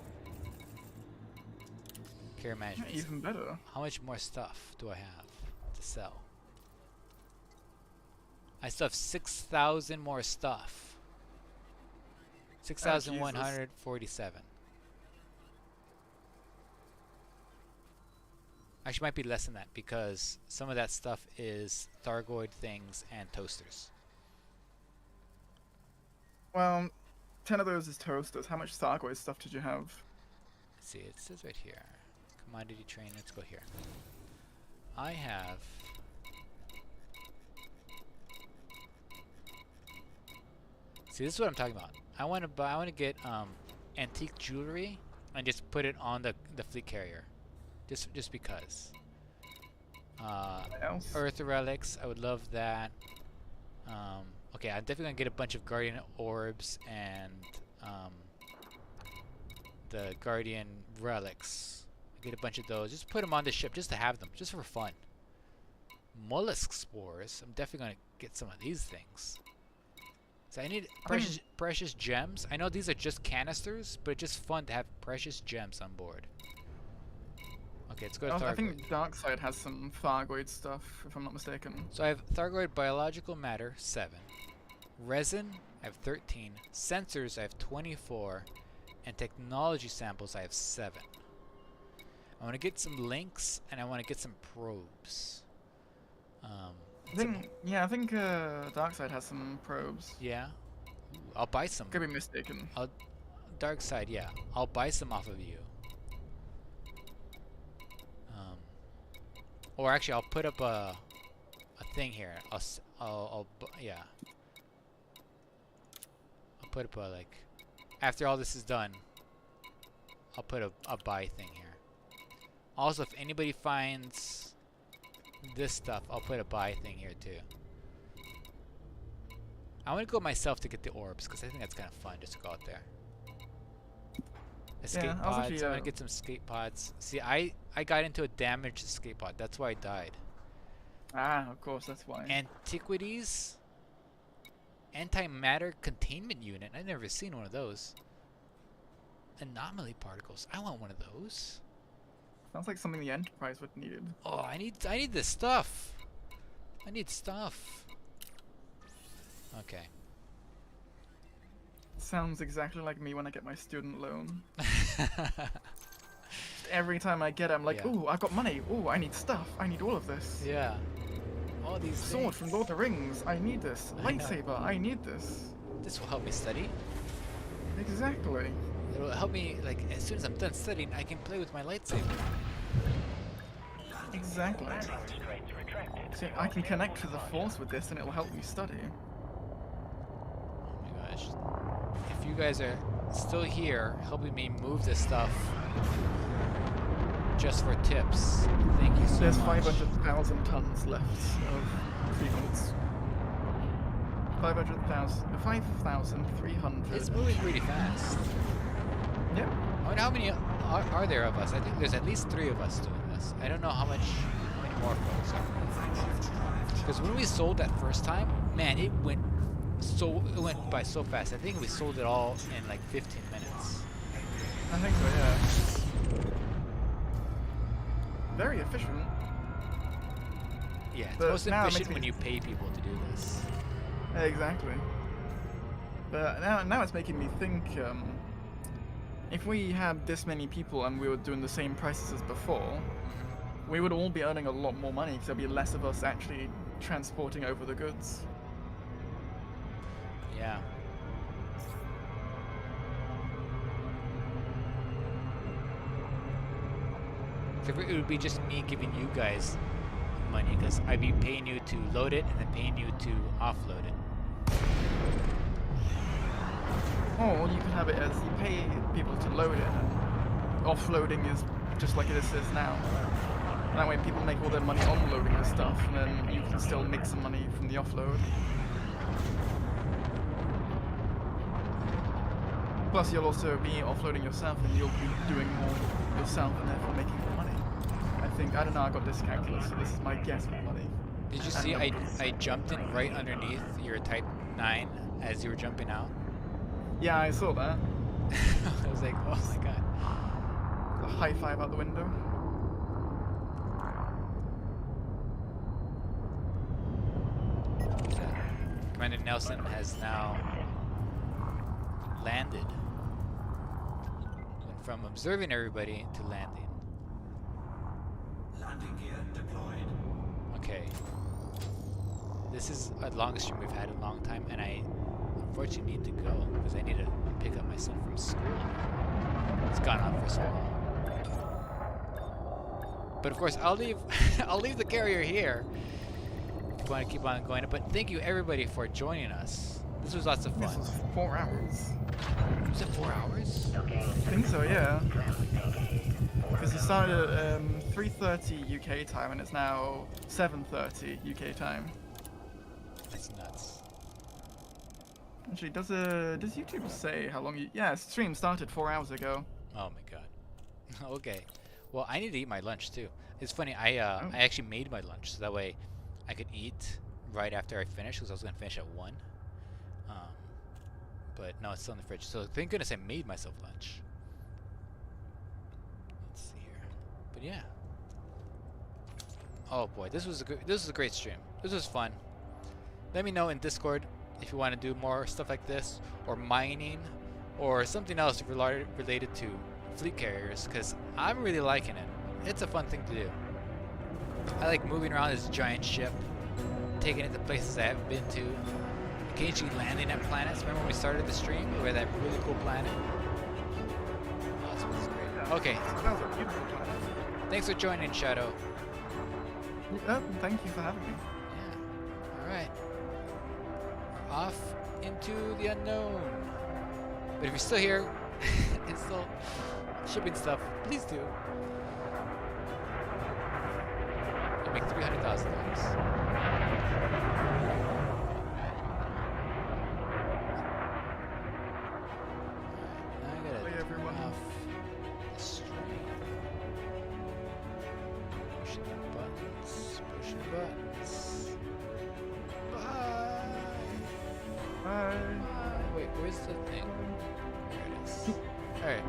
Care management. even better. How much more stuff do I have to sell? I still have 6,000 more stuff. 6,147. Actually, might be less than that because some of that stuff is Thargoid things and toasters. Well, 10 of those is toasters. How much Thargoid stuff did you have? Let's see, it says right here. Commodity train, let's go here. I have... See, this is what I'm talking about. I want to get antique jewelry and just put it on the fleet carrier. Just because. Else? Earth relics, I would love that. Okay, I'm definitely gonna get a bunch of guardian orbs and the guardian relics. Get a bunch of those. Just put them on the ship, just to have them, just for fun. Mollusk spores. I'm definitely gonna get some of these things. So I need precious gems. I know these are just canisters, but it's just fun to have precious gems on board. Okay, let's go to I Thargoid. think Darkseid has some Thargoid stuff, if I'm not mistaken. So I have Thargoid biological matter 7, resin I have 13, sensors I have 24, and technology samples I have 7. I want to get some links and I want to get some probes. I think Darkseid has some probes. Yeah, ooh, I'll buy some. Could be mistaken. Darkseid, yeah, I'll buy some off of you. Or actually, I'll put up a thing here. I'll put up a after all this is done, I'll put a buy thing here. Also, if anybody finds this stuff, I'll put a buy thing here too. I want to go myself to get the orbs because I think that's kind of fun just to go out there. Escape Yeah, I was pods. actually, I'm gonna get some escape pods. See, I got into a damaged escape pod. That's why I died. Ah, of course, that's why. Antiquities. Antimatter containment unit. I've never seen one of those. Anomaly particles. I want one of those. Sounds like something the Enterprise would need. Oh, I need this stuff. I need stuff. Okay. Sounds exactly like me when I get my student loan. Every time I get it, I'm like, Yeah. ooh, I've got money. Ooh, I need stuff. I need all of this. Yeah. All these Sword things. from Lord of the Rings. I need this. I know. Lightsaber. I need this. This will help me study. Exactly. It'll help me, like, as soon as I'm done studying, I can play with my lightsaber. Exactly. See, I can connect to the Force with this, and it'll help me study. Oh my gosh. If you guys are still here helping me move this stuff just for tips, thank you so There's much. 500,000 tons left of fields. 5,300. It's moving pretty fast. Yeah. I wonder how many are there of us? I think there's at least 3 of us doing this. I don't know how many more folks are. Because when we sold that first time, man, it went by so fast. I think we sold it all in like 15 minutes. I think so, yeah. Very efficient. Yeah, it's But most now it efficient makes when me- you pay people to do this. Exactly. But now it's making me think, if we had this many people and we were doing the same prices as before, we would all be earning a lot more money because there'd be less of us actually transporting over the goods. Yeah. So it would be just me giving you guys money because I'd be paying you to load it and then paying you to offload it. Or you could have it as you pay people to load it, and offloading is just like it is now. That way people make all their money on loading the stuff, and then you can still make some money from the offload. Plus you'll also be offloading yourself, and you'll be doing more yourself, and therefore making more money. I don't know, I got discalculus, so this is my guess with money. Did you see I jumped in right underneath your Type 9 as you were jumping out? Yeah, I saw that. I was like, oh my god. A high five out the window. Commander Nelson has now landed. Went from observing everybody to landing. Landing gear deployed. Okay. This is the longest stream we've had in a long time, and I unfortunately need to go because I need to pick up my son from school. It's gone on for so long. But of course, I'll leave I'll leave the carrier here if you want to keep on going. But thank you everybody for joining us. This was lots of This fun. was 4 hours. Was it 4 hours? I think so, yeah. Because it started at 3:30 UK time, and it's now 7:30 UK time. That's nuts. Actually, does YouTube say how long you... Yeah, stream started 4 hours ago. Oh my god. Okay. Well, I need to eat my lunch too. It's funny. I actually made my lunch so that way I could eat right after I finish because I was gonna finish at 1. But no, it's still in the fridge. So thank goodness I made myself lunch. Let's see here. But yeah. Oh boy, this was a great stream. This was fun. Let me know in Discord if you want to do more stuff like this, or mining, or something else related to fleet carriers, because I'm really liking it. It's a fun thing to do. I like moving around this giant ship, taking it to places I haven't been to, occasionally landing at planets. Remember when we started the stream? We were at that really cool planet. Oh, this was great. Okay, That was a beautiful planet. thanks for joining, Shadow. Thank you for having me. Yeah. Alright. We're off into the unknown. But if you're still here and still shipping stuff, please do. You make $300,000. I gotta Bye, everyone. turn off Where's the thing? There it is. Alright.